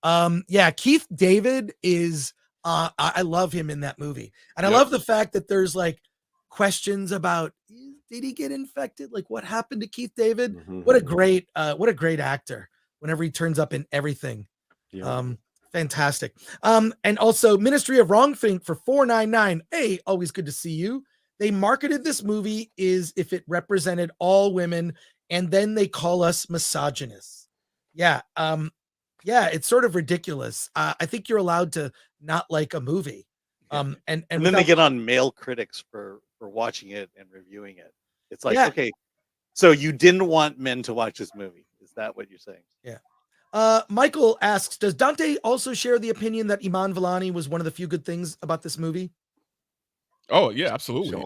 Yeah, Keith David is I love him in that movie. And I love the fact that there's like questions about did he get infected? Like what happened to Keith David? What a great actor whenever he turns up in everything. Fantastic. And also Ministry of Wrong Think for $4.99. Hey, always good to see you. They marketed this movie is if it represented all women, and then they call us misogynists. Yeah. Yeah, it's sort of ridiculous. I think you're allowed to not like a movie. And then they get on male critics for watching it and reviewing it. It's like, okay, so you didn't want men to watch this movie. Is that what you're saying? Yeah. Michael asks, does Dante also share the opinion that Iman Vellani was one of the few good things about this movie? Oh yeah, absolutely.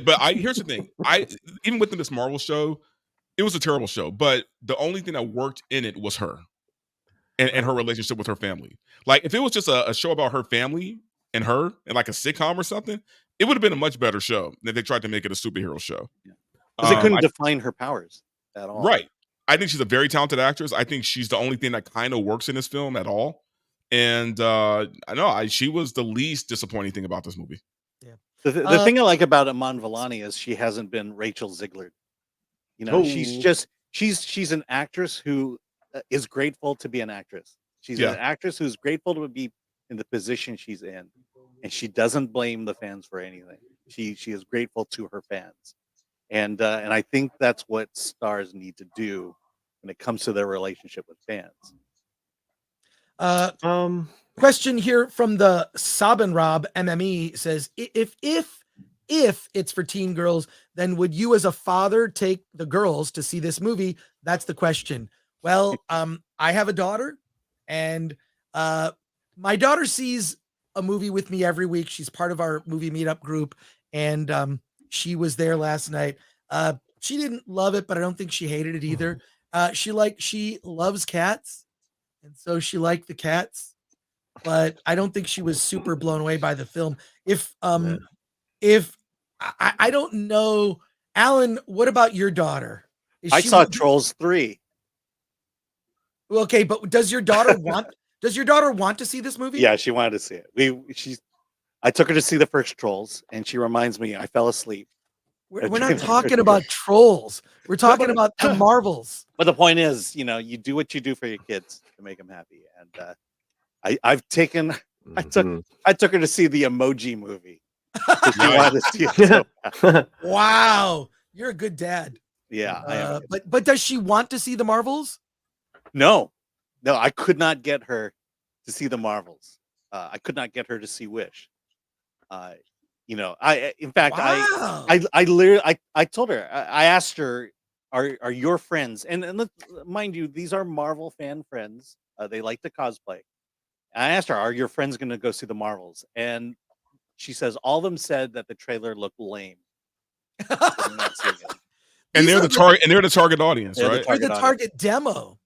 But here's the thing. Even within this Marvel show, it was a terrible show. But the only thing that worked in it was her and her relationship with her family. Like if it was just a show about her family and her and like a sitcom or something, it would have been a much better show than they tried to make it a superhero show. Because they couldn't define her powers at all. Right. I think she's a very talented actress. I think she's the only thing that kind of works in this film at all. And I know she was the least disappointing thing about this movie. Yeah. The thing I like about Iman Vellani is she hasn't been Rachel Ziegler. You know, she's an actress who is grateful to be an actress. She's an actress who's grateful to be in the position she's in, and she doesn't blame the fans for anything. She is grateful to her fans, and I think that's what stars need to do when it comes to their relationship with fans. Question here from the Sabin Rob MME says, if it's for teen girls, then would you as a father take the girls to see this movie? That's the question. Well, I have a daughter, and my daughter sees a movie with me every week. She's part of our movie meetup group, and she was there last night. She didn't love it, but I don't think she hated it either. She loves cats, and so she liked the cats, but I don't think she was super blown away by the film. If I don't know, Alan, what about your daughter? I saw Trolls 3. Okay, but does your daughter want to see this movie? Yeah, she wanted to see it. I took her to see the first Trolls, and she reminds me I fell asleep. We're not talking about Trolls. We're talking about the Marvels. But the point is, you know, you do what you do for your kids to make them happy. And I took her to see the Emoji Movie. She wanted to see it so bad. Wow, you're a good dad. Yeah, I am. But does she want to see the Marvels? No, I could not get her to see the Marvels. I could not get her to see Wish. You know, I literally told her, I asked her, are your friends, and mind you, these are Marvel fan friends. They like to cosplay. And I asked her, are your friends going to go see the Marvels? And she says all of them said that the trailer looked lame. And they're the target audience, right? They're the target demo.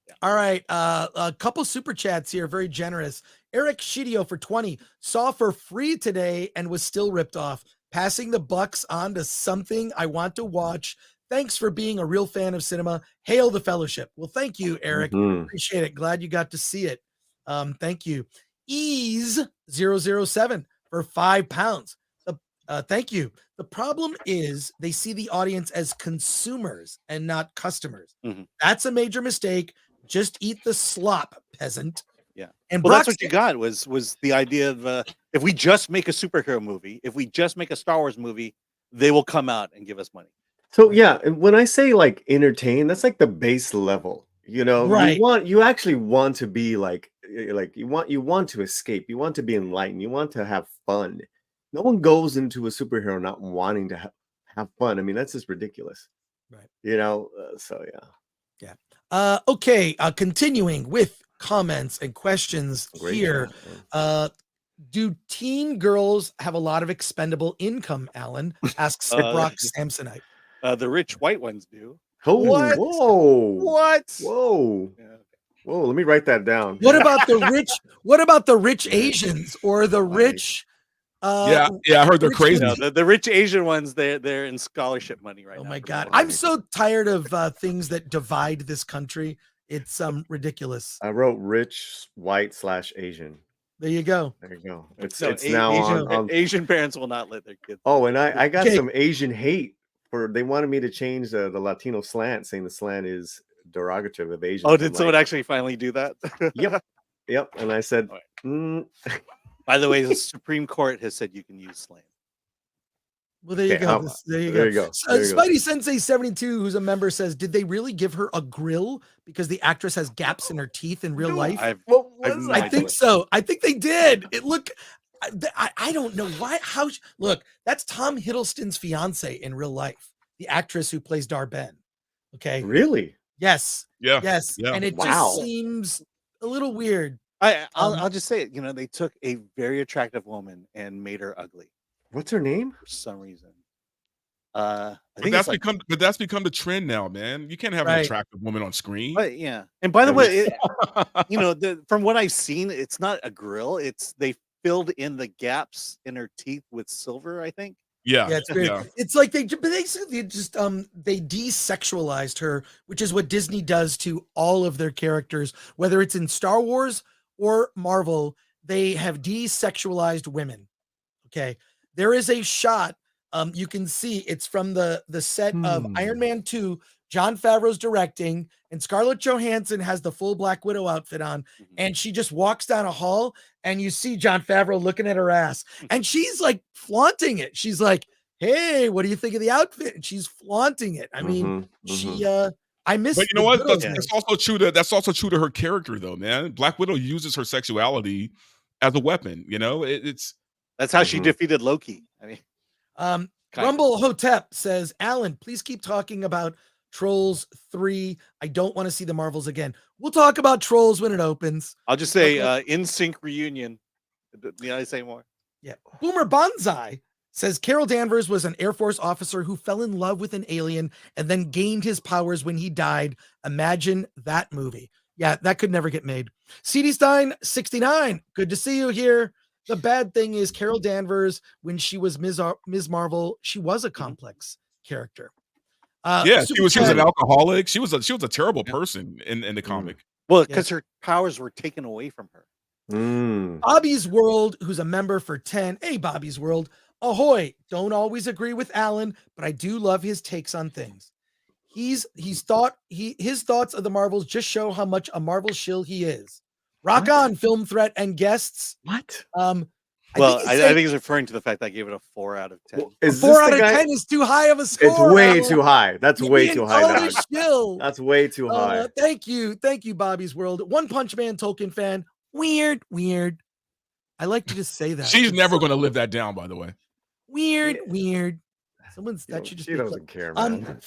Yeah. All right. A couple super chats here, very generous. Eric Shidio for 20 saw for free today and was still ripped off. Passing the bucks on to something I want to watch. Thanks for being a real fan of cinema. Hail the fellowship. Well, thank you, Eric. Appreciate it. Glad you got to see it. Thank you. Ease007 for £5. Thank you. The problem is they see the audience as consumers and not customers. That's a major mistake. Just eat the slop, peasant. Yeah. And that's what you got was the idea of if we just make a superhero movie, if we just make a Star Wars movie, they will come out and give us money. So yeah, when I say like entertain, that's like the base level. You know, right. You actually want to be like you want to escape, you want to be enlightened, you want to have fun. No one goes into a superhero not wanting to have fun. I mean, that's just ridiculous. Right. You know, so yeah. Yeah. Okay. Continuing with comments and questions here. Do teen girls have a lot of expendable income, Alan? Asks Brock Samsonite. The rich white ones do. Oh, what? Whoa. Yeah. Whoa, let me write that down. What about the rich? What about the rich Asians or the rich Yeah, I heard they're crazy. The rich Asian ones, they're in scholarship money right now. Oh my God. I'm so tired of things that divide this country. It's ridiculous. I wrote rich, white / Asian. There you go. There you go. So it's now on Asian parents will not let their kids. Oh, and I got some Asian hate they wanted me to change the Latino slant, saying the slant is derogative of Asian. Oh, did someone actually finally do that? Yep. And I said, By the way, the Supreme Court has said you can use slang. Well, there you go. There you go. Spidey Sensei 72, who's a member, says, "Did they really give her a grill because the actress has gaps in her teeth in real life?" I think so. I think they did. I don't know why. Look, that's Tom Hiddleston's fiance in real life, the actress who plays Dar-Ben. Okay, really? Yes. Yeah. Yes. Yeah. And it just seems a little weird. I'll just say it. They took a very attractive woman and made her ugly. What's her name? For some reason. I think that's become the trend now, man. You can't have an attractive woman on screen. But yeah. And by the way, from what I've seen, it's not a grill. They filled in the gaps in her teeth with silver, I think. Yeah, it's weird. Yeah. It's like they just they desexualized her, which is what Disney does to all of their characters, whether it's in Star Wars or Marvel. They have desexualized women. Okay, there is a shot. You can see it's from the set of Iron Man 2. Jon Favreau's directing, and Scarlett Johansson has the full Black Widow outfit on, and she just walks down a hall, and you see Jon Favreau looking at her ass, and she's like flaunting it. She's like, "Hey, what do you think of the outfit?" And she's flaunting it. I mean, I miss. But you know what? That's also true to her character, though, man. Black Widow uses her sexuality as a weapon. That's how she defeated Loki. I mean, Rumble Hotep says, "Alan, please keep talking about Trolls 3. I don't want to see the Marvels again. We'll talk about Trolls when it opens." I'll just say NSYNC reunion. Need I say more? Yeah. Boomer Banzai says Carol Danvers was an Air Force officer who fell in love with an alien and then gained his powers when he died. Imagine that movie. Yeah, that could never get made. CD Stein 69. Good to see you here. The bad thing is Carol Danvers, when she was Ms. Marvel, she was a complex character. She was an alcoholic. She was a terrible person in the comic. Well, because her powers were taken away from her. Bobby's World, who's a member for 10. Hey, Bobby's World. Ahoy. Don't always agree with Alan, but I do love his takes on things. His thoughts of the Marvels just show how much a Marvel shill he is. Rock on, Film Threat and guests. What? I think he's referring to the fact that I gave it a 4 out of 10. Well, 4 out of 10 is too high of a score. It's way too high. That's way too high. That's way too high. Thank you, Bobby's World. One Punch Man Tolkien fan. Weird. I like to just say that. She's never going to live that down, by the way. Weird. She doesn't care, man.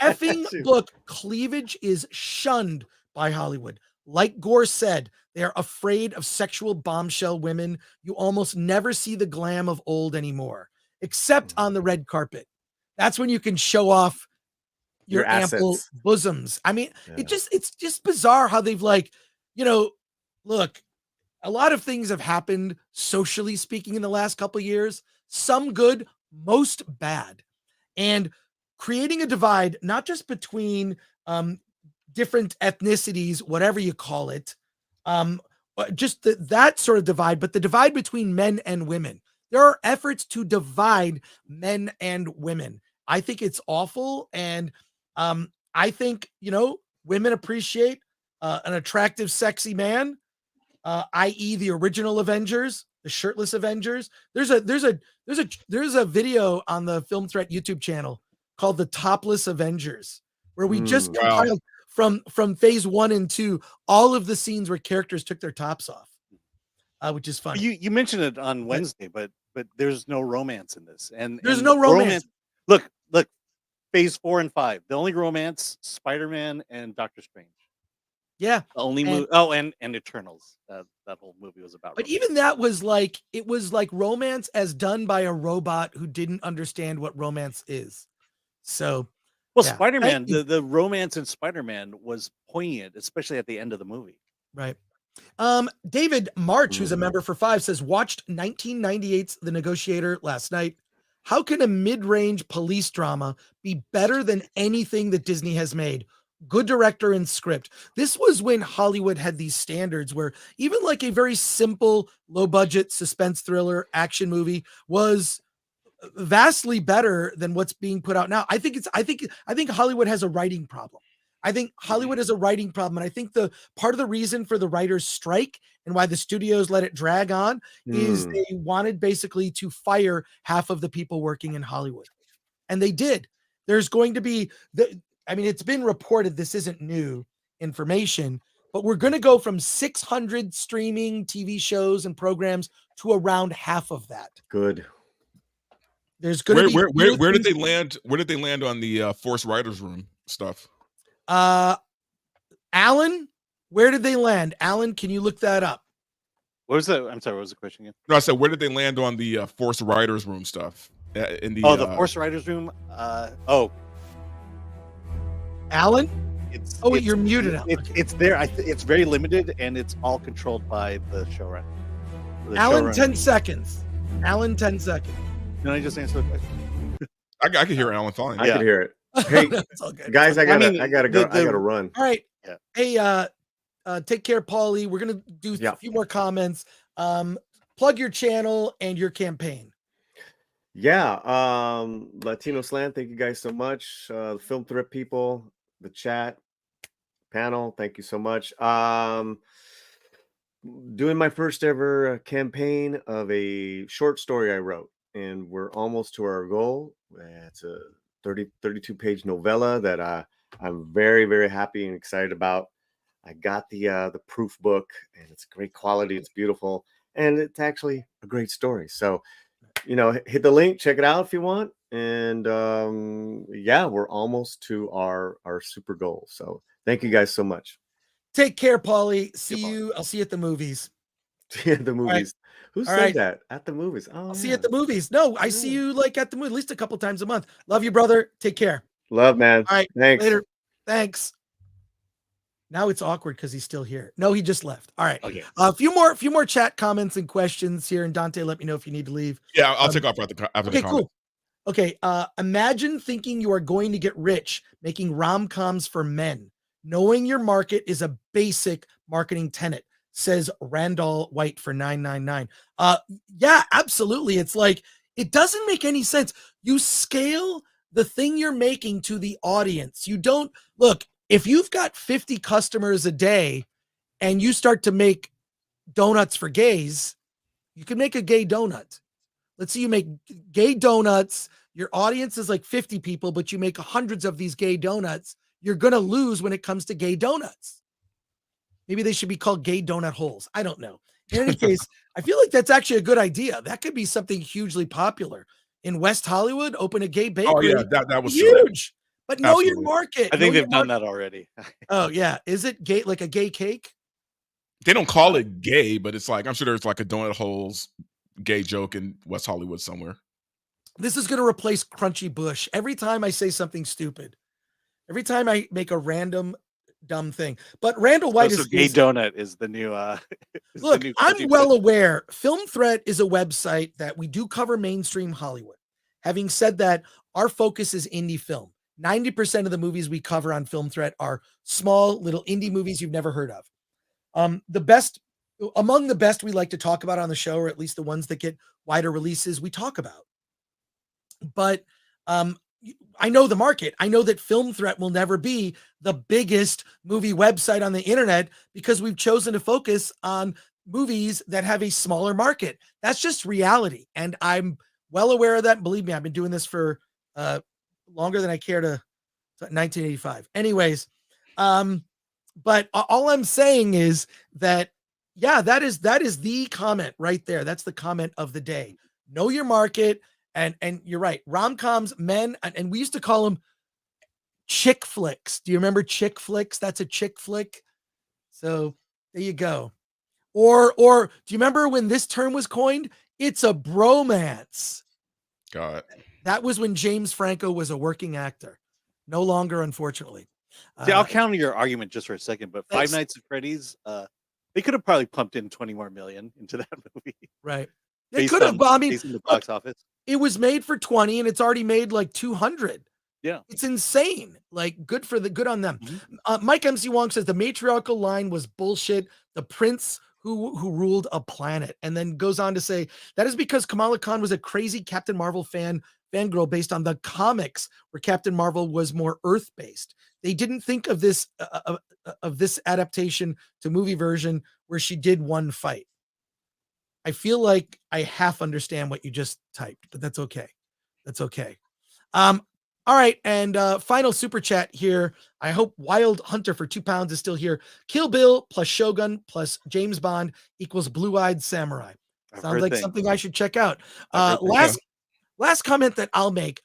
Effing book cleavage is shunned by Hollywood. Like Gore said, they are afraid of sexual bombshell women. You almost never see the glam of old anymore, except on the red carpet. That's when you can show off your ample bosoms. I mean, it's just bizarre how they've look, a lot of things have happened socially speaking in the last couple of years, some good, most bad, and creating a divide, not just between, different ethnicities, whatever you call it, just that sort of divide, but the divide between men and women. There are efforts to divide men and women. I think it's awful, and I think women appreciate an attractive, sexy man, i.e., the original Avengers, the shirtless Avengers. There's a video on the Film Threat YouTube channel called "The Topless Avengers," where we just compiled from phase 1 and 2, all of the scenes where characters took their tops off, which is fun. You mentioned it on Wednesday, but there's no romance in this, and there's no romance. Look, phase 4 and 5. The only romance: Spider-Man and Doctor Strange. Yeah, the only movie. Oh, and Eternals. That whole movie was about. But romance. even that was like romance as done by a robot who didn't understand what romance is. So. Well, yeah. Spider-Man, the romance in Spider-Man was poignant, especially at the end of the movie. Right. David March, who's a Mhm. member for 5, says, watched 1998's The Negotiator last night. How can a mid-range police drama be better than anything that Disney has made? Good director and script. This was when Hollywood had these standards where even like a very simple, low-budget suspense thriller action movie was vastly better than what's being put out now. I think Hollywood has a writing problem. I think Hollywood has a writing problem. And I think the part of the reason for the writers' strike and why the studios let it drag on is Mm. they wanted basically to fire half of the people working in Hollywood. And they did. There's going to be it's been reported, this isn't new information, but we're going to go from 600 streaming TV shows and programs to around half of that. Good. There's going to be where did they land? Where did they land on the Force Writers Room stuff? Alan, where did they land? Alan, can you look that up? What was the? I'm sorry. What was the question again? No, I said where did they land on the Force Writers Room stuff? In the the Force Writers Room. Alan. It's you're muted. It's there. It's very limited, and it's all controlled by the showrunner. Alan, 10 seconds. Alan, 10 seconds. Can I just answer the question? I can hear Alan fine. I can hear it. Hey, It's all good. guys, I gotta go. I the- gotta run. All right. Yeah. Hey, take care, Paulie. We're gonna do a few more comments. Plug your channel and your campaign. Yeah, Latino Slant, thank you guys so much. The Film Threat people, the chat panel, thank you so much. Doing my first ever campaign of a short story I wrote, and we're almost to our goal. It's a 32 page novella that I'm very, very happy and excited about. I got the proof book, and it's great quality, it's beautiful, and it's actually a great story. So hit the link, check it out if you want. And we're almost to our super goal. So thank you guys so much. Take care, Paulie. I'll see you at the movies. See the movies. Who said that? At the movies. Oh, I'll see you at the movies. No, I see you like at the movie at least a couple times a month. Love you, brother. Take care. Love, man. All right. Thanks. Later. Thanks. Now it's awkward because he's still here. No, he just left. All right. Okay. A few more chat comments and questions here. And Dante, let me know if you need to leave. Yeah, I'll take off after the Okay, comment. cool. Okay. Imagine thinking you are going to get rich making rom-coms for men. Knowing your market is a basic marketing tenet, says Randall White for $9.99. Yeah, absolutely. It's like, it doesn't make any sense. You scale the thing you're making to the audience. You don't look, if you've got 50 customers a day and you start to make donuts for gays, you can make a gay donut. Let's say you make gay donuts. Your audience is like 50 people, but you make hundreds of these gay donuts. You're going to lose when it comes to gay donuts. Maybe they should be called gay donut holes. I don't know. In any case, I feel like that's actually a good idea. That could be something hugely popular. In West Hollywood, open a gay bakery. Oh yeah, that was huge. But know Absolutely. your market. I think Know they've done that already. Oh yeah. Is it gay, like a gay cake? They don't call it gay, but it's like, I'm sure there's like a donut holes gay joke in West Hollywood somewhere. This is going to replace Crunchy Bush. Every time I say something stupid, every time I make a random dumb thing. But Randall White So gay donut is the new. Look, I'm well aware. Film Threat is a website that we do cover mainstream Hollywood. Having said that, our focus is indie film. 90% of the movies we cover on Film Threat are small little indie movies you've never heard of. Among the best we like to talk about on the show, or at least the ones that get wider releases, we talk about. But I know the market. I know that Film Threat will never be the biggest movie website on the internet because we've chosen to focus on movies that have a smaller market. That's just reality. And I'm well aware of that. Believe me, I've been doing this for longer than I care to 1985. Anyways, but all I'm saying is that, yeah, that is the comment right there. That's the comment of the day. Know your market. And you're right. Rom-coms, men, and we used to call them chick flicks. Do you remember chick flicks? That's a chick flick. So there you go. Or do you remember when this term was coined? It's a bromance. God. That was when James Franco was a working actor. No longer, unfortunately. See, I'll counter your argument just for a second, but Thanks. Five Nights at Freddy's, They could have probably pumped in 20 more million into that movie. Right. They could have, I mean, based on the box office. it was made for 20 and it's already made like 200. Yeah. It's insane. Like good on them. Mhm. Mike MC Wong says the matriarchal line was bullshit. The prince who ruled a planet, and then goes on to say that is because Kamala Khan was a crazy Captain Marvel fangirl based on the comics where Captain Marvel was more Earth based. They didn't think of this adaptation to movie version where she did one fight. I feel like I half understand what you just typed, but that's okay. That's okay. All right, and final super chat here. I hope Wild Hunter for £2 is still here. Kill Bill plus Shogun plus James Bond equals Blue-Eyed Samurai. Sounds like something I should check out. Last comment that I'll make.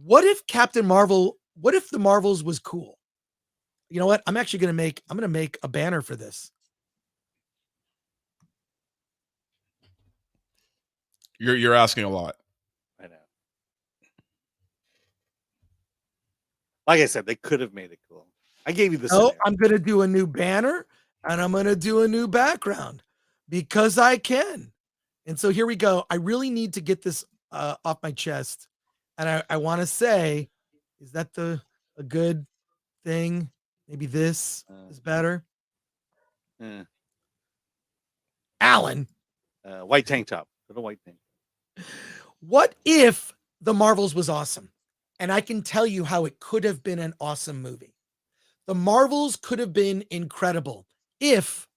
What if the Marvels was cool? You know what? I'm gonna make a banner for this. You're asking a lot. I know. Like I said, they could have made it cool. I gave you the scenario. I'm going to do a new banner and I'm going to do a new background because I can. And so here we go. I really need to get this off my chest. And I want to say, is that a good thing? Maybe this is better. Alan. White tank top. Little white thing. What if The Marvels was awesome? And I can tell you how it could have been an awesome movie. The Marvels could have been incredible if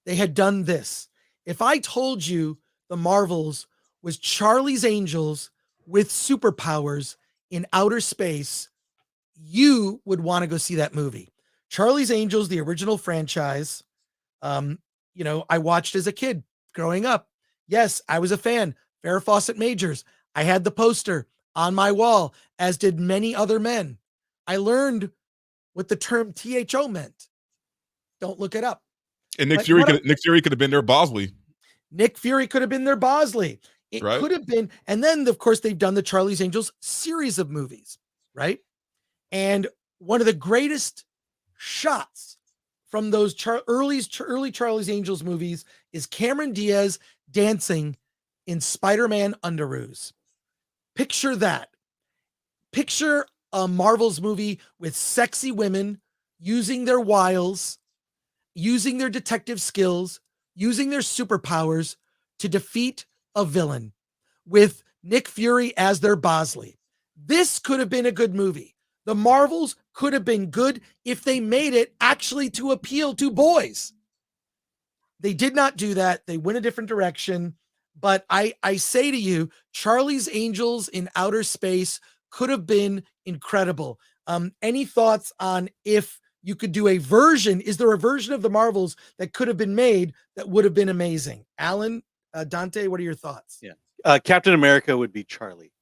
they had done this. If I told you The Marvels was Charlie's Angels with superpowers in outer space, you would want to go see that movie. Charlie's Angels, the original franchise, I watched as a kid growing up. Yes, I was a fan. Farrah Fawcett Majors. I had the poster on my wall, as did many other men. I learned what the term THO meant. Don't look it up. And Nick Fury could have been their Bosley. Nick Fury could have been their Bosley. It could have been. And then, of course, they've done the Charlie's Angels series of movies, right? And one of the greatest shots from those early Charlie's Angels movies is Cameron Diaz dancing in Spider-Man underoos. Picture that. Picture a Marvel's movie with sexy women using their wiles, using their detective skills, using their superpowers to defeat a villain with Nick Fury as their Bosley. This could have been a good movie. The Marvels could have been good if they made it actually to appeal to boys. They did not do that. They went a different direction. But I say to you, Charlie's Angels in outer space could have been incredible. Any thoughts on if you could do a version? Is there a version of the Marvels that could have been made that would have been amazing? Alan, Dante, what are your thoughts? Yeah. Captain America would be Charlie.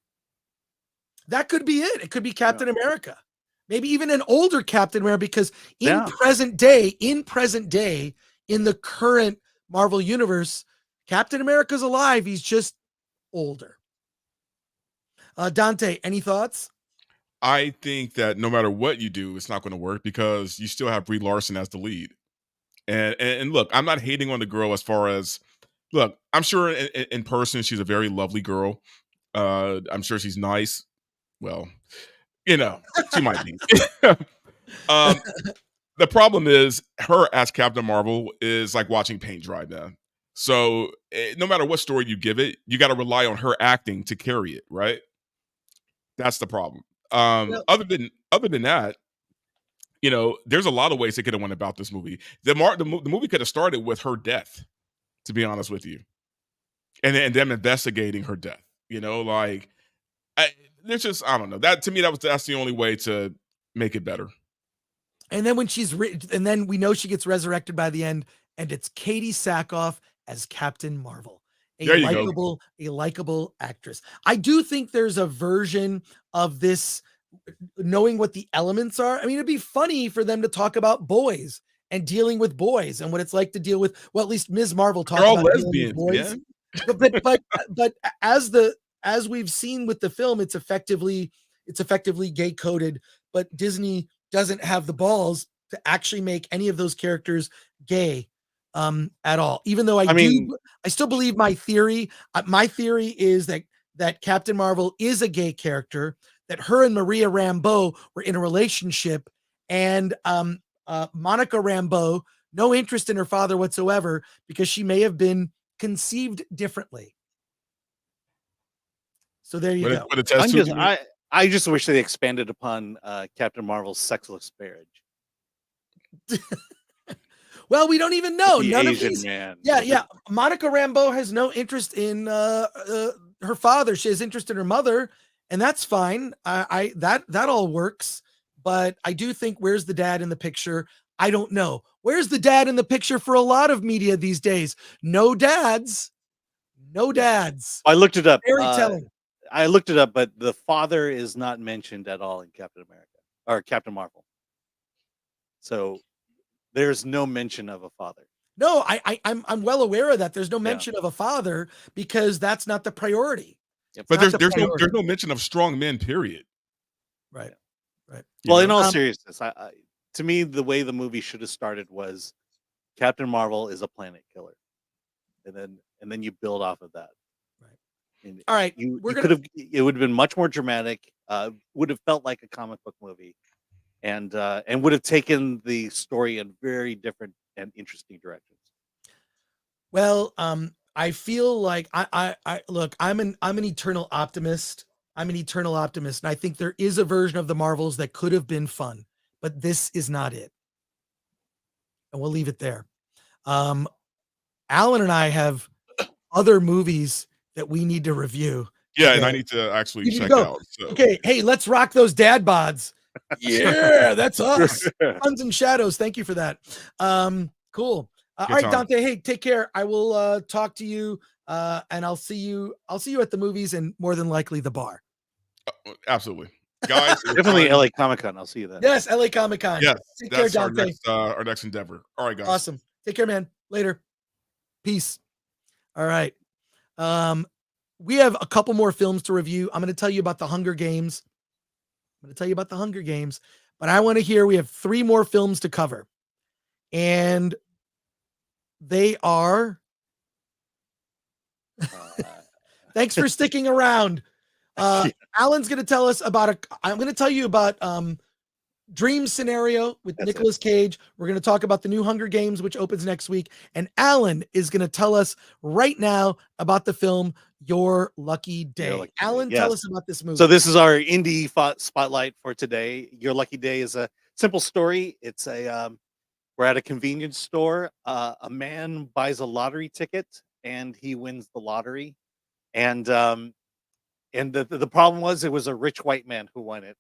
That could be it. It could be Captain America. Maybe even an older Captain America, because in present day, in the current Marvel universe, Captain America's alive. He's just older. Dante, any thoughts? I think that no matter what you do, it's not going to work because you still have Brie Larson as the lead. And look, I'm not hating on the girl as far as, look, I'm sure in person, she's a very lovely girl. I'm sure she's nice. Well, she might be. The problem is her as Captain Marvel is like watching paint dry, man. So no matter what story you give it, you got to rely on her acting to carry it, right? That's the problem. Other than that, there's a lot of ways they could have went about this movie. The movie could have started with her death, to be honest with you, and them investigating her death. There's just, I don't know. That to me, that's the only way to make it better. And then when and then we know she gets resurrected by the end, and it's Katie Sackhoff as Captain Marvel, a likable actress. I do think there's a version of this, knowing what the elements are. I mean, it'd be funny for them to talk about boys and dealing with boys and what it's like to deal with. Well, at least Ms. Marvel talks about lesbians, boys. Yeah. But as we've seen with the film, it's effectively gay coded. But Disney doesn't have the balls to actually make any of those characters gay at all. Even though I still believe my theory. My theory is that Captain Marvel is a gay character, that her and Maria Rambeau were in a relationship, and Monica Rambeau, no interest in her father whatsoever, because she may have been conceived differently. So there you go. I just wish they expanded upon Captain Marvel's sexless marriage. Well, we don't even know. The None Asian of these. man. Yeah. Monica Rambeau has no interest in her father. She has interest in her mother, and that's fine. That all works. But I do think, where's the dad in the picture? I don't know. Where's the dad in the picture for a lot of media these days? No dads. No dads. I looked it up. Very telling. I looked it up, but the father is not mentioned at all in Captain America or Captain Marvel. So there's no mention of a father. No, I'm well aware of that. There's no mention of a father, because that's not the priority. But there's no mention of strong men, period. Right. Well, in all seriousness, to me, the way the movie should have started was Captain Marvel is a planet killer, and then you build off of that. Right. And all right. It would have been much more dramatic. Would have felt like a comic book movie, and would have taken the story in very different and interesting directions. Well, I feel like I look, I'm an eternal optimist. I'm an eternal optimist, and I think there is a version of the Marvels that could have been fun, but this is not it. And we'll leave it there. Alan and I have other movies that we need to review. Yeah, and I need to actually check out. So. Okay, hey, let's rock those dad bods. Yeah, that's us. Suns and Shadows. Thank you for that. Cool. All right, Dante. Hey, take care. I will talk to you, and I'll see you at the movies, and more than likely the bar. Absolutely, guys. Definitely LA Comic-Con. I'll see you then. Yes, LA Comic-Con. Yes, take care, Dante. Our next endeavor. All right, guys. Awesome. Take care, man. Later. Peace. All right. We have a couple more films to review. I'm going to tell you about the Hunger Games. But I want to hear, we have 3 more films to cover. And they are thanks for sticking around. Alan's going to tell us about I'm going to tell you about Dream Scenario with Nicolas Cage. We're going to talk about the new Hunger Games, which opens next week. And Alan is going to tell us right now about the film Your Lucky Day. Alan, tell us about this movie. So this is our indie spotlight for today. Your Lucky Day is a simple story. It's we're at a convenience store. A man buys a lottery ticket and he wins the lottery. And the problem was, it was a rich white man who won it.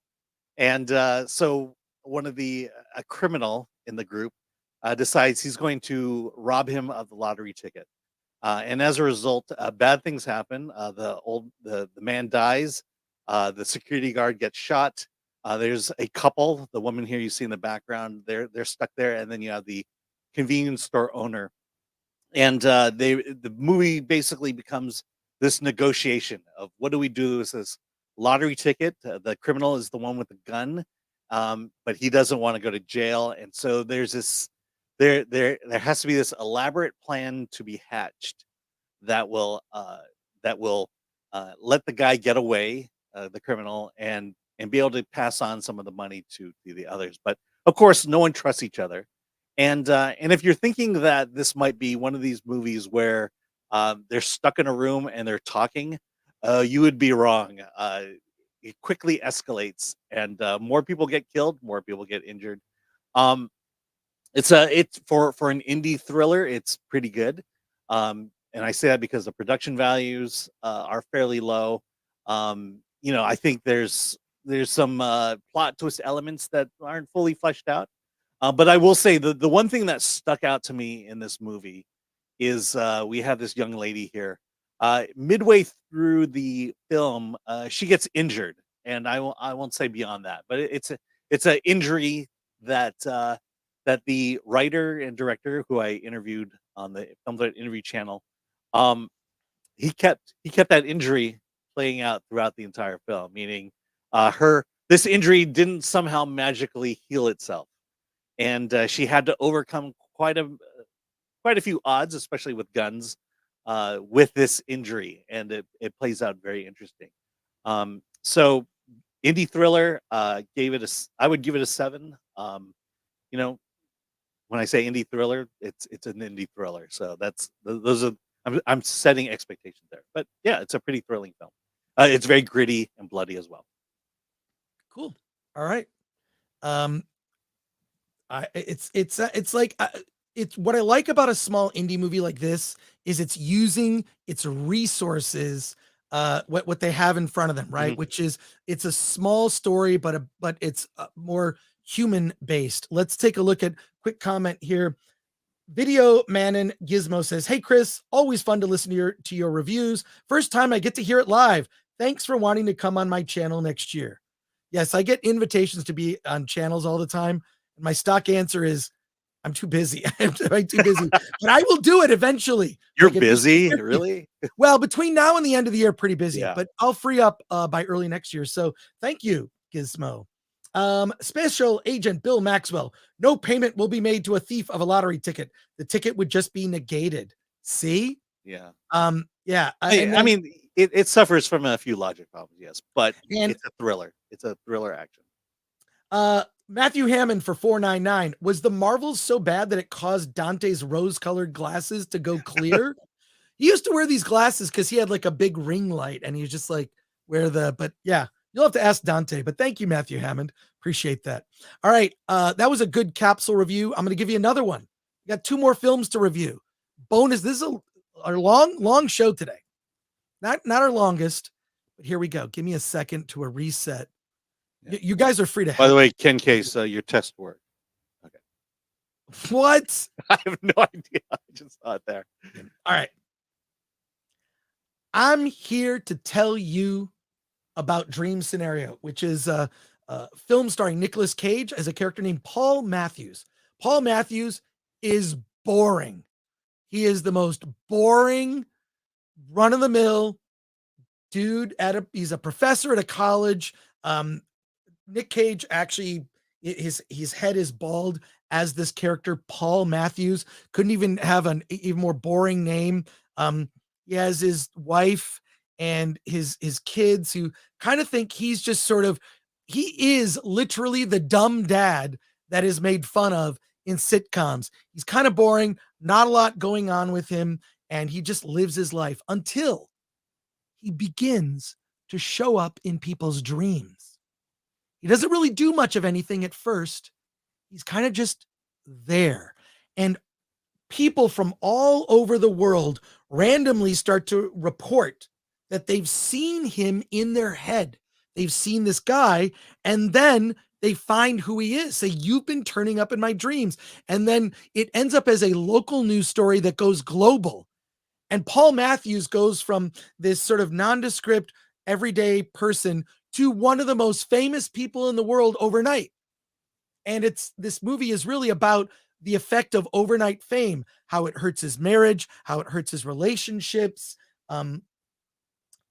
And so one of a criminal in the group decides he's going to rob him of the lottery ticket. And as a result, bad things happen. The man dies. The security guard gets shot. There's a couple. The woman here you see in the background, they're stuck there, and then you have the convenience store owner. And the movie basically becomes this negotiation of, what do we do with this lottery ticket? The criminal is the one with the gun, but he doesn't want to go to jail, and so there's this. There has to be this elaborate plan to be hatched that will let the guy get away, the criminal, and be able to pass on some of the money to the others. But of course, no one trusts each other. And if you're thinking that this might be one of these movies where they're stuck in a room and they're talking, you would be wrong. It quickly escalates, and more people get killed, more people get injured. It's for an indie thriller, it's pretty good. And I say that because the production values are fairly low. I think there's some plot twist elements that aren't fully fleshed out. But I will say the one thing that stuck out to me in this movie is we have this young lady here. Midway through the film, she gets injured, and I won't say beyond that, but it's an injury that the writer and director, who I interviewed on the Film Threat interview channel, he kept that injury playing out throughout the entire film, meaning this injury didn't somehow magically heal itself, and she had to overcome quite a few odds, especially with guns, with this injury, and it plays out very interesting. So indie thriller, I would give it a 7. You know, when I say indie thriller, it's an indie thriller. So those are I'm setting expectations there. But yeah, it's a pretty thrilling film. It's very gritty and bloody as well. Cool. All right. It's like it's what I like about a small indie movie like this is it's using its resources, what they have in front of them, right? Mhm. Which is it's a small story, but it's more human based. Let's take a look at quick comment here. Video Manon Gizmo says, "Hey Chris, always fun to listen to your reviews. First time I get to hear it live. Thanks for wanting to come on my channel next year." Yes, I get invitations to be on channels all the time. And my stock answer is I'm too busy. I'm too busy, but I will do it eventually. You're Like, busy, really? well, between now and the end of the year, pretty busy, Yeah. but I'll free up by early next year. So thank you, Gizmo. Special Agent Bill Maxwell. No payment will be made to a thief of a lottery ticket. The ticket would just be negated. See? Yeah. Yeah. I mean, it suffers from a few logic problems, yes, but And- it's a thriller. It's a thriller action. Matthew Hammond for 499. Was the Marvels so bad that it caused Dante's rose-colored glasses to go clear? He used to wear these glasses because he had like a big ring light, and he was just like, but yeah, you'll have to ask Dante. But thank you, Matthew Hammond. Appreciate that. All right. That was a good capsule review. I'm going to give you another one. We got 2 more films to review. Bonus. This is our long show today. Not our longest, but here we go. Give me a second to a reset. Yeah. You guys are free to. By the way, Ken Case, your test worked. Okay. What? I have no idea. I just saw it there. All right. I'm here to tell you about Dream Scenario, which is a film starring Nicolas Cage as a character named Paul Matthews. Paul Matthews is boring. He is the most boring, run-of-the-mill dude he's a professor at a college. Nick Cage actually, his head is bald as this character, Paul Matthews. Couldn't even have an even more boring name. He has his wife and his kids who kind of think he's just he is literally the dumb dad that is made fun of in sitcoms. He's kind of boring, not a lot going on with him, and he just lives his life until he begins to show up in people's dreams. He doesn't really do much of anything at first. He's kind of just there. And people from all over the world randomly start to report that they've seen him in their head. They've seen this guy, and then they find who he is. Say, you've been turning up in my dreams. And then it ends up as a local news story that goes global. And Paul Matthews goes from this sort of nondescript, everyday person to one of the most famous people in the world overnight. And this movie is really about the effect of overnight fame, how it hurts his marriage, how it hurts his relationships, how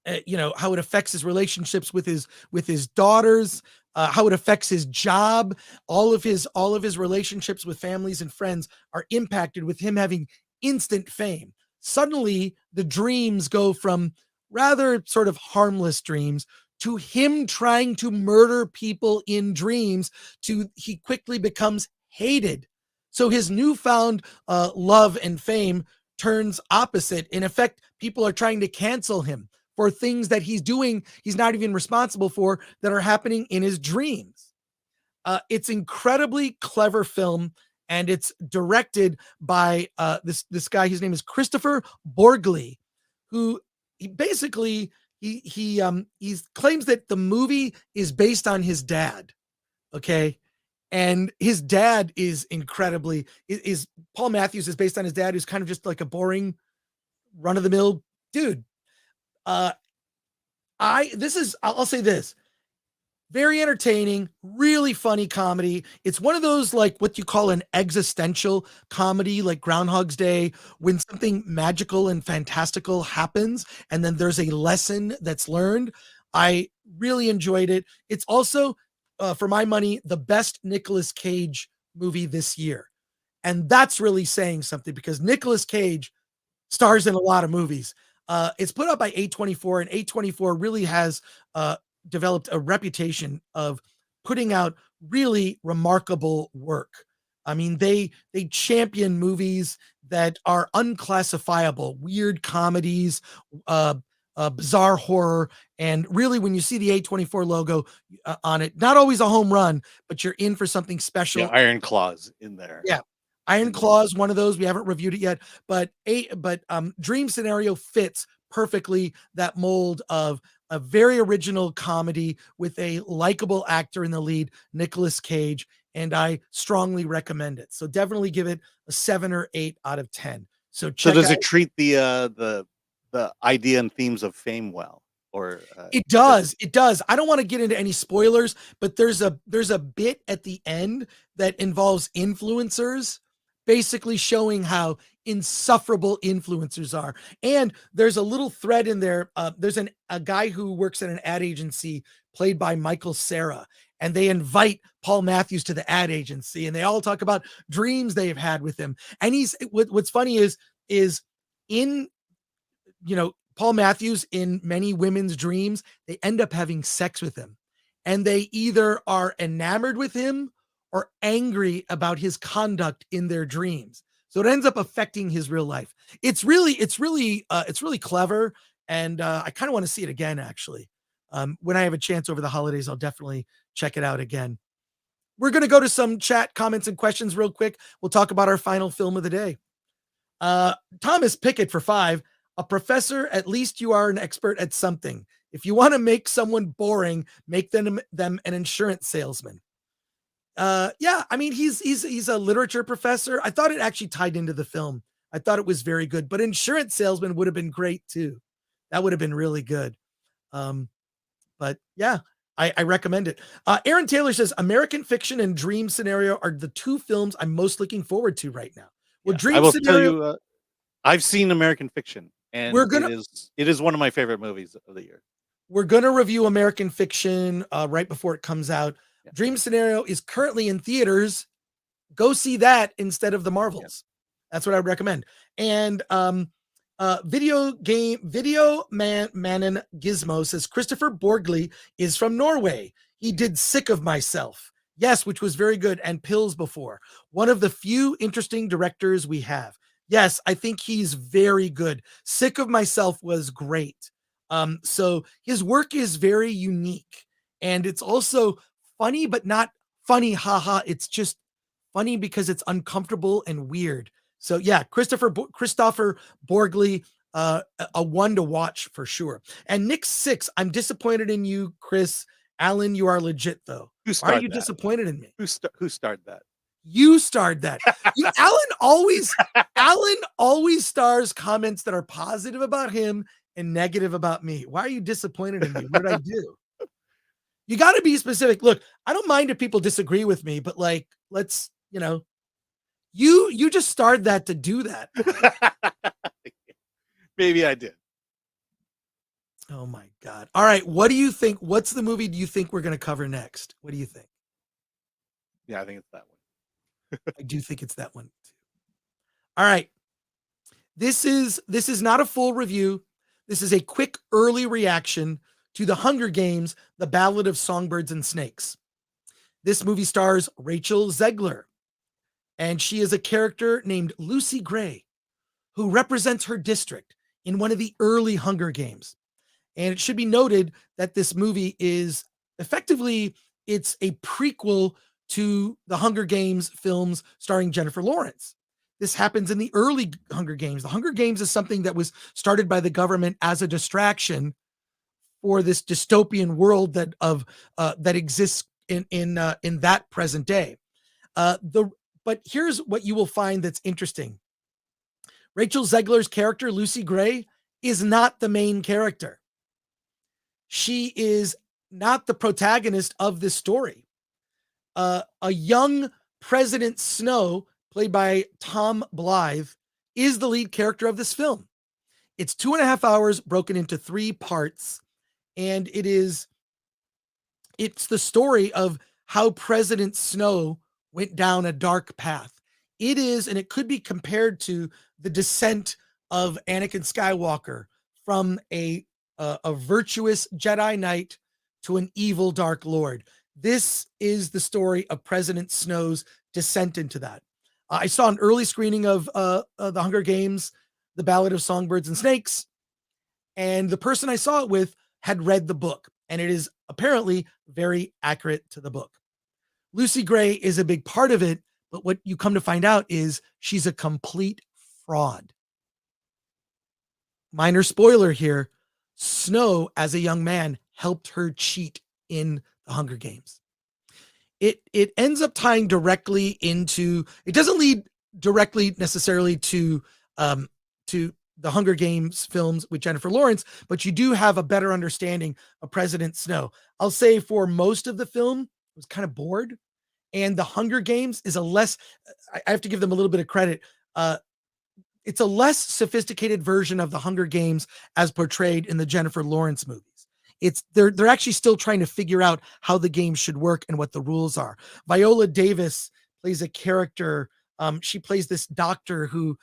it affects his relationships with his daughters, how it affects his job. All of his relationships with families and friends are impacted with him having instant fame. Suddenly, the dreams go from rather sort of harmless dreams to him trying to murder people in dreams to he quickly becomes hated. So his newfound love and fame turns opposite. In effect, people are trying to cancel him for things that he's doing, he's not even responsible for, that are happening in his dreams. It's incredibly clever film, and it's directed by this guy. His name is Christopher Borgli, who he basically he claims that the movie is based on his dad. Okay. And his dad is Paul Matthews is based on his dad, who's kind of just like a boring run-of-the-mill dude. I'll say this. Very entertaining, really funny comedy. It's one of those, like what you call an existential comedy, like Groundhog's Day, when something magical and fantastical happens and then there's a lesson that's learned. I really enjoyed it. It's also, for my money, the best Nicolas Cage movie this year. And that's really saying something because Nicolas Cage stars in a lot of movies. It's put out by A24, and A24 really has developed a reputation of putting out really remarkable work. I mean, they champion movies that are unclassifiable, weird comedies, bizarre horror, and really, when you see the A24 logo on it, not always a home run, but you're in for something special. Yeah, Iron Claws in there. Yeah. Iron Claw is one of those. We haven't reviewed it yet, but Dream Scenario fits perfectly that mold of a very original comedy with a likable actor in the lead, Nicolas Cage, and I strongly recommend it. So definitely give it a 7 or 8 out of 10. So So check does out. it treat the idea and themes of fame well? Or It does. It does. I don't want to get into any spoilers, but there's a bit at the end that involves influencers, basically showing how insufferable influencers are. And there's a little thread in there. There's a guy who works at an ad agency played by Michael Cera, and they invite Paul Matthews to the ad agency, and they all talk about dreams they've had with him. And what's funny is in, Paul Matthews, in many women's dreams, they end up having sex with him, and they either are enamored with him or angry about his conduct in their dreams. So it ends up affecting his real life. It's really clever, and I kind of want to see it again. Actually, when I have a chance over the holidays, I'll definitely check it out again. We're going to go to some chat comments and questions real quick. We'll talk about our final film of the day. Thomas Pickett for 5. A professor, at least you are an expert at something. If you want to make someone boring, make them an insurance salesman. Yeah, I mean, he's a literature professor. I thought it actually tied into the film. I thought it was very good, but insurance salesman would have been great too. That would have been really good. But yeah, I recommend it. Aaron Taylor says American Fiction and Dream Scenario are the 2 films I'm most looking forward to right now. Well, yeah, Dream I will Scenario, tell you, I've seen American Fiction, and it is one of my favorite movies of the year. we're gonna review American Fiction right before it comes out. Yeah. Dream Scenario is currently in theaters. Go see that instead of the Marvels. That's what I would recommend. And Video Manon Gizmo says Christopher Borgli is from Norway. He did Sick of Myself. Yes, which was very good, and Pills before. One of the few interesting directors we have. Yes, I think he's very good. Sick of Myself was great. So his work is very unique, and it's also funny, but not funny, haha. It's just funny because it's uncomfortable and weird. So yeah, Christopher Borgli, a one to watch for sure. And Nick 6, I'm disappointed in you, Chris. Alan, you are legit though. Why are you disappointed in me? Who starred that? You starred that. Alan always stars comments that are positive about him and negative about me. Why are you disappointed in me? What did I do? You got to be specific. Look, I don't mind if people disagree with me, but like, let's, you just starred that to do that. Maybe I did. Oh my God. All right. What do you think? What's the movie do you think we're going to cover next? What do you think? Yeah, I think it's that one. I do think it's that one too. All right. This is not a full review. This is a quick early reaction to The Hunger Games, The Ballad of Songbirds and Snakes. This movie stars Rachel Zegler, and she is a character named Lucy Gray, who represents her district in one of the early Hunger Games. And it should be noted that this movie is effectively, it's a prequel to the Hunger Games films starring Jennifer Lawrence. This happens in the early Hunger Games. The Hunger Games is something that was started by the government as a distraction for this dystopian world that exists in that present day. But here's what you will find that's interesting. Rachel Zegler's character, Lucy Gray, is not the main character. She is not the protagonist of this story. A young President Snow, played by Tom Blythe, is the lead character of this film. It's 2.5 hours broken into 3 parts, and it's the story of how President Snow went down a dark path. It is, and it could be compared to the descent of Anakin Skywalker from a virtuous Jedi Knight to an evil Dark Lord. This is the story of President Snow's descent into that. I saw an early screening of The Hunger Games, The Ballad of Songbirds and Snakes, and the person I saw it with had read the book, and it is apparently very accurate to the book. Lucy Gray is a big part of it, but what you come to find out is she's a complete fraud. Minor spoiler here, Snow, as a young man, helped her cheat in the Hunger Games. It ends up tying directly into, it doesn't lead directly necessarily to the Hunger Games films with Jennifer Lawrence, but you do have a better understanding of President Snow. I'll say for most of the film, I was kind of bored. And the Hunger Games is I have to give them a little bit of credit. It's a less sophisticated version of the Hunger Games as portrayed in the Jennifer Lawrence movies. They're actually still trying to figure out how the game should work and what the rules are. Viola Davis plays a character. She plays this doctor who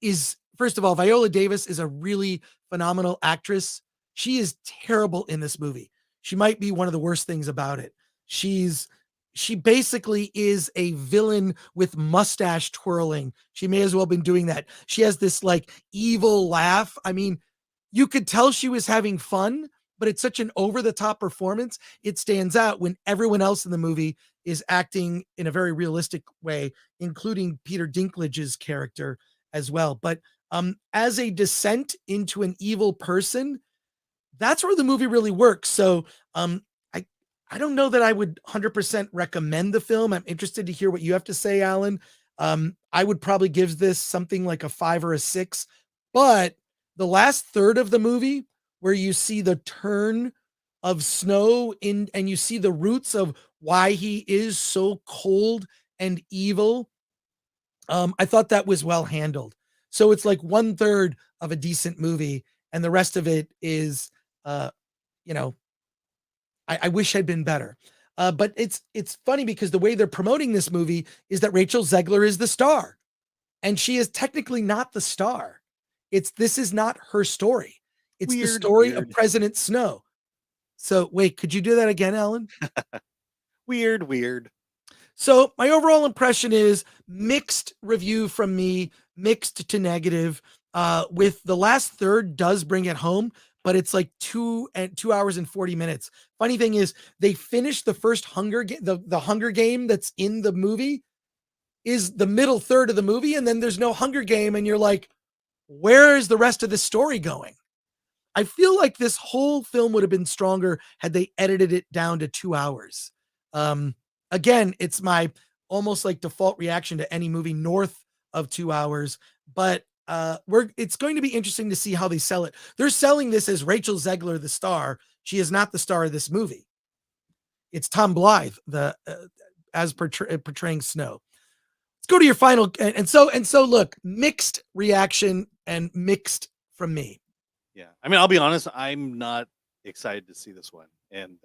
is, first of all, Viola Davis is a really phenomenal actress. She is terrible in this movie. She might be one of the worst things about it. She basically is a villain with mustache twirling. She may as well have been doing that. She has this like evil laugh. I mean, you could tell she was having fun, but it's such an over-the-top performance. It stands out when everyone else in the movie is acting in a very realistic way, including Peter Dinklage's character as well. But as a descent into an evil person, that's where the movie really works. So I don't know that I would 100% recommend the film. I'm interested to hear what you have to say, Alan. I would probably give this something like a 5 or a 6, but the last third of the movie where you see the turn of Snow and you see the roots of why he is so cold and evil, I thought that was well handled. So it's like 1/3 of a decent movie, and the rest of it is, I wish had been better. But it's funny because the way they're promoting this movie is that Rachel Zegler is the star, and she is technically not the star. This is not her story. It's the story of President Snow. So wait, could you do that again, Alan? Weird. So my overall impression is mixed review from me, mixed to negative. With the last third does bring it home, but it's like 2 hours and 40 minutes. Funny thing is, they finished the first Hunger Game. The Hunger Game that's in the movie is the middle third of the movie, and then there's no Hunger Game, and you're like, where is the rest of the story going? I feel like this whole film would have been stronger had they edited it down to 2 hours. Again, it's my almost like default reaction to any movie north of 2 hours, but it's going to be interesting to see how they sell it. They're selling this as Rachel Zegler, the star. She is not the star of this movie. It's Tom Blythe, portraying Snow. Let's go to your final. And so look, mixed reaction and mixed from me. Yeah. I mean, I'll be honest, I'm not excited to see this one. And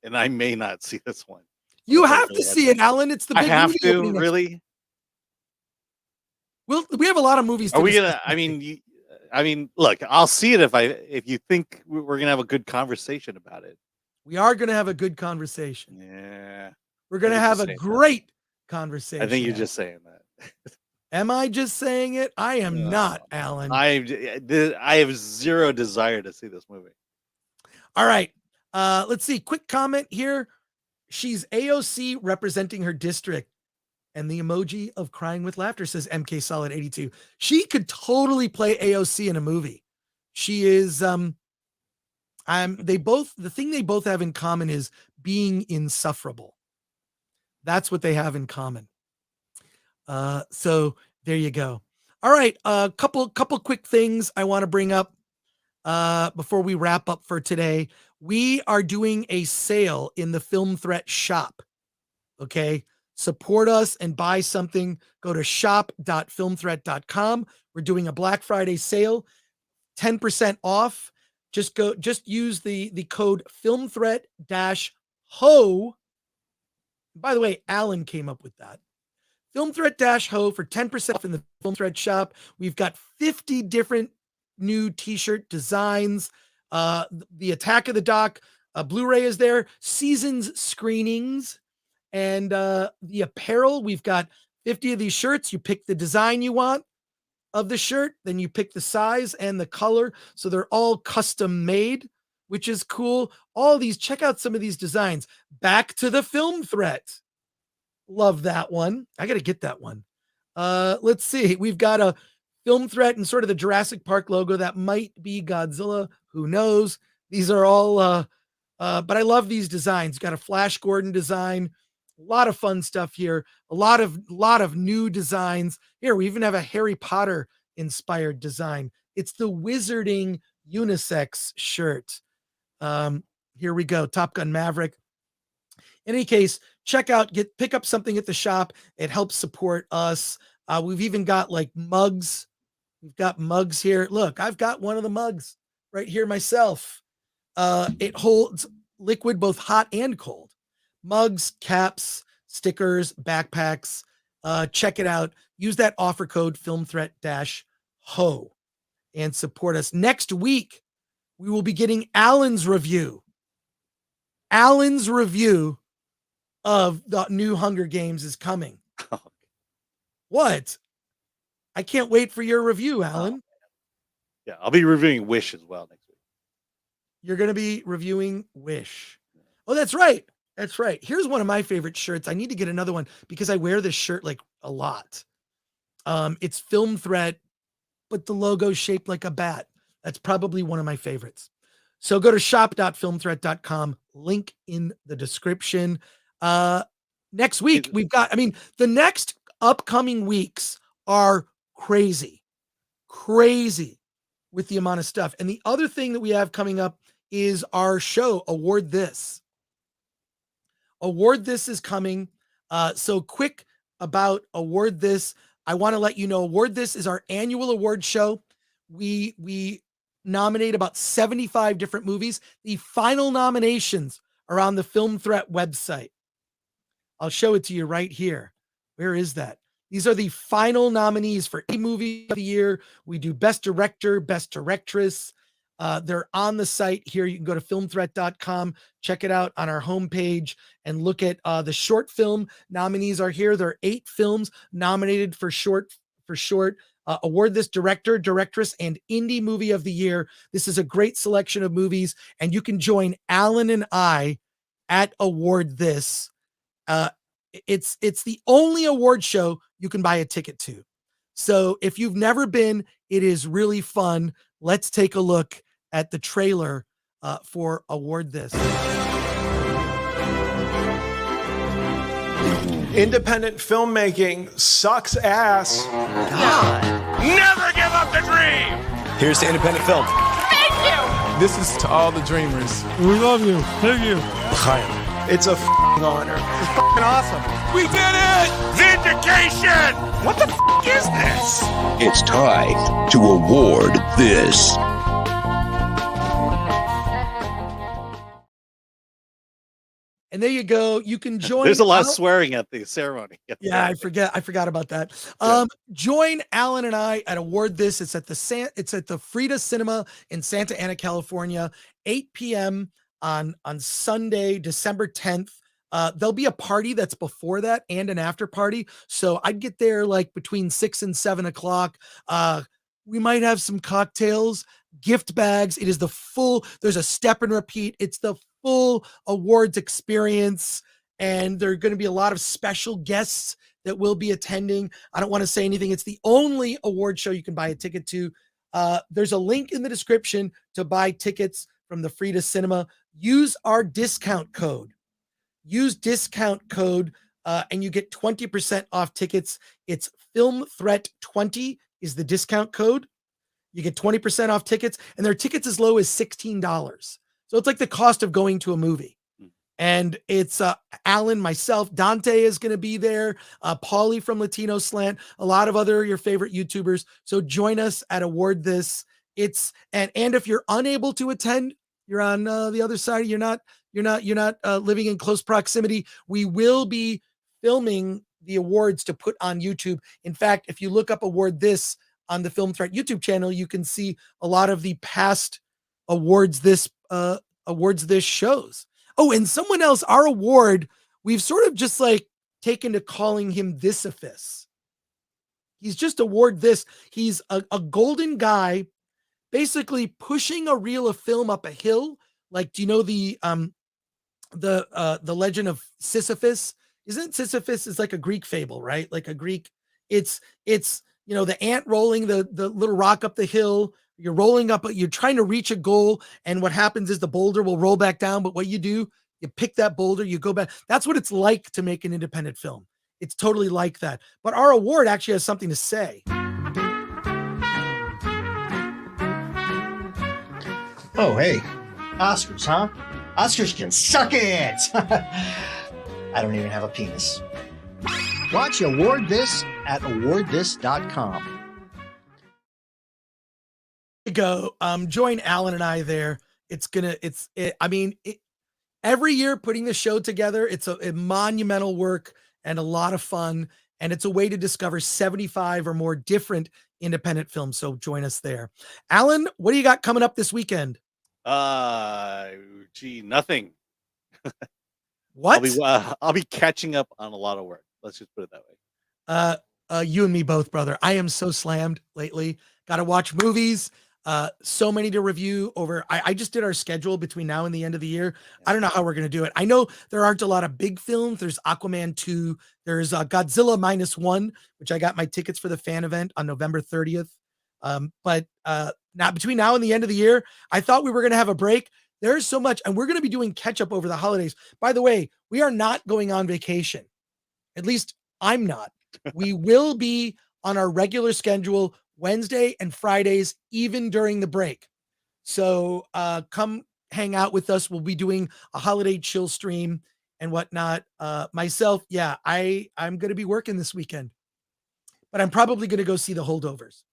I may not see this one. You have to see it, Alan. It's the big I have movie to, opening really? Well, we have a lot of movies. Are we gonna? I mean, look, I'll see it if you think we're gonna have a good conversation about it. We are gonna have a good conversation. Yeah, we're gonna have a great conversation. I think you're just saying that. Am I just saying it? I am not, Alan. I have zero desire to see this movie. All right, let's see. Quick comment here. She's AOC representing her district. And the emoji of crying with laughter says MK Solid 82. She could totally play AOC in a movie. She is the thing they both have in common is being insufferable. That's what they have in common. So there you go. All right, a couple quick things I want to bring up before we wrap up for today. We are doing a sale in the Film Threat shop. Okay? Support us and buy something. Go to shop.filmthreat.com. We're doing a Black Friday sale, 10% off. Just use the code FilmThreat-HO. By the way, Alan came up with that. Film Threat Ho for 10% off in the Film Threat shop. We've got 50 different new t-shirt designs. The Attack of the Doc Blu-ray is there, seasons screenings, and the apparel. We've got 50 of these shirts. You pick the design you want of the shirt, then you pick the size and the color. So they're all custom made, which is cool. All these, check out some of these designs. Back to the Film Threat. Love that one. I got to get that one. Let's see. We've got a Film Threat and sort of the Jurassic Park logo. That might be Godzilla. Who knows? These are all, but I love these designs. Got a Flash Gordon design. A lot of fun stuff here. A lot of new designs. Here, we even have a Harry Potter inspired design. It's the Wizarding unisex shirt. Here we go. Top Gun Maverick. In any case, check out, pick up something at the shop. It helps support us. We've even got like mugs. We've got mugs here. Look, I've got one of the mugs right here myself. It holds liquid, both hot and cold. Mugs, caps, stickers, backpacks. Check it out. Use that offer code FilmThreat-HO and support us. Next week, we will be getting Alan's review. Alan's review of the new Hunger Games is coming. What? I can't wait for your review, Alan. Yeah, I'll be reviewing Wish as well next week. You're going to be reviewing Wish. Oh, that's right. That's right. Here's one of my favorite shirts. I need to get another one because I wear this shirt like a lot. It's Film Threat, but the logo's shaped like a bat. That's probably one of my favorites. So go to shop.filmthreat.com, link in the description. Next week, we've got, the next upcoming weeks are crazy with the amount of stuff. And the other thing that we have coming up is our show, Award This. Award This is coming. So quick about Award This. I want to let you know, Award This is our annual award show. We nominate about 75 different movies. The final nominations are on the Film Threat website. I'll show it to you right here. Where is that? These are the final nominees for a movie of the year. We do Best Director, Best Directress. They're on the site here. You can go to filmthreat.com, check it out on our homepage, and look at the short film nominees are here. There are 8 films nominated for short. Award This Director, Directress, and Indie Movie of the Year. This is a great selection of movies, and you can join Alan and I at Award This. It's the only award show you can buy a ticket to. So if you've never been, it is really fun. Let's take a look at the trailer for Award This. Independent filmmaking sucks ass. Never give up the dream! Here's to independent film. Thank you! This is to all the dreamers. We love you. Thank you. It's a honor. It's fucking awesome. We did it! Vindication! What the is this? It's time to award this. And there you go. You can join. There's a lot of swearing at the ceremony. Yeah, I forgot about that. Join Alan and I at Award This. It's at the Frida Cinema in Santa Ana, California, 8 p.m. on Sunday, December 10th. There'll be a party that's before that and an after party. So I'd get there like between 6 and 7 o'clock. We might have some cocktails, gift bags. It is there's a step and repeat. It's the full awards experience. And there are going to be a lot of special guests that will be attending. I don't want to say anything. It's the only award show you can buy a ticket to. There's a link in the description to buy tickets from the Frida Cinema. Use our discount code. And you get 20% off tickets. It's Film Threat 20 is the discount code. You get 20% off tickets, and there are tickets as low as $16. So it's like the cost of going to a movie. And it's Alan, myself, Dante is going to be there, Paulie from Latino Slant, a lot of other your favorite YouTubers. So join us at Award This. And if you're unable to attend, you're on the other side. You're not living in close proximity. We will be filming the awards to put on YouTube. In fact, if you look up Award This on the Film Threat YouTube channel, you can see a lot of the past Awards This shows. Oh, and someone else, our award, we've sort of just like taken to calling him Thisifus. He's just Award This. He's a golden guy basically pushing a reel of film up a hill. Like, do you know the legend of Sisyphus? Isn't Sisyphus is like a Greek fable, right? Like a Greek, it's the ant rolling the little rock up the hill. You're rolling up, you're trying to reach a goal, and what happens is the boulder will roll back down. But what you do, you pick that boulder, you go back. That's what it's like to make an independent film. It's totally like that. But our award actually has something to say. Oh, hey, Oscars, huh? Oscars can suck it. I don't even have a penis. Watch Award This at awardthis.com. Go join Alan and I there. Every year putting the show together, it's a monumental work and a lot of fun, and it's a way to discover 75 or more different independent films. So join us there. Alan, what do you got coming up this weekend? Nothing. What? I'll be catching up on a lot of work. Let's just put it that way. You and me both, brother. I am so slammed lately. Got to watch movies. So many to review over. I just did our schedule between now and the end of the year. I don't know how we're going to do it. I know there aren't a lot of big films. There's Aquaman 2. There's Godzilla -1, which I got my tickets for the fan event on November 30th. But now between now and the end of the year, I thought we were going to have a break. There's so much, and we're going to be doing catch up over the holidays. By the way, we are not going on vacation. At least I'm not. We will be on our regular schedule Wednesday and Fridays, even during the break. So come hang out with us. We'll be doing a holiday chill stream and whatnot. Myself, I'm going to be working this weekend, but I'm probably going to go see the Holdovers.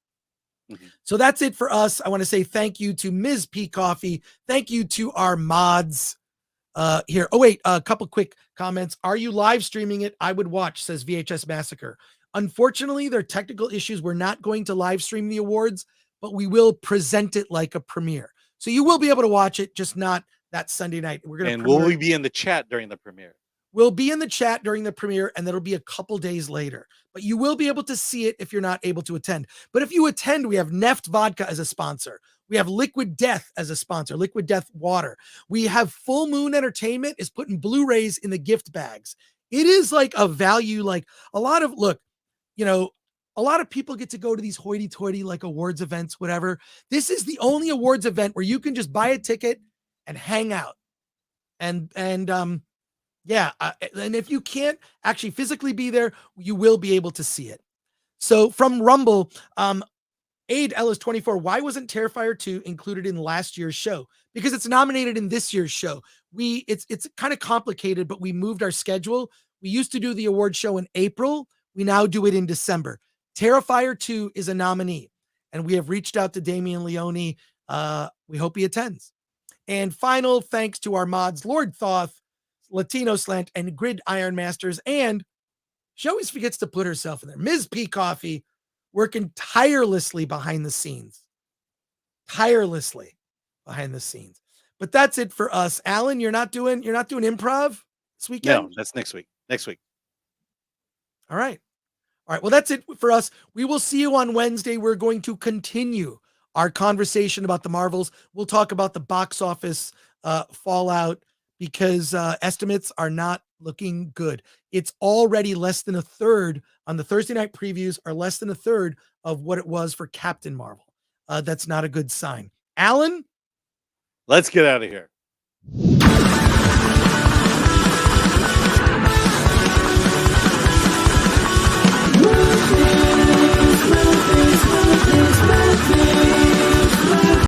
Mm-hmm. So that's it for us. I want to say thank you to Ms. P Coffee. Thank you to our mods here. Oh, wait, a couple quick comments. Are you live streaming it? I would watch, says VHS Massacre. Unfortunately, there are technical issues. We're not going to live stream the awards, but we will present it like a premiere. So you will be able to watch it, just not that Sunday night. Will we be in the chat during the premiere? We'll be in the chat during the premiere, and that'll be a couple days later. But you will be able to see it if you're not able to attend. But if you attend, we have Neft Vodka as a sponsor. We have Liquid Death as a sponsor, Liquid Death Water. We have Full Moon Entertainment is putting Blu-rays in the gift bags. It is like a value, like a lot of people get to go to these hoity-toity like awards events, whatever. This is the only awards event where you can just buy a ticket and hang out. And if you can't actually physically be there, you will be able to see it. So from Rumble, Aid Ellis 24, why wasn't Terrifier 2 included in last year's show? Because it's nominated in this year's show. It's kind of complicated, but we moved our schedule. We used to do the award show in April. We now do it in December. Terrifier 2 is a nominee, and we have reached out to Damian Leone. We hope he attends. And final thanks to our mods, Lord Thoth, Latino Slant, and Grid Iron Masters. And she always forgets to put herself in there. Ms. P Coffee, working tirelessly behind the scenes. But that's it for us. Alan, you're not doing improv this weekend? No, that's next week. All right. Well, that's it for us. We will see you on Wednesday. We're going to continue our conversation about the Marvels. We'll talk about the box office fallout because estimates are not looking good. It's already less than a third on the Thursday night previews, are less than a third of what it was for Captain Marvel. That's not a good sign. Alan? Let's get out of here.